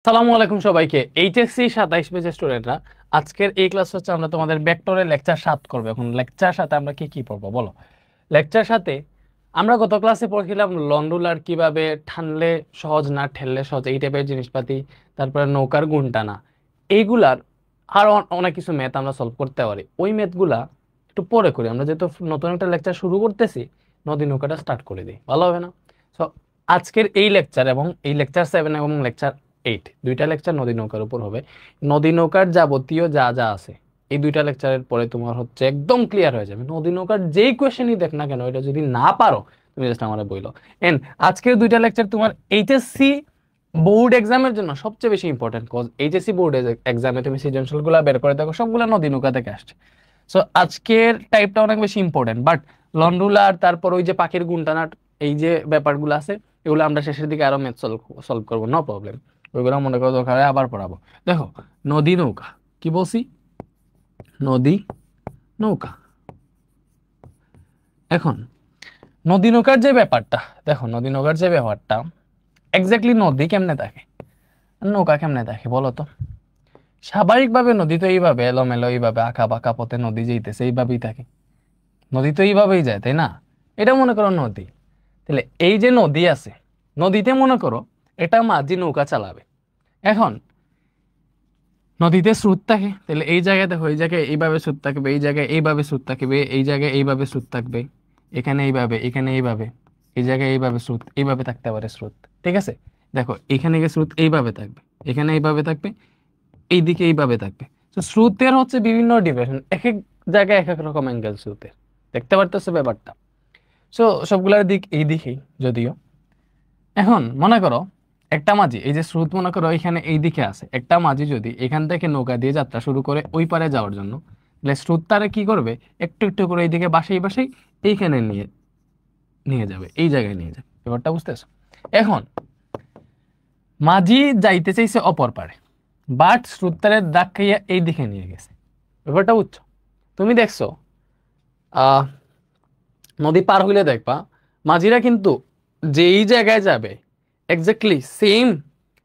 আসসালামু আলাইকুম সবাইকে। এইচএসসি 27 পেজের স্টুডেন্টরা, আজকের এই ক্লাস হচ্ছে আমরা তোমাদের ভেক্টরের লেকচার 7 করব। এখন লেকচার সাথে আমরা কি কি পড়বো বলো? লেকচার সাথে আমরা গত ক্লাসে পড়ছিলাম লন রুলার কিভাবে টানলে সহজ না ঠেললে সহজ, এই টাইপের জিনিসপাতি, তারপরে নৌকার গুণ টানা, এইগুলার আরো অনেক কিছু ম্যাথ আমরা সলভ করতে পারি। ওই ম্যাথগুলা একটু পরে করি, আমরা যেহেতু নতুন একটা লেকচার শুরু করতেছি, নদী নৌকাটা স্টার্ট করে দিই, ভালো হবে না? সো আজকের এই লেকচার এবং এই লেকচার 7 এবং লেকচার 8 দুইটা লেকচার নদী নৌকার উপর হবে। নদী নৌকার যাবতীয় যা যা আছে এই দুইটা লেকচারের পরে তোমার হচ্ছে একদম ক্লিয়ার হয়ে যাবে। নদী নৌকার যেই কোয়েশ্চেনই দেখ না কেন, এটা যদি না পারো তুমি জাস্ট আমারে বইলো। এন্ড আজকের দুইটা লেকচার তোমার এইচএসসি বোর্ড এক্সামের জন্য সবচেয়ে বেশি ইম্পর্টেন্ট, কজ এইচএসসি বোর্ড এক্সামে তুমি সৃজনশীল গুলা বের করে দেখো সবগুলা নদী নৌকা থেকে আসছে। সো আজকের টাইপটা অনেক বেশি ইম্পর্টেন্ট, বাট লন রুলার তারপর ওই যে পাখির গুণটানার এই যে ব্যাপারগুলো আছে, এগুলো আমরা শেষের দিকে আরো ম্যাথ সলভ করবো, নো প্রবলেম। ওইগুলো মনে করো দরকার হয় আবার পড়াবো। দেখো, নদী নৌকা কি বলছি? নদী নৌকা। এখন নদী নৌকার যে ব্যাপারটা, দেখো নদী নৌকার যে ব্যাপারটা, এক্স্যাক্টলি নদী কেমনে থাকে আর নৌকা কেমনে থাকে বলো তো? স্বাভাবিকভাবে নদী তো এইভাবে এলোমেলো এইভাবে আঁকা বাঁকা পথে নদী যাইতেছে, এইভাবেই থাকে। নদী তো এইভাবেই যায়, তাই না? এটা মনে করো নদী। তাহলে এই যে নদী আছে, নদীতে মনে করো এটা মাঝি নৌকা চালাবে। এখন নদীতে স্রোত থাকে, তাহলে এই জায়গায় দেখো, এই জায়গায় এইভাবে স্রোত থাকবে, এই জায়গায় এইভাবে স্রোত থাকবে, এই জায়গায় এইভাবে স্রোত থাকবে, এখানে এইভাবে, এখানে এইভাবে, এই জায়গায় এইভাবে স্রোত, এইভাবে থাকতে পারে স্রোত। ঠিক আছে, দেখো এখানে গিয়ে স্রোত এইভাবে থাকবে, এখানে এইভাবে থাকবে, এইদিকে এইভাবে থাকবে। তো স্রোতের হচ্ছে বিভিন্ন ডিরেকশন, এক এক জায়গায় এক এক রকম অ্যাঙ্গেল স্রোতের, দেখতে পারতেছো ব্যাপারটা? সো সবগুলার দিক এই দিকেই যদিও। এখন মনে করো একটা মাঝি, এই যে স্রোত মনে করো এখানে এই দিকে আছে, একটা মাঝি যদি এখান থেকে নৌকা দিয়ে যাত্রা শুরু করে ওই পারে যাওয়ার জন্য, তাহলে স্রোত তারে কি করবে, একটু একটু করে এইদিকে বাসাই বাসাই এইখানে নিয়ে নিয়ে যাবে, এই জায়গায় নিয়ে যাবে। ব্যাপারটা বুঝতেছো? এখন মাঝি যাইতে চাইছে অপর পারে, বাট স্রোত তারে দাগ খাইয়া এই দিকে নিয়ে গেছে। ব্যাপারটা বুঝছো? তুমি দেখছো আহ নদী পার হইলে দেখবা মাঝিরা কিন্তু যেই জায়গায় যাবে এক্স্যাক্টলি সেম,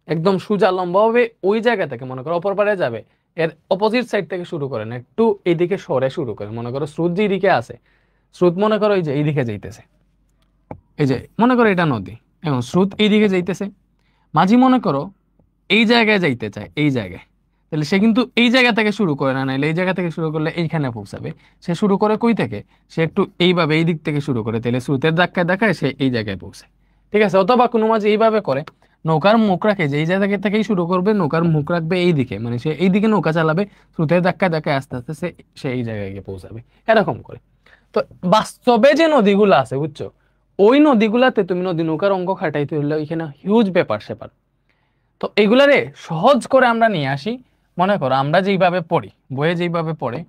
একদম সোজা লম্বা হবে ওই জায়গা থেকে মনে করো অপর পারে যাবে, এর অপোজিট সাইড থেকে শুরু করে না, একটু এইদিকে সরে শুরু করে। মনে করো স্রোত যেদিকে আছে, স্রোত মনে করো এই যে এইদিকে যাইতেছে, এই যে মনে করো এটা নদী, এখন স্রোত এইদিকে যাইতেছে, মাঝি মনে করো এই জায়গায় যাইতে চায়, এই জায়গায়, তাহলে সে কিন্তু এই জায়গা থেকে শুরু করে না, নাহলে এই জায়গা থেকে শুরু করলে এইখানে পৌঁছাবে। সে শুরু করে কই থেকে? সে একটু এইভাবে এই দিক থেকে শুরু করে, তাহলে স্রোতের ধাক্কায় ধাক্কায় সে এই জায়গায় পৌঁছে। ঠিক আছে, অথবা কোনো মাঝে এইভাবে করে, নৌকার মুখ রাখে, যে এই জায়গা থেকেই শুরু করবে, নৌকার মুখ রাখবে এই দিকে, মানে সে এই দিকে নৌকা চালাবে, স্রোতের ধাক্কায় ধাক্কায় আস্তে আস্তে সে সে এই জায়গায় গিয়ে পৌঁছাবে, এরকম করে। তো বাস্তবে যে নদীগুলো আছে বুঝছো, ওই নদীগুলাতে তুমি নদী নৌকার অঙ্ক খাটাইতে হলে ওইখানে হিউজ ব্যাপার স্যাপার। তো এগুলারে সহজ করে আমরা নিয়ে আসি। মনে করো আমরা যেইভাবে পড়ি, বইয়ে যেইভাবে পড়ে,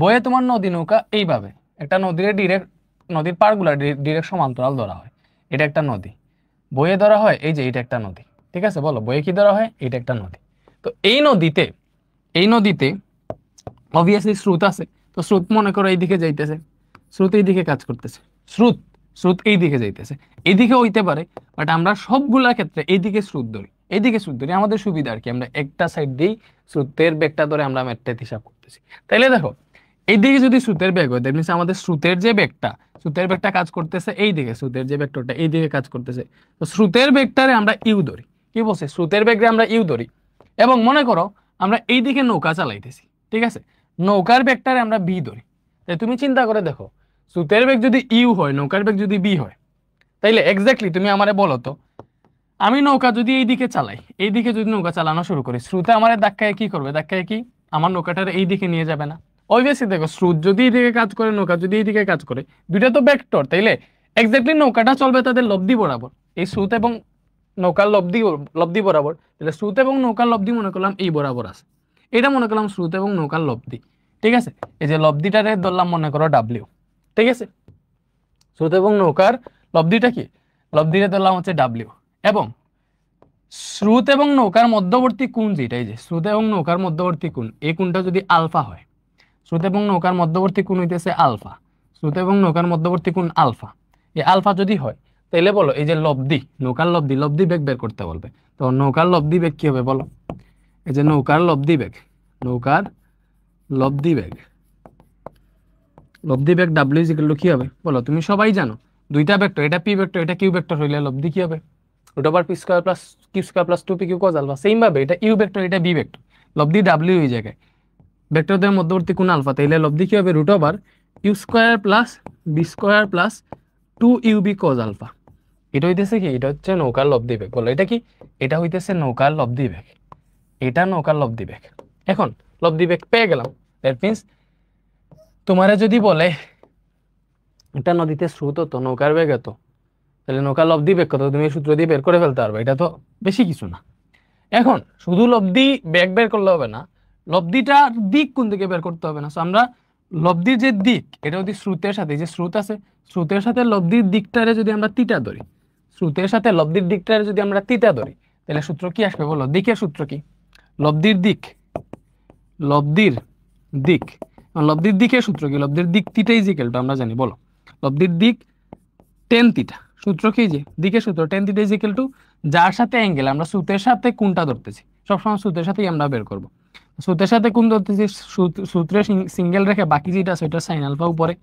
বইয়ে তোমার নদী নৌকা এইভাবে একটা নদীর ডিরেক্ট, নদীর পাড়গুলা ডিরেক্ট সমান্তরাল ধরা হয়, এটা একটা নদী। বইয়ে ধরা হয় এই যে এটা একটা নদী। ঠিক আছে, বলো বইয়ে কি ধরা হয়? এটা একটা নদী। তো এই নদীতে অবভিয়াসলি স্রোত আছে, তো স্রোত মনে করো এইদিকে যাইতেছে, স্রোত এইদিকে কাজ করতেছে, স্রোত স্রোত এইদিকে যাইতেছে, এইদিকে হইতে পারে, বাট আমরা সবগুলা ক্ষেত্রে এইদিকে স্রোত ধরি, এইদিকে স্রোত ধরি, আমাদের সুবিধা আর কি, আমরা একটা সাইড দিয়েই স্রোতের বেগটা ধরে আমরা ম্যাথটা হিসাব করতেছি। তাইলে দেখো এইদিকে যদি স্রোতের বেগ হয়, দ্যাট মিনস আমাদের স্রোতের বেগটা কাজ করতেছে এইদিকে, স্রোতের যে ভেক্টরটা এইদিকে কাজ করতেছে। তো স্রোতের বেগটারে আমরা ইউ ধরি, কি বলছে, স্রোতের বেগরে আমরা ইউ ধরি। এবং মনে করো আমরা এইদিকে নৌকা চালাইতেছি, ঠিক আছে, নৌকার বেগটারে আমরা বি ধরি। তাই তুমি চিন্তা করে দেখো, স্রোতের বেগ যদি ইউ হয়, নৌকার বেগ যদি বি হয়, তাইলে এক্স্যাক্টলি তুমি আমারে বলো তো, আমি নৌকা যদি এইদিকে চালাই, এইদিকে যদি নৌকা চালানো শুরু করি, স্রোতে আমার ধাক্কায় কি করবে? ধাক্কায় কি আমার নৌকাটার এইদিকে নিয়ে যাবে না? অবভিয়াসলি দেখো, স্রোত যদি এইদিকে কাজ করে, নৌকা যদি এইদিকে কাজ করে, দুইটা তো ভেক্টর, তাইলে এক্স্যাক্টলি নৌকাটা চলবে তাদের লব্ধি বরাবর, এই স্রোত এবং নৌকার লব্ধি লব্ধি বরাবর। তাহলে স্রোত এবং নৌকার লব্ধি মনে করলাম এই বরাবর আছে, এটা মনে করলাম স্রোত এবং নৌকার লব্ধি। ঠিক আছে, এই যে লব্ধিটারে ধরলাম মনে করো ডাব্লিউ। ঠিক আছে, স্রোত এবং নৌকার লব্ধিটা কি? লব্ধিটা ধরলাম হচ্ছে ডাব্লিউ। এবং স্রোত এবং নৌকার মধ্যবর্তী কোণ যেটা, এই যে স্রোত এবং নৌকার মধ্যবর্তী কোণ, এই কোণটা যদি আলফা হয়, স্রোত এবং নৌকার মধ্যবর্তী কোণ হইতেছে আলফা, স্রোত এবং নৌকার মধ্যবর্তী কোণ আলফা, এই আলফা যদি হয়, তাইলে বলো এই যে লব্ধি, নৌকার লব্ধি, লব্ধি বেগ বের করতে বলবে। তো নৌকার লব্ধি বেগ কি হবে বলো? এই যে নৌকার লব্ধি বেগ, নৌকার লব্ধি বেগ, লব্ধি বেগ ডাব্লিউ ইজ ইকুয়াল টু কি হবে বলো? তুমি সবাই জানো দুইটা ভেক্টর, এটা পি ভেক্টর, এটা কিউ ভেক্টর হইলে লব্ধি কি হবে? Root over P square plus Q square plus 2p Q cos alpha. Same ভাবে এটা ইউ ভেক্টর, এটা বি ভেক্টর, লব্ধি ডাব্লিউ এই জায়গায়, ভেক্টরদের মধ্যবর্তী কোণ আলফা, তাইলে লব্ধি কি হবে? Root over you square plus B square plus 2uv cos alpha. এটা হইতেছে কি? এটা হচ্ছে নৌকার লব্ধি বেগ। বলো এটা কি? এটা হইতেছে নৌকার লব্ধি বেগ, এটা নৌকার লব্ধি বেগ। এখন লব্ধি বেগ পেয়ে গেলাম, দ্যাট মিনস তোমারে যদি বলে এটা নদীতে স্রোত তো নৌকার বেগ এত, তাহলে নৌকার লব্ধি বেগ কত তুমি সূত্র দিয়ে বের করে ফেলতে পারবে, এটা তো বেশি কিছু না। এখন শুধু লব্ধি বেগ বের করলে হবে না, লব্ধিটার দিক কোন দিকে বের করতে হবে না। সো আমরা লব্ধির যে দিক, এটা যদি স্রোতের সাথে, যে স্রোত আছে স্রোতের সাথে লব্ধির দিকটারে যদি আমরা তিতা ধরি, স্রোতের সাথে লব্ধির দিকটারে যদি আমরা তিতা ধরি, তাহলে সূত্র কি আসবে বলো? দিকের সূত্র কি? লব্ধির দিক, লব্ধির দিক, লব্ধির দিকের সূত্র কি? লব্ধির দিক থিটা ইজ ইকুয়াল টু, আমরা জানি বলো লব্ধির দিক টেন থিটা। সূত্র কি? যে দিকের সূত্র ten theta is equal two যার সাথে অ্যাঙ্গেল, আমরা স্রোতের সাথে কোণটা ধরতেছি, সবসময় স্রোতের সাথেই আমরা বের করব। স্রোতের সাথে কোণ ধরতেছি, সূত্রে সিঙ্গেল রেখে বাকি যেটা আছে ওইটা সাইন আলফা উপরে,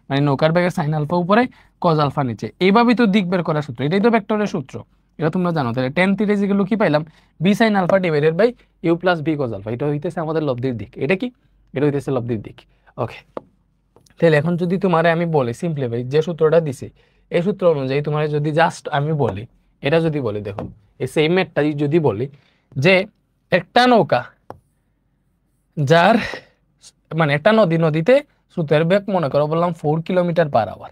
মানে নৌকার বেগের সাইন আলফা উপরে, কজ আলফা নিচে। এইভাবেই তো দিক বের করার সূত্র, এটাই তো ভেক্টরের সূত্র, এটা তোমরা জানো। তাহলে tan theta is equal to কি পাইলাম? V sine alpha divided by you plus B cos alpha. এটা হইতেছে আমাদের লব্ধির দিক। এটা কি? এটা হইতেছে লব্ধির দিক। ওকে, তাহলে এখন যদি তোমারে আমি বলি সিম্পলিফাই, যে সূত্রটা দিছি এই সূত্র অনুযায়ী তোমার যদি জাস্ট আমি বলি, এটা যদি বলি, দেখো এই সেম ম্যাথটা যদি বলি যে একটা নৌকা যার মানে একটা নদীতে স্রোতের বেগ মনে করো বললাম 4 কিলোমিটার পার আওয়ার,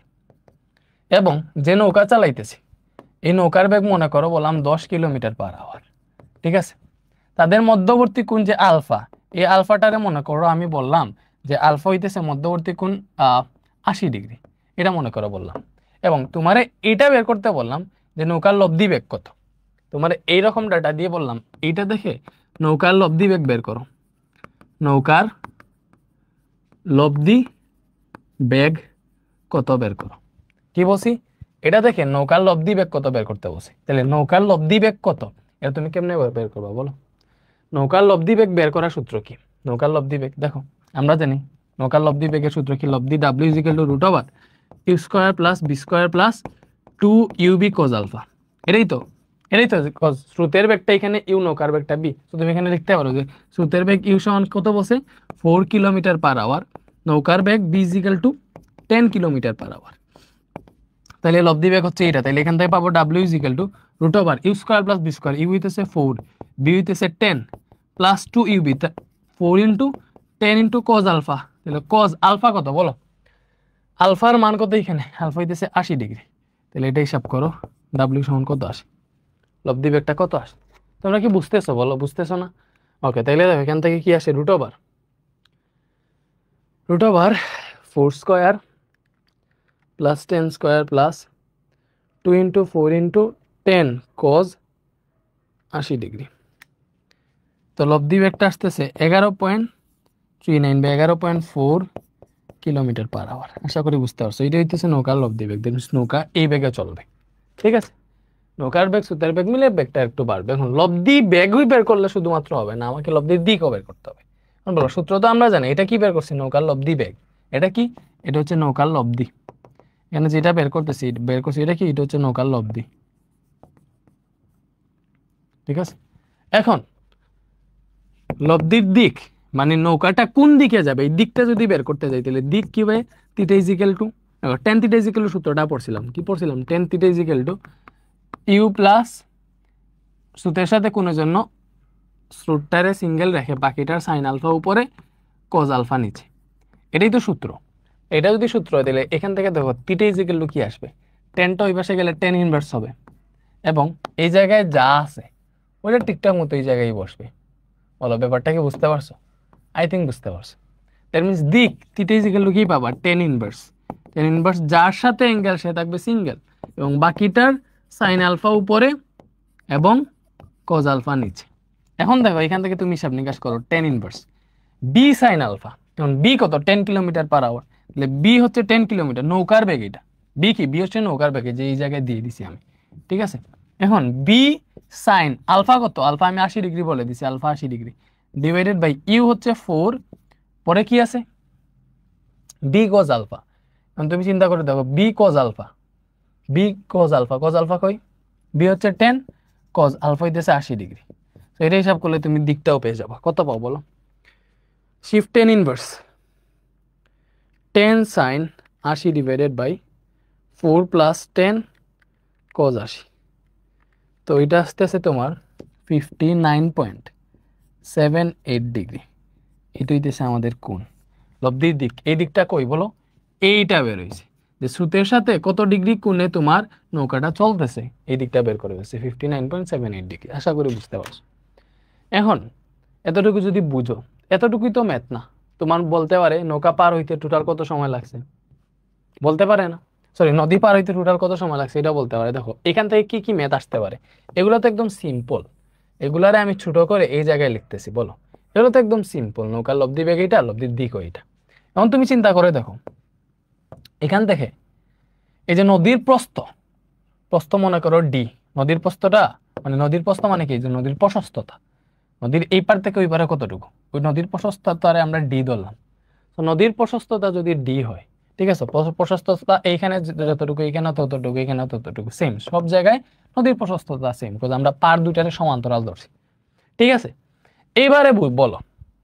এবং যে নৌকা চালাইতেছি এই নৌকার বেগ মনে করো বললাম 10 কিলোমিটার পার আওয়ার, ঠিক আছে? তাদের মধ্যবর্তী কোণ যে আলফা, এই আলফাটারে মনে করো আমি বললাম যে আলফা হইতেছে মধ্যবর্তী কোণ 80 ডিগ্রি, এটা মনে করো বললাম। এবং তোমারে এটা বের করতে বললাম যে নৌকার লব্ধি বেগ কত। তোমারে এইরকম ডাটা দিয়ে বললাম এইটা দেখে নৌকার লব্ধি বেগ বের করো, নৌকার লব্ধি বেগ কত বের করো। কি বলছি? এটা দেখে নৌকার লব্ধি বেগ কত বের করতে বলছি। তাহলে নৌকার লব্ধি বেগ কত, এটা তুমি কেমনে বের করবা বলো? নৌকার লব্ধি বেগ বের করার সূত্র কি? নৌকার লব্ধি বেগ দেখো আমরা জানি নৌকার লব্ধি বেগের সূত্র কি? লব্ধি W is equal to root over you square plus B square plus 2uv cos alpha. এটাই তো স্রোতের বেগটা এখানে ইউ, নৌকার বেগটা বি। তো তুমি এখানে লিখতে পারো যে স্রোতের বেগ ইউ সমান কত বসে 4 কিলোমিটার পার আওয়ার, নৌকার বেগ B is equal to 10 kilometre per hour. তাহলে লব্ধি বেগ হচ্ছে এটা। তাহলে এখান থেকে পাবো W is equal to root over you square plus B square, U হইতেছে 4, বি হইতেছে 10 plus 2uv, 4 into 10 into cos alpha. তাহলে কজ আলফা কত বলো? আলফার মান কত এখানে? আলফা হইতেছে 80 ডিগ্রি। তাহলে এটা হিসাব করো ডাব্লিউ সমান কত আসে, লব্ধি বেগটা কত আসে? তোমরা কি বুঝতেছো বলো? বুঝতেছো না? ওকে, তাহলে দেখো এখান থেকে কি আসে? Root over 4 square plus 10 square plus 2 into 4 into 10 cos 80 degree. তো লব্ধি বেগটা আসতেছে 11.39 বা 11.4 কিলোমিটার পার আওয়ার। আশা করি বুঝতে পারছো। এটা হইতেছে নৌকার লব্ধি বেগ। নৌকা এই বেগে চলবে, ঠিক আছে? নৌকার বেগ স্রোতের বেগ মিলে বেগটা একটু বাড়বে। এখন লব্ধি বেগই বের করলে শুধুমাত্র হবে না, আমাকে লব্ধির দিকও বের করতে হবে। বলো সূত্র তো আমরা জানি, এটা কি বের করছি? নৌকার লব্ধি বেগ। এটা কি? এটা হচ্ছে নৌকার লব্ধি। এখানে যেটা বের করছি এটা কি? এটা হচ্ছে নৌকার লব্ধি, ঠিক আছে? এখন লব্ধির দিক মানে নৌকাটা কোন দিকে যাবে এই দিকটা যদি বের করতে যাই, তাহলে দিক কি হবে? Theta is equal to tan theta is equal to সূত্রটা পড়ছিলাম, কি পড়ছিলাম? Tan theta is equal to U plus স্রোতের সাথে কোণের জন্য স্রোতটারে সিঙ্গেল রেখে বাকিটার সাইন আলফা উপরে, কজ আলফা নিচে। এটাই তো সূত্র। এটা যদি সূত্র হয় তাহলে এখান থেকে দেখো থিটা ইজ ইকুয়াল টু কি আসবে? টেনটা ওই পাশে গেলে টেন ইনভার্স হবে, এবং এই জায়গায় যা আছে ওইটা ঠিকঠাক মতো এই জায়গায় বসবে। বলো ব্যাপারটা কি বুঝতে পারছো? আই থিঙ্ক বুঝতে পারছো। দ্যাট মিনস দিক থিটা ইজ ইকুয়াল টু কি পাবা? Ten inverse. টেন ইনভার্স যার সাথে অ্যাঙ্গেল সে থাকবে সিঙ্গেল, এবং বাকিটার সাইন আলফা উপরে এবং কজ আলফা নিচে। এখন দেখো এখান থেকে তুমি হিসাব নিকাশ করো tan inverse V sine alpha. এখন বি কত? 10 কিলোমিটার পার আওয়ার। তাহলে বি হচ্ছে 10 কিলোমিটার, নৌকার বেগ এটা। বি কি, বি হচ্ছে নৌকার বেগে, যে এই জায়গায় দিয়ে দিছি আমি, ঠিক আছে। এখন বি সাইন আলফা কত, আলফা আমি 80 ডিগ্রি বলে দিছি, alpha 80 degree divided by U হচ্ছে 4, পরে কি আছে বি কজ আলফা। এখন তুমি চিন্তা করে দেখো V cos alpha, V cos alpha, cos alpha কই, বি হচ্ছে 10, কজ আলফা হইতেছে 80 ডিগ্রি। তো এটা হিসাব করলে তুমি দিকটাও পেয়ে যাবা, কত পাও বলো, shift 10 inverse 10 sine 80 divided by 4 plus 10 cos 80। তো এটা আসতেছে তোমার 59.78 ডিগ্রি। এটা হইতেছে আমাদের কোণ, লব্ধির দিক। এই দিকটা কই বলো, এইটা বের হয়েছে যে স্রোতের সাথে কত ডিগ্রি কোণে তোমার নৌকাটা চলতেছে, এই দিকটা বের করে হয়েছে 59.78 ডিগ্রি। আশা করি বুঝতে পারছো। এখন এতটুকু যদি বুঝো, এতটুকুই তো ম্যাথ না। তোমার বলতে পারে নৌকা পার হইতে টোটাল কত সময় লাগছে, বলতে পারে না, সরি নদী পার হইতে টোটাল কত সময় লাগছে এটা বলতে পারে। দেখো এখান থেকে কি কি ম্যাথ আসতে পারে, এগুলো তো একদম সিম্পল, এগুলারে আমি ছোট করে এই জায়গায় লিখতেছি। বলো এগুলো তো একদম সিম্পল, নৌকার লব্ধি বেগ এইটা, লব্ধির দিক এইটা। এখন তুমি চিন্তা করে দেখো এখান থেকে এই যে নদীর প্রস্থ, প্রস্থ মনে করো ডি, নদীর প্রস্থটা মানে নদীর প্রস্থ মানে কি, যে নদীর প্রশস্ততা, নদীর এই পার থেকে ওই পারে কতটুকু, ওই নদীর প্রশস্ততারে আমরা ডি ধরলাম। তো নদীর প্রশস্ততা যদি ডি হয়, ঠিক আছে, প্রশস্ততা এইখানে যতটুকু, এখানে ততটুকু, এখানে ততটুকু, সেম সব জায়গায় নদীর প্রশস্ততা সেম, বিকজ আমরা পার দুইটারে সমান্তরাল ধরছি, ঠিক আছে। এইবারে বলো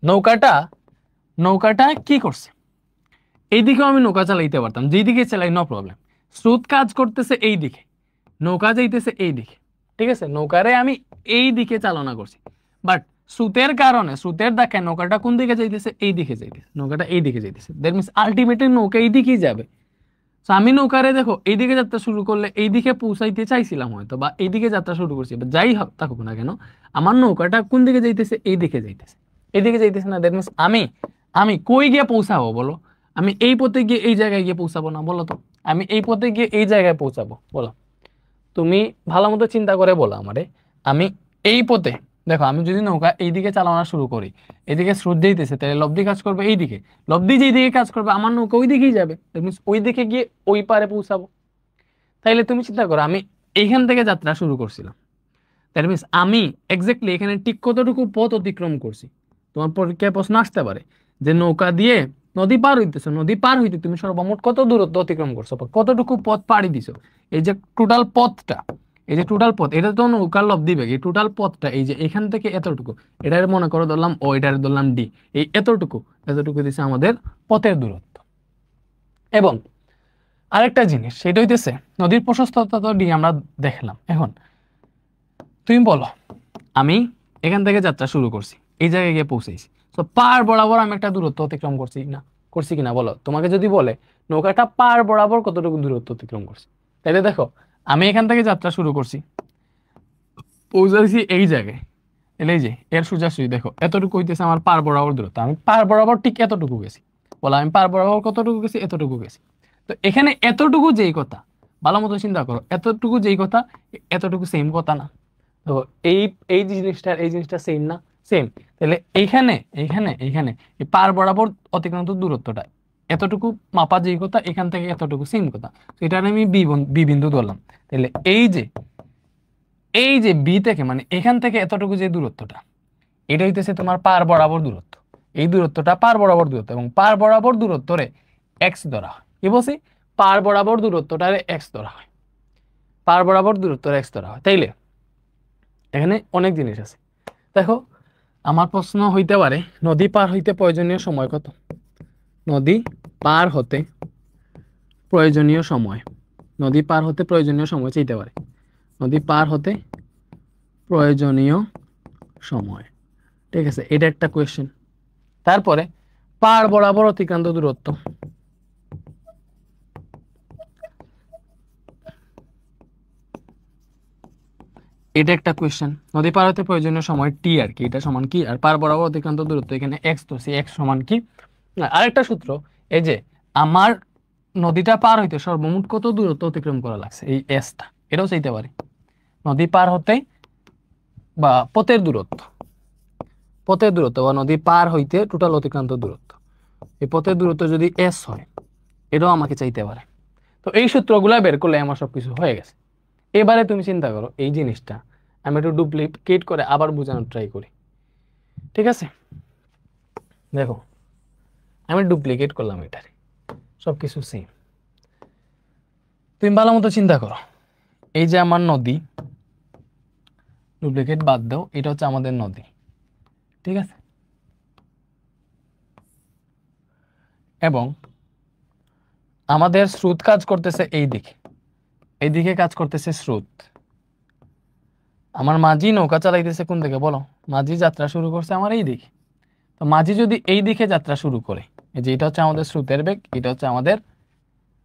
নৌকাটা, নৌকাটা কি করছে, এইদিকেও আমি নৌকা চালাইতে পারতাম, যেদিকে চালাই নো প্রবলেম, স্রোত কাজ করতেছে এই দিকে, নৌকা যাইতেছে এই দিকে, ঠিক আছে, নৌকারে আমি এই দিকে চালনা করছি, বাট স্রোতের কারণে, স্রোতের দেখেন নৌকাটা কোন দিকে যাইতেছে, এই দিকে যাইতেছে, নৌকাটা এই দিকে যাইতেছে, দ্যাট মিনস আলটিমেটলি নৌকা এই দিকেই যাবে। তো আমি নৌকারে দেখো এইদিকে যাত্রা শুরু করলে এইদিকে পৌঁছাইতে চাইছিলাম হয়তো, বা এইদিকে যাত্রা শুরু করছি, যাই হোক থাকুক না কেন, আমার নৌকাটা কোন দিকে যাইতেছে, এই দিকে যাইতেছে, এইদিকে যাইতেছে না, দ্যাট মিনস আমি আমি কই গিয়ে পৌঁছাবো বলো, আমি এই পথে গিয়ে এই জায়গায় গিয়ে পৌঁছাবো না, বলো তো, আমি এই পথে গিয়ে এই জায়গায় পৌঁছাবো, বলো তুমি ভালো মতো চিন্তা করে বলো আমারে, আমি এই পথে, দেখো আমি যদি নৌকা এইদিকে চালানো শুরু করি, এদিকে স্রোত যাইতেছে, তাহলে লব্ধি কাজ করবে এইদিকে, লব্ধি যেই দিকে কাজ করবে আমার নৌকা ওই দিকেই যাবে, ওই দিকে গিয়ে ওই পারে পৌঁছাবো। তাইলে তুমি চিন্তা করো আমি এইখান থেকে যাত্রা শুরু করছিলাম, দ্যাট মিনস আমি এক্স্যাক্টলি এখানে ঠিক কতটুকু পথ অতিক্রম করছি। তোমার পরীক্ষায় প্রশ্ন আসতে পারে যে নৌকা দিয়ে নদী পার হইতেছো, নদী পার হইতে তুমি সর্বমোট কত দূরত্ব অতিক্রম করছো, বা কতটুকু পথ পাড়ি দিছো, এই যে টোটাল পথটা, এই যে টোটাল পথ, এটা তো নৌকার লব্ধি বেগ, এই টোটাল পথটা এই যে এখান থেকে এতটুকু, এটার মনে করো ধরলাম ও, এটার ধরলাম ডি, এই এতটুকু, এতটুকু দিছে আমাদের পথের দূরত্ব। এবং আরেকটা জিনিস সেটা হইতেছে নদীর প্রশস্ততা তো ডি আমরা দেখলাম। এখন তুমি বলো আমি এখান থেকে যাত্রা শুরু করছি, এই জায়গায় গিয়ে পৌঁছেছি, তো পার বরাবর আমি একটা দূরত্ব অতিক্রম করছি না, করছি কিনা বলো। তোমাকে যদি বলে নৌকাটা পার বরাবর কতটুকু দূরত্ব অতিক্রম করছে, তাহলে দেখো আমি এখান থেকে যাত্রা শুরু করছি, পৌঁছাইছি এই জায়গায়, তাহলে এই যে এর সোজাসুজি দেখো এতটুকু হইতেছে আমার পার বরাবর দূরত্ব, আমি পার বরাবর ঠিক এতটুকু গেছি, বলো আমি পার বরাবর কতটুকু গেছি, এতটুকু গেছি। তো এখানে এতটুকু যেই কথা, ভালো মতো চিন্তা করো, এতটুকু যেই কথা, এতটুকু সেম কথা না, তো এই এই জিনিসটা সেম না, সেম। তাহলে এইখানে এইখানে এইখানে এই পার বরাবর অতিক্রান্ত দূরত্বটা এতটুকু মাপা যেই কথা, এখান থেকে এতটুকু সেম কথা, তো এটা আমি বি বিন্দু ধরলাম। তাহলে এই যে বি থেকে মানে এখান থেকে এতটুকু যে দূরত্বটা, এটা হইতেছে তোমার পার বরাবর দূরত্ব, এই দূরত্বটা পার বরাবর দূরত্ব, এবং পার বরাবর দূরত্বরে এক্স ধরা হয়। কি বলছি, পার বরাবর দূরত্বটারে এক্স ধরা হয়, পার বরাবর দূরত্বরে এক্স ধরা হয়। তাইলে এখানে অনেক জিনিস আছে। দেখো আমার প্রশ্ন হইতে পারে নদী পার হইতে প্রয়োজনীয় সময় কত, নদী পার হতে প্রয়োজনীয় সময়, নদী পার হতে প্রয়োজনীয় সময় চাইতে পারে, নদী পার হতে প্রয়োজনীয় সময়, ঠিক আছে, এটা একটা কোয়েশ্চেন। তারপরে পার বরাবর অতিক্রান্ত দূরত্ব, এটা একটা কোয়েশ্চেন। নদী পার হতে প্রয়োজনীয় সময় টি আর কি, এটা সমান কি, আর পার বরাবর অতিক্রান্ত দূরত্ব এখানে এক্স, তো সে এক্স সমান কি। আরেকটা সূত্র, এই যে আমার নদীটা পার হইতে সর্বমোট কত দূরত্ব অতিক্রম করা লাগছে, এই এসটা, এটাও চাইতে পারি। নদী পার হতে বা পথের দূরত্ব, পথের দূরত্ব বা নদী পার হইতে টোটাল অতিক্রান্ত দূরত্ব, এই পথের দূরত্ব যদি এস হয়, এটাও আমাকে চাইতে পারে। তো এই সূত্রগুলা বের করলে আমার সবকিছু হয়ে গেছে। এবারে তুমি চিন্তা করো এই জিনিসটা আমি একটু ডুপ্লিকেট করে আবার বোঝানোর ট্রাই করি। ঠিক আছে, দেখো আমি ডুপ্লিকেট করলাম এটার, সবকিছু সেম। তুমি ভালো মতো চিন্তা করো, এই যে আমার নদী, ডুপ্লিকেট বাদ দাও, এটা হচ্ছে আমাদের নদী। ঠিক আছে, এবং আমাদের স্রোত কাজ করতেছে এই দিকে, এই দিকে কাজ করতেছে স্রোত। আমার মাঝি নৌকা চালাইতেছে কোন দিকে বলো? মাঝি যাত্রা শুরু করছে আমার এই দিকে। তো মাঝি যদি এই দিকে যাত্রা শুরু করে, এই যে এটা হচ্ছে আমাদের স্রোতের বেগ, এটা হচ্ছে আমাদের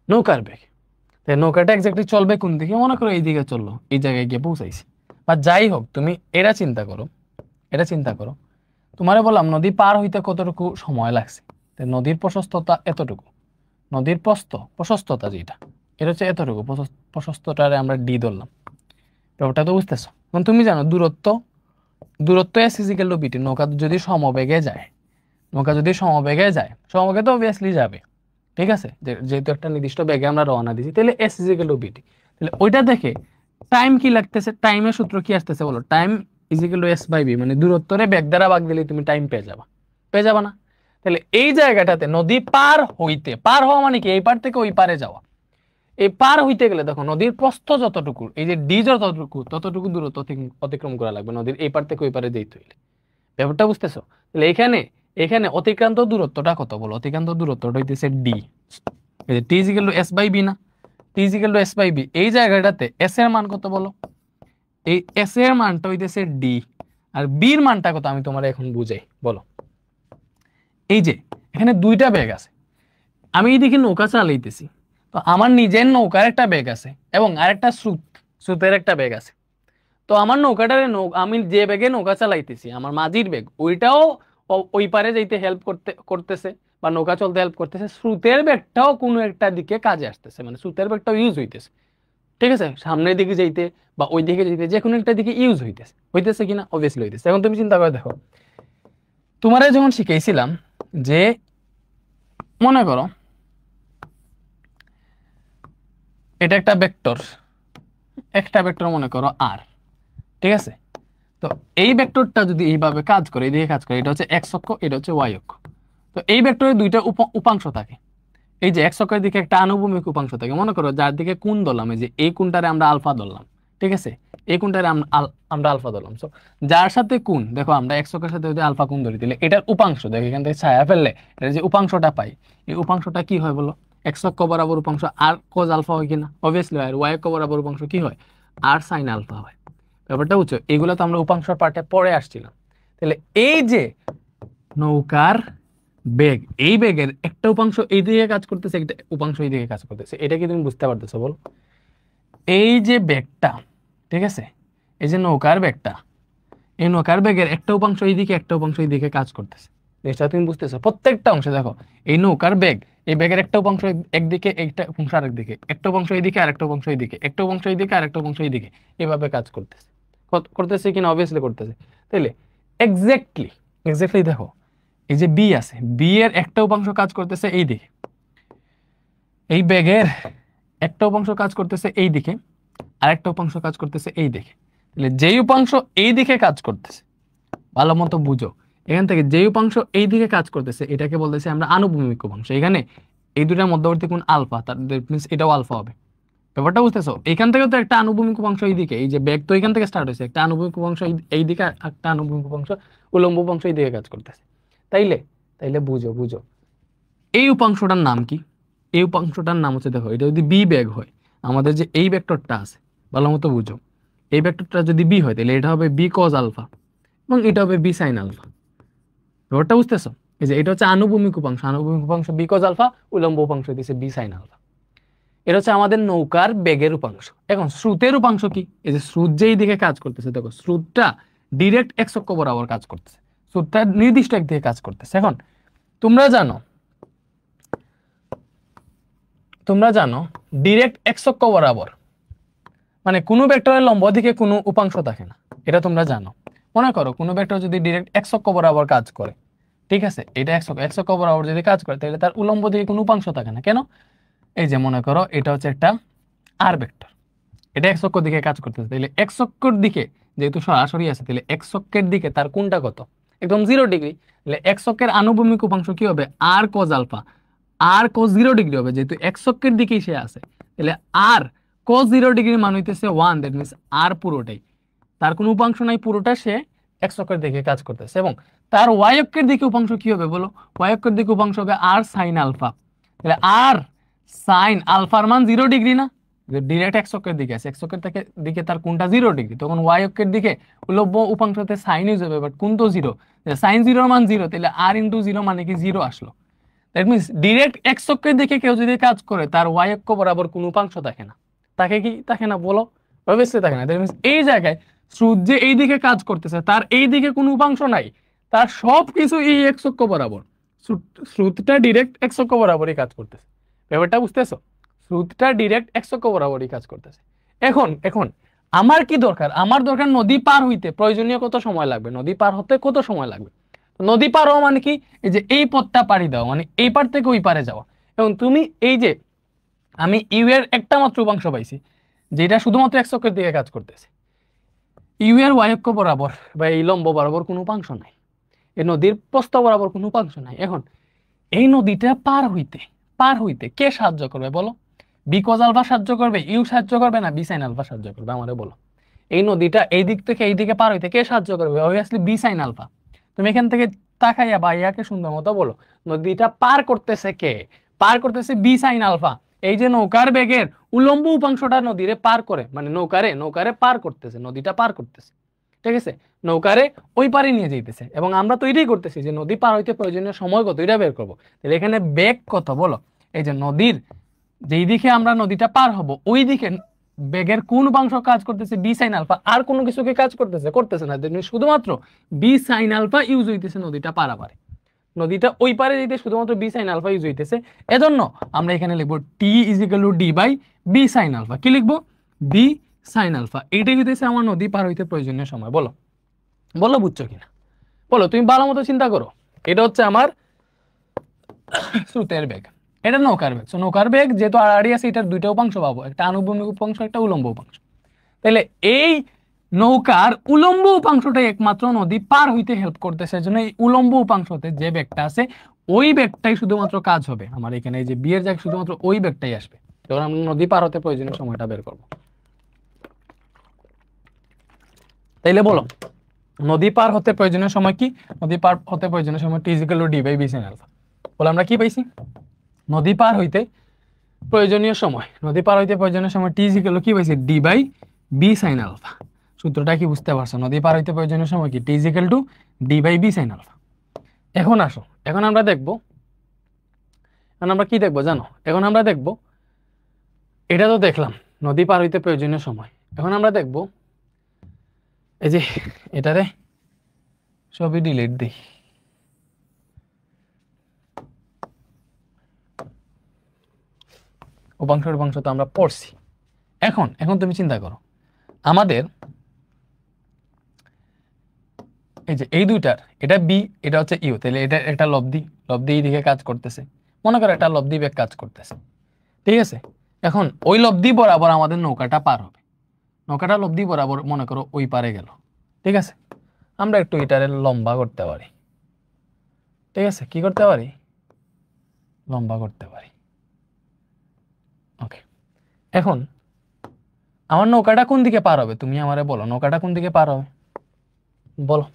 নৌকার বেগ। নৌকাটা এক্স্যাক্টলি চলবে কোন দিকে? মনে করো এই দিকে চললো, এই জায়গায় গিয়ে পৌঁছাইছি। বা যাই হোক, তুমি এটা চিন্তা করো, এটা চিন্তা করো, তোমারে বললাম নদী পার হইতে কতটুকু সময় লাগছে। নদীর প্রশস্ততা এতটুকু, নদীর প্রশস্ততা যেটা, এটা হচ্ছে এতটুকু, প্রশস্তটারে আমরা ডি ধরলাম। ব্যাপারটা তো বুঝতেছো? এখন তুমি জানো দূরত্ব এস ইজিক্যাল টু বিটি। নৌকা যদি সমবেগে যায়, সমবেগে তো অবভিয়াসলি যাবে। ঠিক আছে, যেহেতু একটা নির্দিষ্ট বেগে আমরা রওনা দিছি, তাহলে এস ইজিক্যাল টু বিটি। তাহলে ওইটা দেখে টাইম কি লাগতেছে, টাইমের সূত্র কি আসতেছে বলো? Time equal to S by V, মানে দূরত্বরে বেগ দ্বারা ভাগ দিলে তুমি টাইম পেয়ে যাবা না? তাহলে এই জায়গাটাতে নদী পার হওয়া মানে কি? এই পার থেকে ওই পারে যাওয়া। এই পার হইতে গেলে দেখো নদীর প্রস্থ যতটুকু, এই যে ডি ততটুকু দূরত্ব অতিক্রম করা লাগবে নদীর এই পার থেকে ওই পারে যেতে হইলে। ব্যাপারটা বুঝতেছো? তাহলে এখানে অতিক্রান্ত দূরত্বটা কত বলো? অতিক্রান্ত দূরত্বটা হইতেছে ডি। এই যে T is equal to S by B না, T is equal to S by B. এই জায়গাটাতে এস এর মান কত বলো? এই এস এর মানটা হইতেছে ডি, আর বির মানটা কত আমি তোমার এখন বুঝাই বলো। এই যে এখানে দুইটা বেগ আছে, আমি এইদিকে নৌকা চালাইতেছি, তো আমার নিজের নৌকার একটা বেগ আছে এবং আরেকটা স্রোতের একটা বেগ আছে। তো আমার নৌকাটারে আমি যে বেগে নৌকা চালাইতেছি, আমার মাঝির বেগ ওইটাও ওই পারে যাইতে হেল্প করতেছে বা নৌকা চলতে হেল্প করতেছে। স্রোতের বেগটাও কোনো একটা দিকে কাজে আসতেছে, মানে স্রোতের বেগটাও ইউজ হইতেছে। ঠিক আছে, সামনের দিকে যাইতে বা ওই দিকে যাইতে যে কোনো একটা দিকে ইউজ হইতেছে কিনা? অবভিয়াসলি হইতেছে। এখন তুমি চিন্তা করে দেখো, তোমারে যখন শিখাইছিলাম যে মনে করো এটা একটা ভেক্টর মনে করো আর। ঠিক আছে, তো এই ভেক্টরটা যদি এইভাবে কাজ করে, এইদিকে কাজ করে, এটা হচ্ছে এক্স অক্ষ, এটা হচ্ছে ওয়াই অক্ষ। তো এই ভেক্টরের দুইটা উপাংশ থাকে। এই যে এক্স অক্ষের দিকে একটা আনুভূমিক উপাংশ থাকে, মনে করো যার দিকে কোণ ধরলাম, এই যে এই কোণটারে আমরা আলফা ধরলাম। ঠিক আছে, এই কোণটারে আমরা আলফা ধরলাম। সো যার সাথে কোণ, দেখো আমরা এক্স অক্ষের সাথে যদি আলফা কোণ ধরি, দিলে এটার উপাংশ, দেখো এখান থেকে ছায়া ফেললে এটা যে উপাংশটা পাই, এই উপাংশটা কি হয় বলো? এক্স অক্ষ বরাবর উপাংশ আর কজ আলফা হয় কিনা? অবভিয়াসলি হয়। আর ওয়াই অক্ষ বরাবর উপাংশ কি হয়? আর সাইন আলফা হয়। ব্যাপারটা বুঝছো? এগুলো তো আমরা উপাংশ পার্টে পরে আসছিলাম। তাহলে এই যে নৌকার বেগ, এই বেগের একটা উপাংশ এই দিকে কাজ করতেছে, একটা উপাংশ এই দিকে কাজ করতেছে, এটা কি তুমি বুঝতে পারতেছো বল? এই যে বেগটা, ঠিক আছে, এই যে নৌকার বেগটা, এই নৌকার বেগের একটা উপাংশ এই দিকে, একটা উপাংশ এই দিকে কাজ করতেছে। জিনিসটা তুমি বুঝতেছো? প্রত্যেকটা অংশে দেখো এই নৌকার বেগ, এই বেগের একটা উপাংশ একদিকে, একটা উপাংশ আরেকদিকে, একটা উপাংশ এইদিকে, আরেকটা উপাংশ এইদিকে, একটা উপাংশ এইদিকে, আরেকটা উপাংশ এইদিকে, এভাবে কাজ করতেছে কিনা? অবভিয়াসলি করতেছে। তাইলে এক্স্যাক্টলি দেখো, এই যে বি আছে, বি এর একটা উপাংশ কাজ করতেছে এই দিকে, এই বেগের একটা উপাংশ কাজ করতেছে এই দিকে, আর একটা উপাংশ কাজ করতেছে এই দিকে। তাহলে যেই উপাংশ এই দিকে কাজ করতেছে, ভালো মতো বুঝো, এখান থেকে যেই উপাংশ এই দিকে কাজ করতেছে এটাকে বলতেছি আমরা আনুভূমিক উপাংশ। এখানে এই দুটার মধ্যবর্তী কোণ আলফা, তার মিন্স এটাও আলফা হবে। ব্যাপারটা বুঝতেছো? এখান থেকে তো একটা আনুভূমিক উপাংশ এই দিকে, এই যে বেগ তো এখান থেকে স্টার্ট হয়েছে, একটা আনুভূমিক উপাংশ এই দিকে, একটা আনুভূমিক উপাংশ উলম্ব উপাংশ এই দিকে কাজ করতেছে। তাইলে বুঝো এই উপাংশটার নাম কি? এই উপাংশটার নাম হচ্ছে, দেখো এটা যদি বি বেগ হয়, আমাদের যে এই ভেক্টরটা আছে, ভালো মতো বুঝো, এই ভেক্টরটা যদি বি হয় তাহলে এটা হবে বি কজ আলফা এবং এটা হবে বি সাইন আলফা। ব্যাপারটা বুঝতেছো? এই যে এটা হচ্ছে আনুভূমিক উপাংশ বি কজ আলফা, উলম্ব উপাংশ দিচ্ছে বি সাইন আলফা। এটা হচ্ছে আমাদের নৌকার বেগের উপাংশ। এখন স্রোতের উপাংশ কি? এই যে স্রোত যেই দিকে কাজ করতেছে, দেখো স্রোতটা ডিরেক্ট এক্স অক্ষ বরাবর কাজ করতেছে, স্রোতটা নির্দিষ্ট একদিকে কাজ করতেছে। এখন তোমরা জানো ডিরেক্ট এক্স অক্ষ বরাবর মানে কোনো ভেক্টরের লম্ব দিকে কোনো উপাংশ থাকে না, এটা তোমরা জানো। মনে করো কোনো ভেক্টর যদি ডিরেক্ট এক্স অক্ষ বরাবর কাজ করে, ঠিক আছে, এটা এক্স অক্ষ বরাবর যদি কাজ করে তাহলে তার উলম্ব দিকে কোনো উপাংশ থাকে না। কেন? এই যে মনে করো এটা হচ্ছে একটা আর ভেক্টর, এটা এক্স অক্ষর দিকে কাজ করতেছে, তাহলে এক্স অক্ষর দিকে যেহেতু সরাসরি আছে, তাহলে এক্স অক্ষের দিকে তার কোণটা কত, একদম 0 ডিগ্রি। তাহলে এক্স অক্ষের আনুভূমিক উপাংশ কি হবে, আর কজ আলফা, আর কজ 0 ডিগ্রি হবে, যেহেতু এক্স অক্ষের দিকেই সে আছে। তাহলে আর কজ 0 ডিগ্রি মান হইতেছে 1, দ্যাট মিনস আর পুরোটাই, তার কোনো উপাংশ নাই, পুরোটা সে এক্স অক্ষের দিকে কাজ করতেছে। এবং তার ওয়াই অক্ষের দিকে উপাংশ কি হবে বলো, ওয়াই অক্ষের দিকে উপাংশ হবে আর সাইন আলফা। তাহলে আর সাইন আলফার মান 0 ডিগ্রি না, ডিরেক্ট এক্স অক্ষের দিকে আছে, এক্স অক্ষের দিকে তার কোনটা 0 ডিগ্রি, তখন ওয়াই অক্ষের দিকে উলম্ব উপাংশতে সাইন ইউজ হবে, বাট কোন তো 0, সাইন 0 মান 0, তাহলে আর ইন্টু 0 মানে কি 0 আসলো। দ্যাট মিনস ডিরেক্ট এক্স অক্ষের দিকে কেউ যদি কাজ করে তার ওয়াই অক্ষ বরাবর কোনো উপাংশ থাকে না, তাকে কি থাকে না বলো, অবশ্যই থাকে না। দ্যাট মিনস এই জায়গায় স্রোত যে এই দিকে কাজ করতেছে তার এই দিকে কোনো উপাংশ নাই, তার সব কিছু এই এক্স অক্ষ বরাবর, স্রোতটা ডিরেক্ট এক্স অক্ষ বরাবরই কাজ করতেছে। ব্যাপারটা বুঝতেছো, স্রোতটা ডিরেক্ট এক্স অক্ষ বরাবরই কাজ করতেছে। এখন এখন আমার কি দরকার, আমার দরকার নদী পার হইতে প্রয়োজনীয় কত সময় লাগবে, নদী পার হতে কত সময় লাগবে। নদী পার হওয়া মানে কি, এই যে এই পথটা পাড়ি দেওয়া, মানে এই পার থেকে ওই পারে যাওয়া। এবং তুমি এই যে আমি ইউ এর একটা মাত্র উপাংশ পাইছি, যেটা শুধুমাত্র এক্স অক্ষের দিকে কাজ করতেছে, ইউ এর ওয়াই অক্ষ বরাবর বা এই লম্ব বরাবর কোনো উপাংশ নাই, এই নদীর প্রস্থ বরাবর কোনো উপাংশ নাই। এখন এই নদীটা পার হইতে কে সাহায্য করবে বলো, বি কজ আলফা সাহায্য করবে, ইউ সাহায্য করবে, না বি সাইন আলফা সাহায্য করবে, আমাদের বলো। এই নদীটা এই দিক থেকে এই দিকে পার হইতে কে সাহায্য করবে, অবভিয়াসলি বি সাইন আলফা। তুমি এখান থেকে তাকাইয়া বা ইয়াকে সুন্দর মতো বলো, নদীটা পার করতেছে কে, পার করতেছে বি সাইন আলফা। এই যে নৌকার বেগের উলম্ব উপাংশটা নদীরে পার করে, মানে নৌকারে পার করতেছে, নদীটা পার করতেছে, ঠিক আছে, নৌকারে ওই পারে নিয়ে যাইতেছে। এবং আমরা তো এটাই করতেছি যে নদী পার হইতে প্রয়োজনীয় সময় কত এটা বের করবো। তাহলে এখানে বেগ কত বলো, এই যে নদীর যেই দিকে আমরা নদীটা পার হব ওই দিকে বেগের কোন উপাংশ কাজ করতেছে, বি সাইন আলফা, আর কোনো কিছুকে কাজ করতেছে না, শুধুমাত্র বি সাইন আলফা ইউজ হইতেছে নদীটা পারাপারে, নদীটা ওই পারে যেতে শুধুমাত্র বি সাইন আলফা ইউজ হইতেছে। এজন্য আমরা এখানে লিখবো T is equal to D by B sine alpha. কি লিখবো, বি সাইন আলফা। এইটাই হইতেছে আমার নদী পার হইতে প্রয়োজনীয় সময়। বলো বলো বুঝছো কিনা বলো, তুমি ভালো মতো চিন্তা করো। এটা হচ্ছে আমার স্রোতের বেগ, এটা নৌকার বেগ। নৌকার বেগ যেহেতু আড়াআড়ি আছে, এটার দুইটা উপাংশ পাবো, একটা আনুভূমিক উপাংশ, একটা উলম্ব উপাংশ। তাহলে এই নৌকার উলম্ব উপাংশটাই একমাত্র নদী পার হইতে হেল্প করতেছে, জন্য এই উলম্ব উপাংশতে যে বেগটা আছে ওই বেগটাই শুধুমাত্র কাজ হবে আমার এখানে, এই যে বিয়ের জায়গায় শুধুমাত্র ওই বেগটাই আসবে যখন আমরা নদী পার হতে প্রয়োজনীয় সময়টা বের করব। তাইলে বলো নদী পার হতে প্রয়োজনীয় সময় কি, নদী পার হতে প্রয়োজনীয় সময় টি is equal to D by B sine alpha. বলে আমরা কি পাইছি, নদী পার হইতে প্রয়োজনীয় সময়, নদী পার হইতে প্রয়োজনীয় সময় টি ইজ ইকুয়াল টু কি পাইছি, D by B sine alpha. সূত্রটা কি বুঝতে পারছো, নদী পার হইতে প্রয়োজনীয় সময় কি, টি is equal to D by B sine alpha. এখন আসো, এখন আমরা দেখবো, এখন আমরা কি দেখবো জানো, এখন আমরা দেখবো, এটা তো দেখলাম নদী পার হইতে প্রয়োজনীয় সময়। এখন আমরা দেখবো এই যে এটারে সবই ডিলিট দিই, উপাংশ তো আমরা পড়ছি। এখন এখন তুমি চিন্তা করো, আমাদের এই যে এই দুইটার, এটা বি এটা হচ্ছে ইউ, তাহলে এটা একটা লব্ধি, লব্ধি এই দিকে কাজ করতেছে, মনে করো একটা লব্ধি বেগ কাজ করতেছে, ঠিক আছে। এখন ওই লব্ধি বরাবর আমাদের নৌকাটা পার হবে, নৌকাটা লব্ধি বরাবর মনে করো ওই পারে গেল, ঠিক আছে। আমরা একটু এটারে লম্বা করতে পারি, ঠিক আছে, কি করতে পারি, লম্বা করতে পারি, ওকে। এখন আমার নৌকাটা কোন দিকে পার হবে, তুমি আমারে বলো নৌকাটা কোন দিকে পার হবে বলো।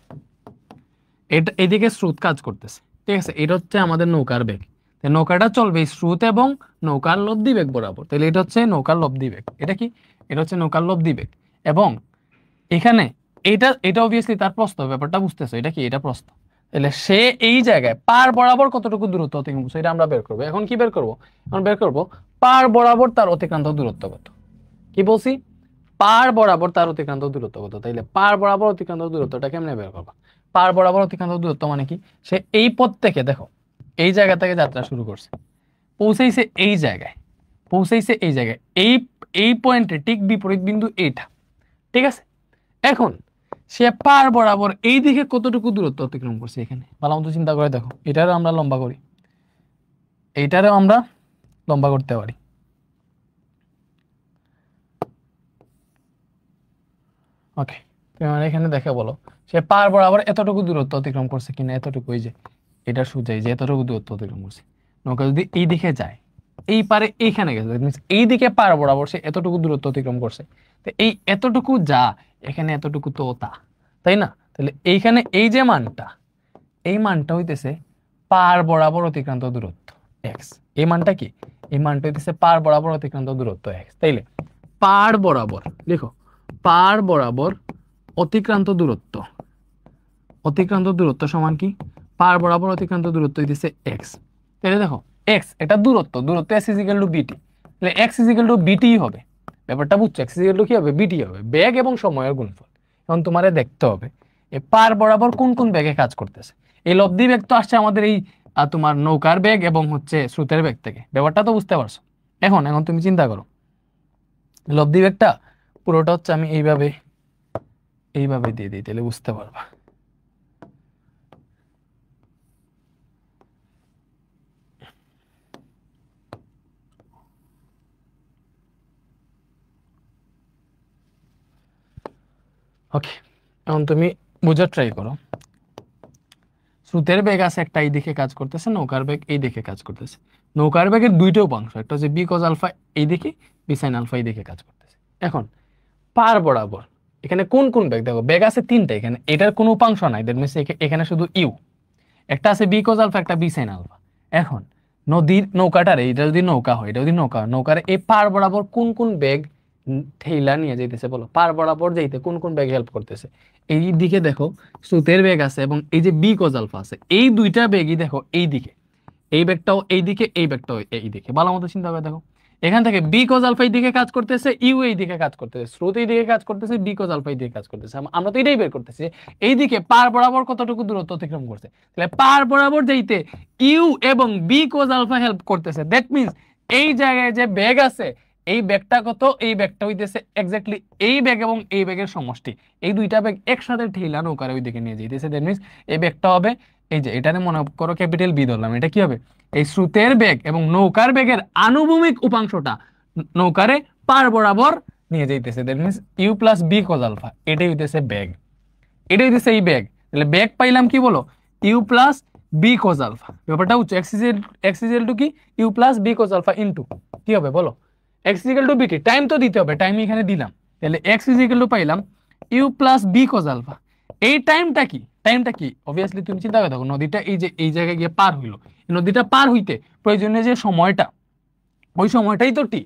এটা এদিকে স্রোত কাজ করতেছে, ঠিক আছে, এটা হচ্ছে আমাদের নৌকার বেগ, নৌকাটা চলবে স্রোত এবং নৌকার লব্ধি বেগ বরাবর, তাহলে এটা হচ্ছে নৌকার লব্ধি বেগ। এটা কি, এটা হচ্ছে নৌকার লব্ধি বেগ। এবং এখানে এটা অবভিয়াসলি তার প্রস্থ, ব্যাপারটা বুঝতেছো, এটা কি, এটা প্রস্থ। তাহলে সে এই জায়গায় পার বরাবর কতটুকু দূরত্ব অতিক্রম করছে এটা আমরা বের করবো। এখন কি বের করবো, এখন বের করবো পার বরাবর তার অতিক্রান্ত দূরত্ব কত। কি বলছি, পার বরাবর তার অতিক্রান্ত দূরত্ব কত। তাইলে পার বরাবর অতিক্রান্ত দূরত্বটা কেমনে বের করবো, পার বরাবর অতিক্রান্ত দূরত্ব মানে কি, সে এই পথ থেকে দেখো এই জায়গা থেকে যাত্রা শুরু করছে, পৌঁছাইছে এই জায়গায়, পৌঁছাইছে এই জায়গায়, এই পয়েন্টে ঠিক বিপরীত বিন্দু এইটা, ঠিক আছে। এখন সে পার বরাবর এই দিকে কতটুকু দূরত্ব অতিক্রম করছে, এখানে ভালো মতো চিন্তা করে দেখো। এটারও আমরা লম্বা করি, এইটারও আমরা লম্বা করতে পারি, ওকে, তুমি আমার এখানে দেখে বলো সে পার বরাবর এতটুকু দূরত্ব অতিক্রম করছে কিনা, এতটুকু, এই যে এটা সোজা, এই যে এতটুকু দূরত্ব অতিক্রম করছে। নৌকা যদি এই দিকে যায়, এই পারে এইখানে গেছে, that means এই দিকে পার বরাবর সে এতটুকু দূরত্ব অতিক্রম করছে। তো এই এতটুকু যা, এখানে এতটুকু তো তা, তাই না? তাহলে এইখানে এই যে মানটা, এই মানটা হইতেছে পার বরাবর অতিক্রান্ত দূরত্ব এক্স। এই মানটা কি? এই মানটা হইতেছে পার বরাবর অতিক্রান্ত দূরত্ব এক্স। তাইলে পার বরাবর দেখো, পার বরাবর অতিক্রান্ত দূরত্ব, অতিক্রান্ত দূরত্ব সমান কি? পার বরাবর অতিক্রান্ত দূরত্ব হইতেছে এক্স। তাহলে দেখো এক্স এটা দূরত্ব, দূরত্ব এস ইজিক্যাল টু বিটি, তাহলে এক্স ইজিক্যাল টু বিটি হবে। ব্যাপারটা বুঝছো? এক্স ইজিক্যাল টু কি হবে? বিটি হবে, বেগ এবং সময়ের গুণফল। এখন তোমারে দেখতে হবে এই পার বরাবর কোন কোন বেগে কাজ করতেছে। এই লব্ধি বেগ তো আসছে আমাদের এই তোমার নৌকার বেগ এবং হচ্ছে স্রোতের বেগ থেকে। ব্যাপারটা তো বুঝতে পারছো? এখন এখন তুমি চিন্তা করো, লব্ধি বেগটা পুরোটা হচ্ছে আমি এইভাবে এইভাবে দিয়ে দিই, তাহলে বুঝতে পারবা। ওকে, এখন তুমি বোঝার ট্রাই করো। স্রোতের বেগ আছে একটা, এই দিকে কাজ করতেছে, নৌকার বেগ এই দিকে কাজ করতেছে। নৌকার বেগের দুইটা উপাংশ, একটা হচ্ছে বি কজ আলফা এই দিকে, বি সাইন আলফা এই দিকে কাজ করতেছে। এখন পার বরাবর এখানে কোন কোন বেগ? দেখো বেগ আছে তিনটা, এখানে এটার কোনো উপাংশ নাই, দ্যাট মিনস এখানে শুধু ইউ। একটা আছে বি কজ আলফা, একটা বি সাইন আলফা। এখন নদীর নৌকাটার, এটা যদি নৌকা হয়, এটা যদি নৌকা হয়, নৌকার এই পার বরাবর কোন কোন বেগ ঠেলা নিয়ে যাইতেছে বলো? পার বরাবর যাইতে কোন কোন বেগ হেল্প করতেছে? এই দিকে দেখো স্রোতের বেগ আছে এবং এই যে বি কজ আলফা আছে, এই দুইটা বেগই দেখো এই দিকে, এই বেগটাও এই দিকে, এই বেগটাও এই দিকে। ভালো মতো চিন্তা করে দেখো, এখান থেকে বি কজ আলফা এই দিকে কাজ করতেছে, ইউ এই দিকে কাজ করতেছে, স্রোত এই দিকে কাজ করতেছে, বি কজ আলফা এই দিকে কাজ করতেছে। আমরা তো এটাই বের করতেছি এই দিকে পার বরাবর কতটুকু দূরত্ব অতিক্রম করছে। তাহলে পার বরাবর যাইতে ইউ এবং বি কজ আলফা হেল্প করতেছে। দ্যাট মিনস এই জায়গায় যে বেগ আছে, এই বেগটা কত? এই বেগটা হইতেছে এক্স্যাক্টলি এই বেগ এবং এই বেগের সমষ্টি। এই দুইটা বেগ একসাথে ঠেলা নৌকার ওই দিকে নিয়ে যাইতেছে। দ্যাট মিনস এই বেগটা হবে এই যে, এটারে মনে করো ক্যাপিটাল বি ধরলাম, এটা কি হবে? এই স্রোতের বেগ এবং নৌকার বেগের আনুভূমিক উপাংশটা নৌকারে পার বরাবর নিয়ে যাইতেছে। That means U plus B cos alpha, এটাই হইতেছে বেগ, এটাই হইতেছে এই বেগ। তাহলে বেগ পাইলাম কি বলো? U plus B cos alpha. ব্যাপারটা হচ্ছে এক্স ইকুয়াল টু কি? You plus B cos alpha into কি হবে বলো? X equal to VT. Time তো দিতে হবে, টাইম এখানে দিলাম। তাহলে এক্স ইকুয়াল টু পাইলাম U plus B cos alpha. এই টাইমটা কি? টাইমটা কি? অবভিয়াসলি তুমি চিন্তা করে দেখো, নদীটা এই যে এই জায়গায় গিয়ে পার হইলো, নদীটা পার হইতে প্রয়োজনীয় যে সময়টা, ওই সময়টাই তো টি,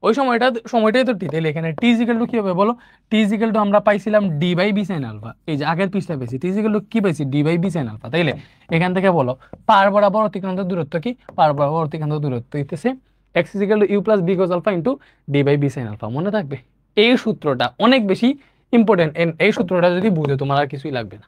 ওই সময়টাই তো টি। তাহলে এখানে টি ইজিক্যাল টু কি হবে বলো? টি ইজিক্যাল টু আমরা পাইছিলাম D by B sine alpha, এই যে আগের পৃষ্ঠা পেয়েছি, টি ইজিক্যাল টু কি পাইছি? D by B sine alpha. তাইলে এখান থেকে বলো পার বরাবর অতিক্রান্ত দূরত্ব কি? পার বরাবর অতিক্রান্ত দূরত্ব হইতেছে X is equal to U plus B cos alpha into D by B sine alpha. মনে থাকবে এই সূত্রটা অনেক বেশি ইম্পর্টেন্ট। এই সূত্রটা যদি বুঝো তোমার আর কিছুই লাগবে না,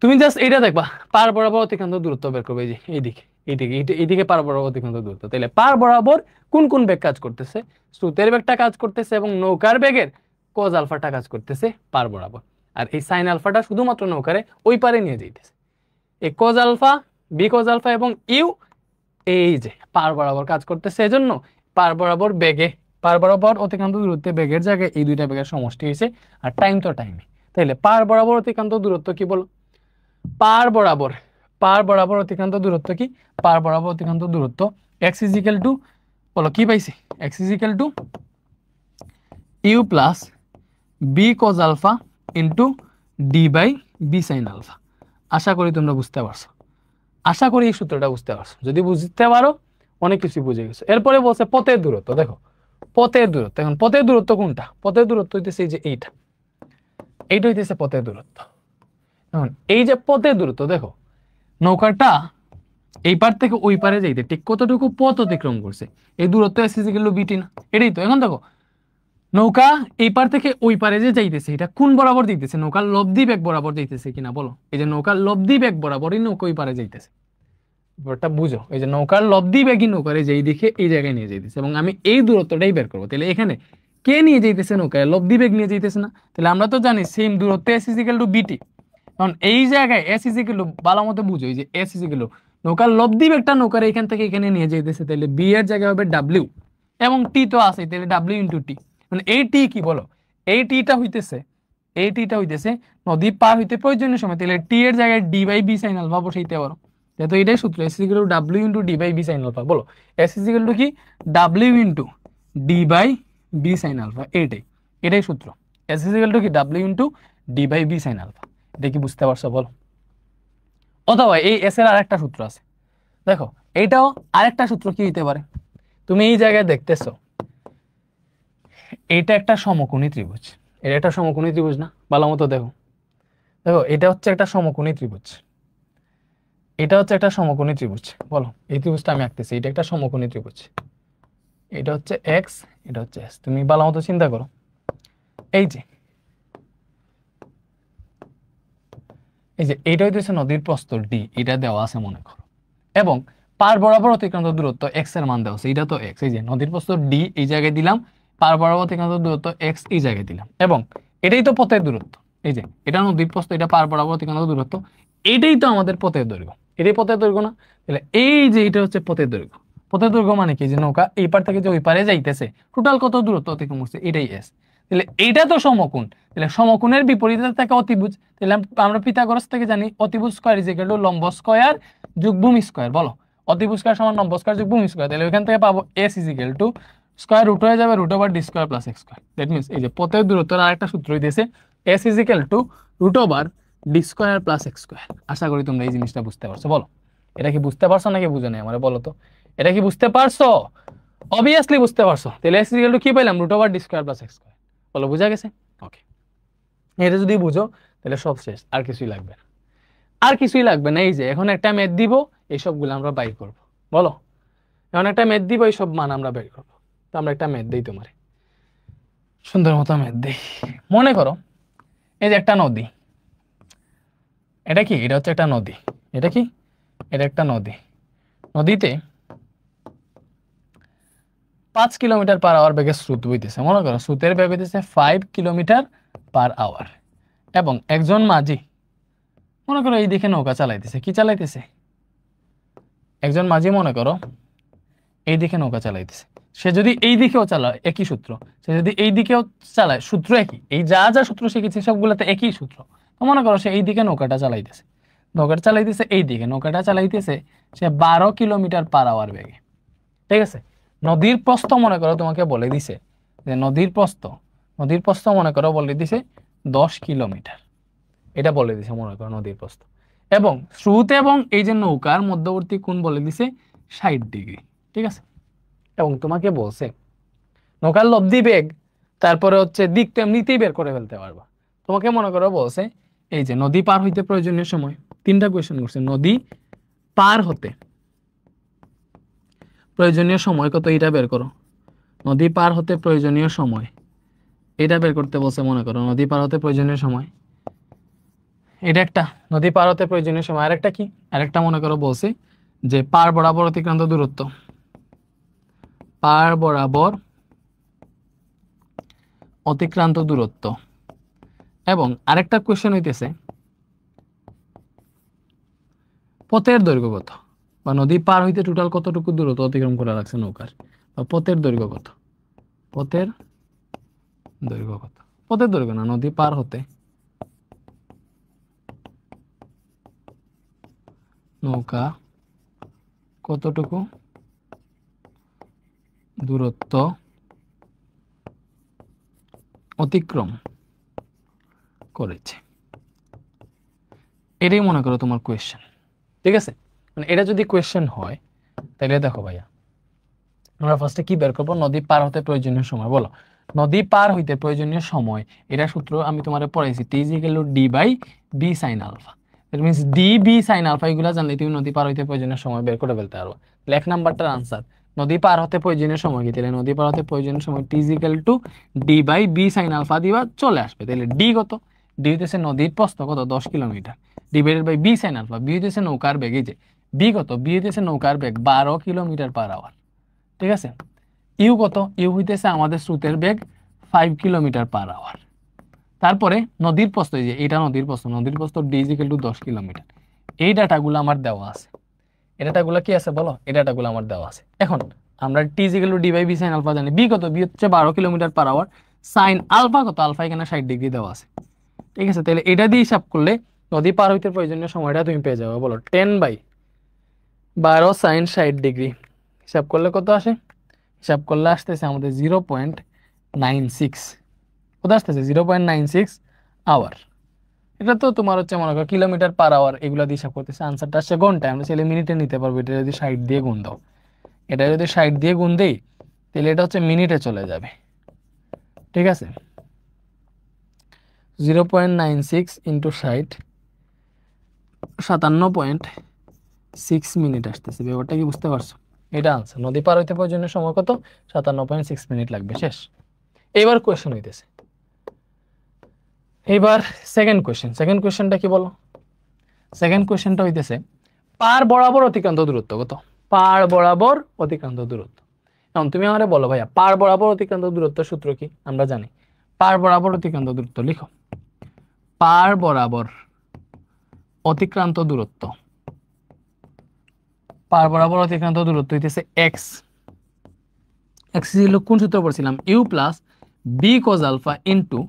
তুমি জাস্ট এইটা দেখবা, পার বরাবর অতিক্রান্ত দূরত্ব বের করবে। এই যে এইদিকে এইদিকে এইদিকে পার বরাবর অতিক্রান্ত দূরত্ব। তাহলে পার বরাবর কোন কোন বেগ কাজ করতেছে? স্রোতের বেগটা কাজ করতেছে এবং নৌকার বেগের কজ আলফাটা কাজ করতেছে পার বরাবর। আর এই সাইন আলফাটা শুধুমাত্র নৌকারে ওই পারে নিয়ে যাইতেছে। এই cos alpha, V cos alpha এবং ইউ এই যে পার বরাবর কাজ করতেছে। এজন্য পার বরাবর বেগে, পার বরাবর অতিক্রান্ত দূরত্বে বেগের জায়গায় এই দুইটা বেগের সমষ্টি হয়েছে, আর টাইম তো টাইমে। তাইলে পার বরাবর অতিক্রান্ত দূরত্ব কি বলো? পার বরাবর অতিক্রান্ত দূরত্ব কি? পার বরাবর অতিক্রান্ত দূরত্ব এক্স ইজিক্যাল টু বলো কি পাইছি? X is equal to U plus B cos alpha into D by B sine alpha. আশা করি তোমরা বুঝতে পারছো, আশা করি এই সূত্রটা বুঝতে পারছো। যদি বুঝতে পারো অনেক কিছু বুঝে গেছো। এরপরে বলছে পথের দূরত্ব। দেখো পথের দূরত্ব, এখন পথের দূরত্ব কোনটা? পথের দূরত্ব হইতেছে এই যে এইটা হইতেছে পথের দূরত্ব। এখন এই যে পথের দূরত্ব, দেখো নৌকাটা এই পার থেকে ওই পারে যাইতে ঠিক কতটুকু পথ অতিক্রম করছে? এই দূরত্ব এস ইকুয়াল টু বিটি না? এটাই তো। এখন দেখো নৌকা এই পার থেকে ওই পারে যে যাইতেছে, এটা কোন বরাবর যাইতেছে? নৌকার লব্ধি বেগ বরাবর যাইতেছে কিনা বলো? এই যে নৌকার লব্ধি বেগ বরাবরই নৌকা ওই পারে যাইতেছে। ব্যাপারটা বুঝো, এই যে নৌকার লব্ধি বেগই নৌকারে যেই দিকে এই জায়গায় নিয়ে যাইতেছে, এবং আমি এই দূরত্বটাই বের করবো। তাহলে এখানে কে নিয়ে যাইতেছে? নৌকায় লব্ধি বেগ নিয়ে যাইতেছে না? তাহলে আমরা তো জানি সেম দূরত্ব এস ইকুয়াল টু বিটি। কারণ এই জায়গায় এস ইকুয়াল টু ভালো মতো বুঝো, এই যে এস ইকুয়াল টু নৌকার লব্ধি বেগটা নৌকার এখান থেকে এখানে নিয়ে যাইতেছে, তাহলে বি এর জায়গায় হবে ডাব্লিউ এবং টি তো আছে, তাহলে ডাব্লিউ ইন্টু টি। মানে এই টি কি বলো? এই টিটা হইতেছে এই টিটা হইতেছে নদী পার হইতে প্রয়োজনীয় সময়, তাহলে টি এর জায়গায় D by B sine alpha বসাইতে পারো। তো এটাই সূত্র, S equal to W into D by B sine alpha. বলো এস ইকুয়াল টু কি, W into D by B sine alpha. এটাই সূত্র, এস ইকুয়াল টু কি, W into D by B sine alpha. এটা কি বুঝতে পারছো বলো? অথবা এই এস এর আরেকটা সূত্র আছে, দেখো এইটাও আরেকটা সূত্র কি হইতে পারে, তুমি এই জায়গায় দেখতেছো এইটা একটা সমকোণী ত্রিভুজ, এটা একটা সমকোণী ত্রিভুজ না? ভালো মতো দেখো, দেখো এটা হচ্ছে একটা সমকোণী ত্রিভুজ, এটা হচ্ছে একটা সমকোণী ত্রিভুজ। বলো এই ত্রিভুজটা আমি আঁকতেছি, এটা একটা সমকোণী ত্রিভুজ, এটা হচ্ছে এক্স, এটা হচ্ছে এস। তুমি ভালো মতো চিন্তা করো, এই যে এইটা হইতেছে নদীর প্রস্থ ডি, এটা দেওয়া আছে মনে করো, এবং পার বরাবর অতিক্রান্ত দূরত্ব এক্স এর মান দেওয়া আছে, এটা তো এক্স। এই যে নদীর প্রস্থ ডি এই জায়গায় দিলাম, পার বরাবর অতিক্রান্ত দূরত্ব এক্স এই জায়গায় দিলাম, এবং এটাই তো পথের দূরত্ব। এই যে এটা নদীর প্রস্থ, এটা পার বরাবর অতিক্রান্ত দূরত্ব, এটাই তো আমাদের পথের দৈর্ঘ্য। এটাই পথের দৈর্ঘ্য না? তাহলে এই যে এটা হচ্ছে পথের দৈর্ঘ্য। পথের দৈর্ঘ্য মানে কি, যে নৌকা এই পার থেকে যে ওই পারে যাইতেছে টোটাল কত দূরত্ব অতিক্রম করছে, এটাই এস। তাহলে এইটা তো সমকোণ, তাহলে সমকোণের বিপরীতে থাকে অতিভুজ। তাহলে আমরা পিথাগোরাস থেকে জানি অতিভুজ স্কয়ার ইজ ইকুয়াল টু লম্ব স্কয়ার যোগ ভূমি স্কয়ার। বলো অতিভুজ স্কয়ার সমান লম্ব স্কয়ার যোগ ভূমি স্কয়ার। তাহলে ওইখান থেকে পাবো S is equal to square root হয়ে যাবে root over D square plus x square. That means এই যে পথের দূরত্বের আরেকটা সূত্র হইতেছে S is equal to root over D square plus x square. আশা করি তোমরা এই জিনিসটা বুঝতে পারছো। বলো এটা কি বুঝতে পারছো নাকি বুঝো নাই আমারে বলো তো, এটা কি বুঝতে পারছো? অবভিয়াসলি বুঝতে পারছো। তাহলে এস ইজ ইকুয়াল টু কি পাইলাম, root over D square plus x square. বলো বুঝা গেছে? ওকে, এটা যদি বুঝো তাহলে সব শেষ, আর কিছুই লাগবে না, আর কিছুই লাগবে না। এই যে এখন একটা ম্যাথ দিব, এই সবগুলো আমরা বাইর করব। বলো এখন একটা ম্যাথ দিব, এই সব মান আমরা বের করবো। তো আমরা একটা ম্যাথ দিই, তোমার সুন্দর মতো ম্যাথ দিই। মনে করো এই যে একটা নদী, এটা কি, এটা হচ্ছে একটা নদী, এটা কি, এটা একটা নদী। নদীতে 5 কিলোমিটার পার আওয়ার বেগে স্রোত বইতেছে। মনে করো স্রোতের বেগ হইতেছে 5 কিলোমিটার পার আওয়ার, এবং একজন মাঝি মনে করো এই দিকে নৌকা চালাইতেছে। কি চালাইতেছে? একজন মাঝি মনে করো এই দিকে নৌকা চালাইতেছে। সে যদি এই দিকেও চালায় একই সূত্র, সে যদি এই দিকেও চালায় সূত্র একই, এই যা যা সূত্র শিখেছি সবগুলোতে একই সূত্র। তো মনে করো সে এই দিকে নৌকাটা চালাইতেছে, নৌকাটা চালাইতেছে এই দিকে, নৌকাটা চালাইতেছে সে 12 কিলোমিটার পার আওয়ার বেগে। ঠিক আছে, নদীর প্রস্থ মনে করো তোমাকে বলে দিছে যে নদীর প্রস্থ মনে করো বলে দিছে 10 কিলোমিটার, এটা বলে দিছে মনে করো নদীর প্রস্থ, এবং স্রোত এবং এই যে নৌকার মধ্যবর্তী কোণ বলে দিছে 60 ডিগ্রি। ঠিক আছে, এবং তোমাকে বলছে নৌকার লব্ধি বেগ তারপরে হচ্ছে দিক তো এমনিতেই বের করে ফেলতে পারবা। তোমাকে মনে করো বলছে এই যে নদী পার হইতে প্রয়োজনীয় সময়, তিনটা কোয়েশ্চেন করছে, নদী পার হতে প্রয়োজনীয় সময় কত এটা বের করো, নদী পার হতে প্রয়োজনীয় সময় এটা বের করতে বলছে। মনে করো নদী পার হতে প্রয়োজনীয় সময় এটা একটা, নদী পার হতে প্রয়োজনীয় সময় আরেকটা কি, আরেকটা মনে করো বলছে যে পার বরাবর অতিক্রান্ত দূরত্ব, পার বরাবর অতিক্রান্ত দূরত্ব, এবং আরেকটা কোয়েশ্চেন হইতেছে পথের দৈর্ঘ্য কত, বা নদী পার হইতে টোটাল কতটুকু দূরত্ব অতিক্রম করা লাগছে নৌকার, বা পথের দৈর্ঘ্য কত, পথের দৈর্ঘ্য কত, পথের দৈর্ঘ্য না, নদী পার হতে নৌকা কতটুকু দূরত্ব অতিক্রম করেছে, এটাই মনে করো তোমার কোয়েশ্চেন। ঠিক আছে, মানে এটা যদি কোয়েশ্চেন হয় তাহলে দেখো ভাইয়া আমরা ফার্স্টে কি বের করবো, নদী পার হতে প্রয়োজনীয় সময়। বলো নদী পার হইতে প্রয়োজনীয় সময়, এটা সূত্র আমি তোমার পড়াইছি, T is equal to D by B sine alpha. That means D B sine alpha এগুলা জানলে তুমি নদী পার হইতে প্রয়োজনীয় সময় বের করে ফেলতে পারবো। তাহলে 1 নাম্বারটার আনসার নদী পার হতে প্রয়োজনীয় সময় কি, তাহলে নদী পার হতে প্রয়োজনীয় সময় টি is equal to D by B sine alpha দিবা, চলে আসবে। তাহলে ডি কত, ডি হইতেছে নদীর প্রস্থ কত 10 kilometre, divided by B sine alpha, V হইতেছে নৌকার বেগ, এই যে বি কত, বি হইতেছে নৌকার বেগ 12 কিলোমিটার পার আওয়ার। ঠিক আছে, ইউ কত, ইউ হইতেছে আমাদের স্রোতের বেগ 5 কিলোমিটার পার আওয়ার। তারপরে নদীর প্রস্থ, এই যে এটা নদীর প্রস্থ, নদীর প্রস্থ D is equal to 10 kilometre. এই ডাটাগুলো আমার দেওয়া আছে, এই ডাটাগুলো কি আছে বলো, এই ডাটাগুলো আমার দেওয়া আছে। এখন আমরা T is equal to D by B sine alpha জানি, বি কত, বি হচ্ছে 12 kilometre per hour, sine alpha কত, আলফা এখানে 60 ডিগ্রি দেওয়া আছে। ঠিক আছে, তাহলে এটা দিয়ে হিসাব করলে নদী পার হইতে প্রয়োজনীয় সময়টা তুমি পেয়ে যাবে। বলো 10/12 sin 60 ডিগ্রি হিসাব করলে কত আসে? হিসাব করলে আসতেছে আমাদের 0.96। কত আসতেছে? 0.96 আওয়ার। এটা তো তোমার হচ্ছে মনে করো কিলোমিটার পার আওয়ার, এগুলো দিয়ে হিসাব করতেছে। আনসারটা আসছে ঘন্টায়, আমরা ছেলে মিনিটে নিতে পারবো। এটা যদি 60 দিয়ে গুণ দাও, এটা যদি 60 দিয়ে গুণ দেই, তাহলে এটা হচ্ছে মিনিটে চলে যাবে। ঠিক আছে, 0.96 ইন্টু 60, 57.6 মিনিট আসতেছে। ব্যাপারটা কি বুঝতে পারছো? এটা আনসার। নদী পার হইতে প্রয়োজনীয় সময় কত? 57.6 মিনিট লাগবে। শেষ। এবার কোয়েশ্চেন হইতেছে, এবার সেকেন্ড কোয়েশ্চেন। সেকেন্ড কোয়েশ্চেনটা কি বলো? সেকেন্ড কোয়েশ্চেনটা হইতেছে পার বরাবর অতিক্রান্ত দূরত্ব কত? পার বরাবর অতিক্রান্ত দূরত্ব। এখন তুমি আমারে বলো ভাইয়া, পার বরাবর অতিক্রান্ত দূরত্ব সূত্র কি? আমরা জানি পার বরাবর অতিক্রান্ত দূরত্ব। লিখো, পার বরাবর অতিক্রান্ত দূরত্ব। পার বরাবর অতিক্রান্ত দূরত্ব হইতেছে এক্স। এক্স ছিল কোন সূত্র পড়ছিলাম? U plus B cos alpha into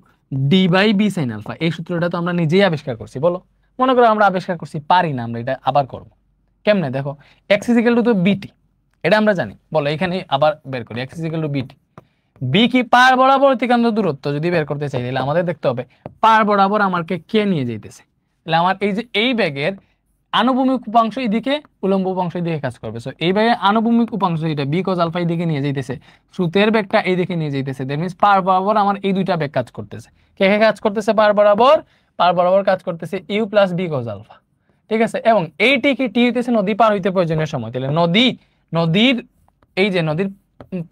D by B sine alpha. এই সূত্রটা তো আমরা নিজেই আবিষ্কার করছি। বলো, মনে করো আমরা আবিষ্কার করছি, পারি না আমরা এটা আবার করবো। কেমনে? দেখো, এক্স ইজিক্যাল টু তো বিটি, এটা আমরা জানি। বলো এখানে আবার বের করি, এক্স ইজিক্যাল টু বিটি। বি কি? পার বরাবর অতিক্রান্ত দূরত্ব যদি বের করতে চাই, তাহলে আমাদের দেখতে হবে পার বরাবর আমাকে কে নিয়ে যাইতেছে। তাহলে আমার এই যে এই ব্যাগের আনুভূমিক উপাংশ এদিকে, উলম্ব উপাংশ এদিকে কাজ করবে। সো এই ব্যাগের আনুভূমিক উপাংশ এটা বি কজ আলফা এদিকে নিয়ে যাইতেছে, স্রোতের ব্যাগটা এইদিকে নিয়ে যাইতেছে। দ্যাট মিন্স পার বরাবর আমার এই দুইটা ব্যাগ কাজ করতেছে। কে কে কাজ করতেছে পার বরাবর? পার বরাবর কাজ করতেছে U plus B cos alpha. ঠিক আছে, এবং এইটি কি? টি হইতেছে নদী পার হইতে প্রয়োজনীয় সময়। তাহলে নদীর এই যে নদীর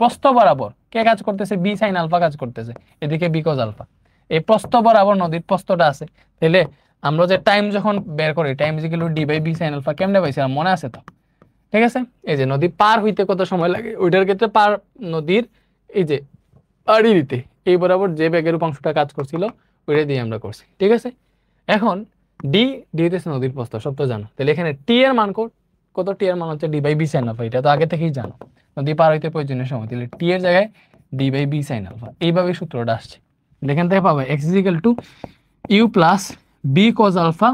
প্রস্থ বরাবর কে কাজ করতেছে? বি সাইন আলফা কাজ করতেছে, এদিকে বি কজ আলফা। এই প্রস্থ বরাবর নদীর প্রস্থটা আছে। তাহলে আমরা যে টাইম যখন বের করি, time equal to D by B sine alpha, কেমনে পাইছিলাম মনে আছে তো? ঠিক আছে, এই যে নদী পার হইতে কত সময় লাগে, ওইটার ক্ষেত্রে পার নদীর এই যে পাড়ি দিতে এই বরাবর যে বেগের উপাংশটা কাজ করছিল ওইটা দিয়ে আমরা করছি। ঠিক আছে, এখন ডি হইতেছে নদীর প্রস্থ, সব তো জানো। তাহলে এখানে টি এর মান কত? টি এর মান হচ্ছে D by B sine alpha. এটা তো আগে থেকেই জানো, নদী পার হইতে প্রয়োজনীয় সময়। তাহলে টি এর জায়গায় D by B sine alpha, এইভাবে সূত্রটা আসছে। এখান থেকে পাবো X equal to U plus B cos alpha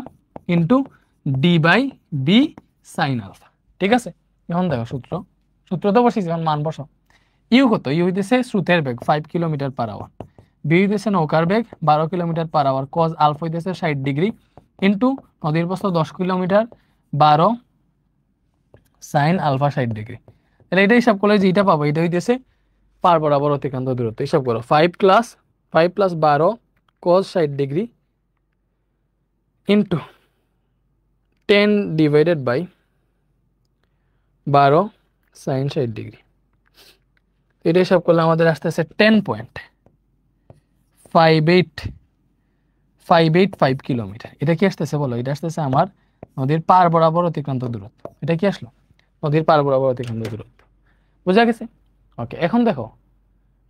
into D by B sine alpha. ঠিক আছে, এখন দেখো সূত্র তো বসেছি, এখন মান বসো। ইউ কত? ইউ হইতেছে স্রোতের বেগ 5 কিলোমিটার পার আওয়ার, বি হইতেছে নৌকার বেগ 12 kilometre per hour, cos alpha হইতেছে 60 ডিগ্রি ইন্টু নদীর প্রস্থ 10 কিলোমিটার 12 সাইন আলফা 60 ডিগ্রি। তাহলে এটা হিসাব করলে যেটা পাবো এটা হইতেছে পার বরাবর অতিক্রান্ত দূরত্ব। হিসাব করো 5 plus 12 cos 60 degree into 10 divided by 12 sine 60 degree. এটা হিসাব করলে আমাদের আসতেছে 10.585 কিলোমিটার। এটা কি আসতেছে বলো? এটা আসতেছে আমার নদীর পার বরাবর অতিক্রান্ত দূরত্ব। এটা কি আসলো? নদীর পার বরাবর অতিক্রান্ত দূরত্ব। বুঝা গেছে? ওকে, এখন দেখো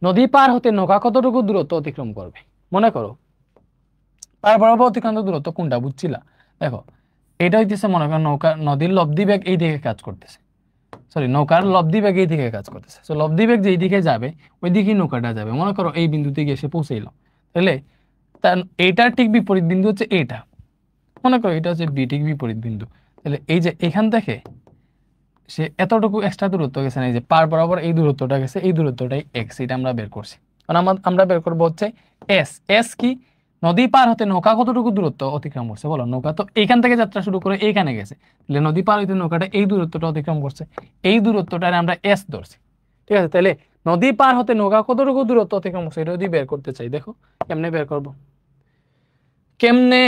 নদী পার হতে নৌকা কতটুকু দূরত্ব অতিক্রম করবে। মনে করো পার বরাবর অতিক্রান্ত দূরত্ব কোনটা বুঝছিলা? দেখো, এটা হইতেছে মনে করো নদীর লব্ধি বেগ এই দিকে কাজ করতেছে, নৌকার লব্ধি বেগ এই দিকে কাজ করতেছে। তো লব্ধি বেগ যেই দিকে যাবে ওই দিকেই নৌকাটা যাবে। মনে করো এই বিন্দুতে গিয়ে এসে পৌঁছাইলো, তাহলে তার এইটার ঠিক বিপরীত বিন্দু হচ্ছে এইটা। মনে করো এটা হচ্ছে বি, ঠিক বিপরীত বিন্দু। তাহলে এই যে এখান থেকে সে এতটুকু এক্সট্রা দূরত্ব গেছে না, এই যে পার বরাবর এই দূরত্বটা গেছে, এই দূরত্বটাই এক্স, এটা আমরা বের করছি। কারণ আমরা বের করবো হচ্ছে এস। এস কি? নদী পার হতে নৌকা কতটুকু দূরত্ব অতিক্রম করছে। বলো, নৌকা তো এইখান থেকে যাত্রা শুরু করে এইখানে গেছে, তাহলে নদী পার হইতে নৌকাটা এই দূরত্বটা অতিক্রম করছে, এই দূরত্বটারে আমরা এস ধরছি। ঠিক আছে, তাহলে নদী পার হতে নৌকা কতটুকু দূরত্ব অতিক্রম করছে এটা যদি বের করতে চাই, দেখো কেমনে বের করব। কেমনে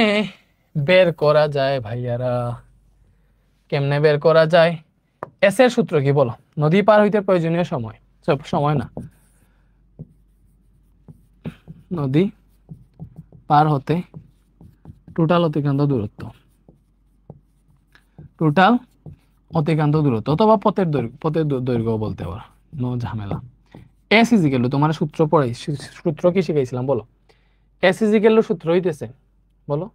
বের করা যায় ভাইয়ারা? কেমনে বের করা যায়? এস এর সূত্র কি বলো? নদী পার হইতে প্রয়োজনীয় সময়, সময় না, নদী পার হতে টোটাল অতিক্রান্ত দূরত্ব, টোটাল অতিক্রান্ত দূরত্ব অথবা পথের দৈর্ঘ্য বলতে পারো, নো ঝামেলা। এস ইজিক্যাল টু, তোমার সূত্র পড়াই, সূত্র কি শিখাইছিলাম বলো? এস ইজিক্যাল টু সূত্র হইতেছে, বলো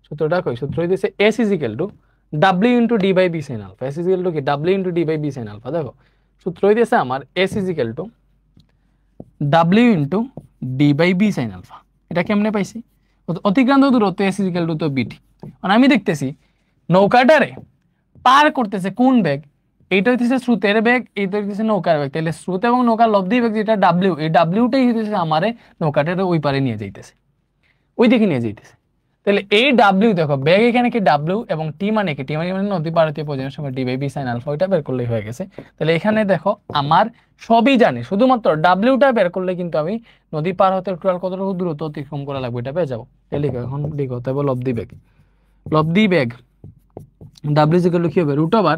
সূত্রটা কই? সূত্র হইতেছে S is equal to W into D by B sine alpha. S is equal to কি? W into D by B sine alpha. দেখো সূত্র হইতেছে আমার S is equal to W into D by B sine alpha. এটা কেমনে পাইছি? অতিক্রান্ত দূরত্ব s ইকুয়াল টু তো বিটি। মানে আমি দেখতেছি নৌকাটারে পার করতেছে কোন বেগ, এইটা হইতেছে স্রোতের বেগ, এইটা হইতেছে নৌকার বেগ। তাহলে স্রোত এবং নৌকার লব্ধি বেগ যেটা ডাব্লিউ, এই ডাব্লিউটাই হইতেছে আমারে নৌকাটারে ওই পারে নিয়ে যাইতেছে, ওই দিকে নিয়ে যাইতেছে। তাহলে এই ডাব্লিউ দেখো বেগ এখানে কি ডাব্লিউ এবং টি মানে কি, টি মানে নদী পার হতে প্রয়োজনের সময় D by B sine alpha, ওইটা বের করলেই হয়ে গেছে। তাহলে এখানে দেখো আমার সবই জানি, শুধুমাত্র ডাব্লিউটা বের করলে কিন্তু আমি নদী পার হতে টোটাল কতটুকু দূরত্ব অতিক্রম করা লাগবে এটা পেয়ে যাবো। তাহলে এখন লিখো তবে লব্ধি বেগ, লব্ধি বেগ ডাব্লিউ ইকুয়াল টু কি হবে root over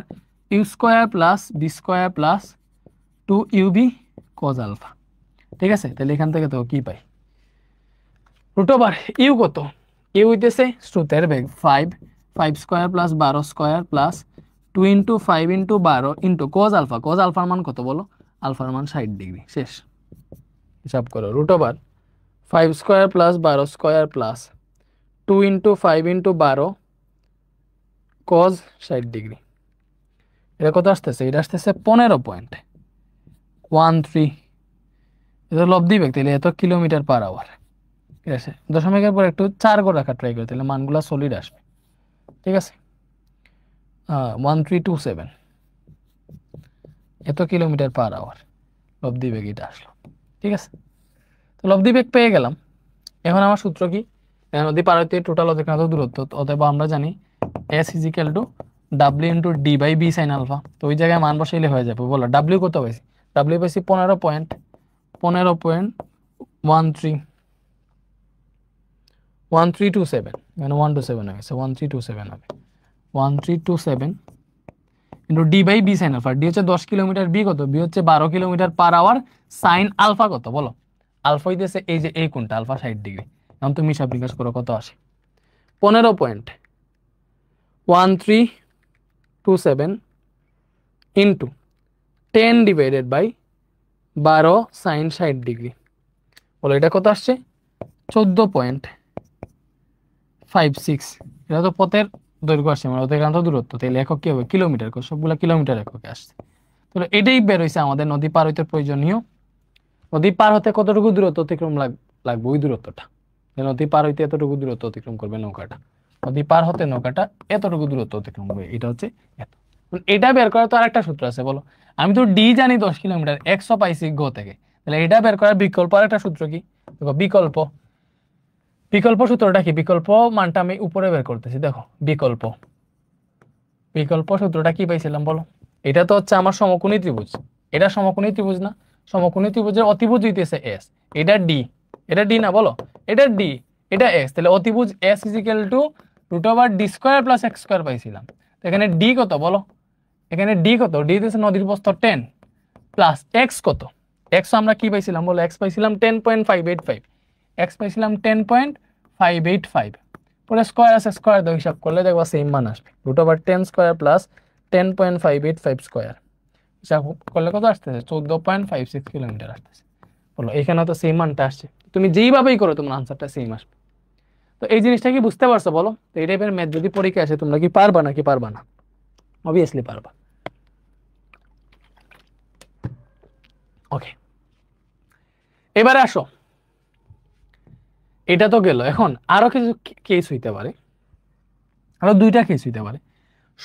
you square plus B square plus 2 UB cos alpha. ঠিক আছে, তাহলে এখান থেকে তো কি পাই, রুট ওভার ইউ কত, ইউ হইতেছে স্রোতের বেগ 5 square plus 12 square plus 2 into 5 into 12 into cos alpha, cos আলফার মান কত বলো, আলফার মান 60 ডিগ্রি। শেষ, হিসাব করো root over 5 square plus 12 square plus 2 into 5 into 12 cos 60 degree. এটা কত আসতেছে, এটা আসতেছে 15.13, এটা লব্ধি বেগ, তাহলে এত কিলোমিটার পার আওয়ার। ঠিক আছে, দশমিকের পর একটু 4 করে রাখা ট্রাই করে, তাহলে মানগুলা সলিড আসবে। ঠিক আছে, 1327 এত কিলোমিটার পার আওয়ার লব্ধি বেগ এটা আসলো। ঠিক আছে, তো লব্ধি বেগ পেয়ে গেলাম। এখন আমার সূত্র কি, নদী পার হইতে টোটাল অতিক্রান্ত দূরত্ব, অতএব আমরা জানি s is equal to W into D by B sine alpha. তো ওই জায়গায় মান বসাইলে হয়ে যাবে। বলো ডাব্লিউ কত পাইছি, ডাব্লিউ পাইছি 15.1327, মানে 127 হয়ে গেছে, 1327 হবে 1327 into D by B sine alpha. D হচ্ছে 10 কিলোমিটার, বি কত, বি হচ্ছে 12 kilometre per hour, sine alpha কত বলো, আলফা হইতেছে এই যে এই কোণটা, আলফা 60 ডিগ্রি। এখন তুমি হিসাব নিকাশ করো কত আসে, 15.1327 into 10 divided by 12 sine 60 degree. বলো এটা কত আসছে, 14.56। এটা তো পথের দৈর্ঘ্য আসছে, মানে অতিক্রান্ত দূরত্ব, তাহলে একক কি হবে, কিলোমিটার, সবগুলা কিলোমিটার এককে আসছে। তাহলে এটাই বের হয়েছে আমাদের নদী পার হইতে প্রয়োজনীয়, নদী পার হতে কতটুকু দূরত্ব অতিক্রম লাগবে, ওই দূরত্বটা। নদী পার হইতে এতটুকু দূরত্ব অতিক্রম করবে নৌকাটা, নদী পার হতে নৌকাটা এতটুকু দূরত্ব অতিক্রম করবে, এটা হচ্ছে এত। এটা বের করার তো আরেকটা সূত্র আছে, বলো আমি তো ডি জানি 10 কিলোমিটার, 100 পাইছি গো থেকে, তাহলে এটা বের করার বিকল্প আরেকটা সূত্র কি, দেখো বিকল্প, বিকল্প সূত্রটা কি, বিকল্প মানটা আমি উপরে বের করতেছি, দেখো বিকল্প, বিকল্প সূত্রটা কি পাইছিলাম বলো, এটা তো হচ্ছে আমার সমকোণী ত্রিভুজ, এটা সমকোণী ত্রিভুজ না, সমকোণী ত্রিভুজের অতিভুজ হইতেছে এস, এটা ডি, এটা ডি না বলো, এটা ডি, এটা এক্স, তাহলে অতিভুজ s is equal to root over d square plus x square পাইছিলাম। এখানে ডি কত বলো, এখানে ডি কত, ডি হচ্ছে নদীর প্রস্থ 10 প্লাস এক্স কত, এক্স আমরা কি পাইছিলাম বলো, এক্স পাইছিলাম 10.585, এক্স পাইছিলাম 10.585, পরে স্কোয়ার আছে, স্কোয়ার দাও, হিসাব করলে দেখবা সেম মান আসবে, root over 10 square plus 10.585 square, হিসাব করলে কত আসতেছে, 14.56 কিলোমিটার আসতেছে। বলো এখানে তো সেম মানটা আসছে, তুমি যেইভাবেই করো তোমার আনসারটা সেম আসবে। তো এই জিনিসটা কি বুঝতে পারছো বলো, তো এই টাইপের ম্যাথ যদি পরীক্ষা আসে তোমরা কি পারবা নাকি পারবা না, অবভিয়াসলি পারবা। ওকে, এবারে আসো, এটা তো গেল, এখন আরো কিছু কেস হইতে পারে, আরো দুইটা কেস হইতে পারে,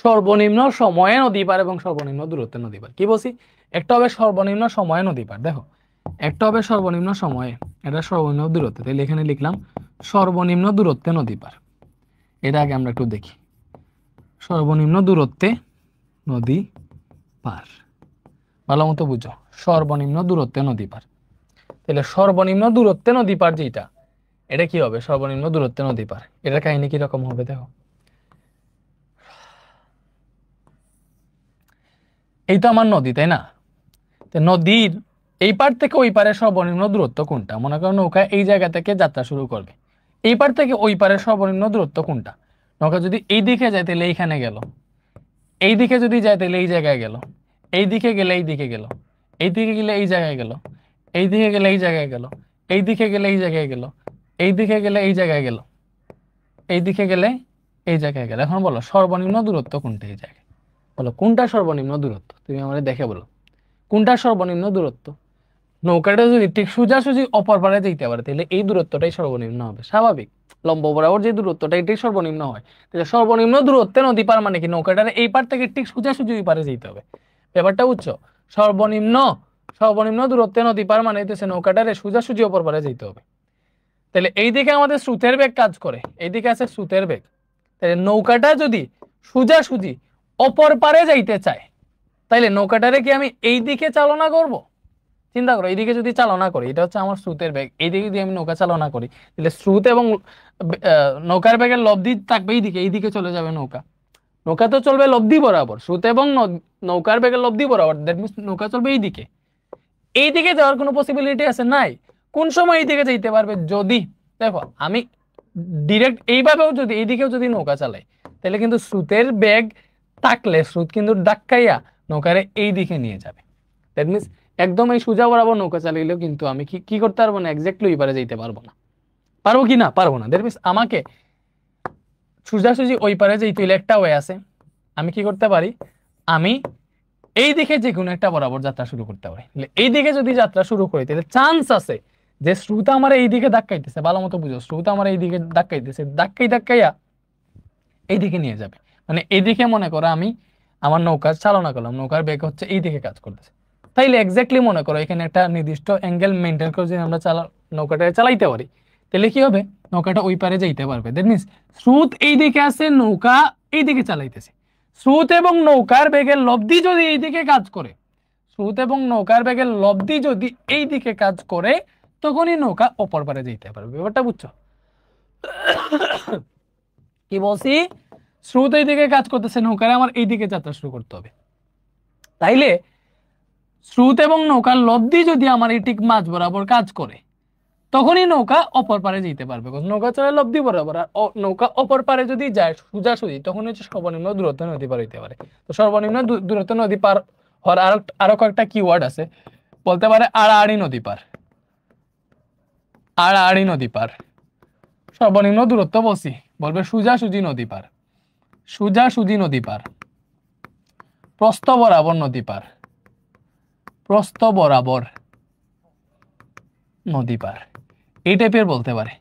সর্বনিম্ন সময়ে নদী পার এবং সর্বনিম্ন দূরত্বে নদী পার। কি বলছি, একটা হবে সর্বনিম্ন সময়ে নদী পার, দেখো একটা হবে সর্বনিম্ন সময়ে, এটা সর্বনিম্ন দূরত্বে, তাহলে এখানে লিখলাম সর্বনিম্ন দূরত্বে নদী পার। এটা আগে আমরা একটু দেখি, সর্বনিম্ন দূরত্বে নদী পার, ভালো মতো বুঝো, সর্বনিম্ন দূরত্বে নদী পার। তাহলে সর্বনিম্ন দূরত্বে নদী পার যেটা, এটা কি হবে, সর্বনিম্ন দূরত্বে নদী পার, এটার কাহিনী কিরকম হবে দেখো, এই তো আমার নদী তাই না, নদীর এই পার থেকে ওই পারের সর্বনিম্ন দূরত্ব কোনটা, মনে করো নৌকা এই জায়গা থেকে যাত্রা শুরু করবে, এই পার থেকে ওই পারের সর্বনিম্ন দূরত্ব কোনটা, নৌকা যদি এই দিকে যায় তাহলে এইখানে গেল, এই দিকে যদি যায় তাহলে এই জায়গায় গেল, এই দিকে গেলে এই দিকে গেল, এই দিকে গেলে এই জায়গায় গেল, এই দিকে গেলে এই জায়গায় গেল, এই দিকে গেলে এই জায়গায় গেল, এই দিকে গেলে এই জায়গায় গেল, এই দিকে গেলে এই জায়গায় গেল। এখন বলো সর্বনিম্ন দূরত্ব কোনটা এই জায়গায়, বলো কোনটা সর্বনিম্ন দূরত্ব, তুমি আমাদের দেখে বলো কোনটা সর্বনিম্ন দূরত্ব। নৌকাটা যদি ঠিক সোজাসুজি অপর পারে যেতে পারে তাহলে এই দূরত্বটাই সর্বনিম্ন হবে, স্বাভাবিক। লম্ব বরাবর যে দূরত্বটা এটাই সর্বনিম্ন হয়, তাহলে সর্বনিম্ন দূরত্বে নদী পার মানে কি নৌকাটার এই পার থেকে ঠিক সোজাসুজি ওই পারে যেতে হবে। ব্যাপারটা বুঝছো? সর্বনিম্ন সর্বনিম্ন দূরত্বে নদী পার মানে হইতেছে নৌকাটারে সোজাসুজি অপর পারে যেতে হবে। তাহলে এইদিকে আমাদের স্রোতের বেগ কাজ করে, এইদিকে আছে স্রোতের বেগ। তাহলে নৌকাটা যদি সোজাসুজি অপর পারে যাইতে চায় তাইলে নৌকাটারে কি আমি এই দিকে চালনা করব? চিন্তা করো, এইদিকে যদি চালনা করি, এটা হচ্ছে আমার স্রোতের বেগ, এইদিকে যদি আমি নৌকা চালনা করি তাহলে স্রোত এবং নৌকার বেগের লব্ধি থাকবে এইদিকে, এইদিকে চলে যাবে নৌকা। নৌকা তো চলবে লব্ধি বরাবর, স্রোত এবং নৌকার বেগের লব্ধি বরাবর, দ্যাট মিনস নৌকা চলবে এইদিকে। এইদিকে যাওয়ার কোনো পসিবিলিটি আছে? নাই। কোন সময় এইদিকে যাইতে পারবে? যদি দেখো আমি ডিরেক্ট এইভাবেও যদি এইদিকেও যদি নৌকা চালাই তাহলে কিন্তু স্রোতের বেগ থাকলে স্রোত কিন্তু ধাক্কাইয়া নৌকারে এই দিকে নিয়ে যাবে। দ্যাট মিনস একদম এই সোজা বরাবর নৌকা চালাইলেও কিন্তু আমি কি করতে পারবো না, এক্স্যাক্টলি ওই পারে যেতে পারবো না। পারবো কি না? পারবো না। দ্যাট মিনস আমাকে সোজাসুজি ওই পারে যেতে হইলে একটা ওয়ে আছে, আমি কি করতে পারি, আমি এই দিকে যে কোনো একটা বরাবর যাত্রা শুরু করতে পারি। এই দিকে যদি যাত্রা শুরু করি তাহলে চান্স আছে যে স্রোত আমার এই দিকে ধাক্কাইতেছে, ভালো মতো বুঝো, স্রোত আমার এই দিকে ধাক্কাইতেছে, ধাক্কাইয়া এইদিকে নিয়ে যাবে। মানে এইদিকে মনে করো আমি আমার নৌকা চালনা করলাম, নৌকার বেগ হচ্ছে এই দিকে কাজ করতেছে, তাইলে এক্স্যাক্টলি মনে করো এখানে একটা নির্দিষ্ট অ্যাঙ্গেল মেনটেন করে যদি আমরা নৌকাটা চালাইতে পারি তাহলে কি হবে, নৌকাটা ওই পারে যাইতে পারবে। দ্যাট মিনস স্রোত এই দিকে আছে, নৌকা এই দিকে চালাইতেছে। স্রোত এবং নৌকার বেগের লব্ধি যদি এই দিকে কাজ করে, স্রোত এবং নৌকার বেগের লব্ধি যদি এই দিকে কাজ করে তখনই নৌকা অপর পারে যেতে পারবে। ব্যাপারটা বুঝছো? কি বলছি, স্রোত এই দিকে কাজ করতেছে, নৌকারে আমার এই দিকে যাত্রা শুরু করতে হবে। তাইলে স্রোত এবং নৌকার লব্ধি যদি আমার এই ঠিক মাঝ বরাবর কাজ করে তখনই নৌকা অপর পারে যেতে পারবে। নৌকা চলে লব্ধি বরাবর, আর নৌকা অপর পারে যদি যায় সোজাসুজি তখন হচ্ছে সর্বনিম্ন দূরত্ব নদী পার হইতে পারে। তো সর্বনিম্ন দূরত্ব নদী পার হওয়ার আরো কয়েকটা কিওয়ার্ড আছে, বলতে পারে আড়াআড়ি নদী পার, আড়াআড়ি নদী পার। সর্বনিম্ন দূরত্ব বলছি, বলবে সোজাসুজি নদী পার, সোজাসুজি নদী পার, প্রস্থ বরাবর নদী পার, প্রস্থ বরাবর নদী পার, এই টাইপের বলতে পারে।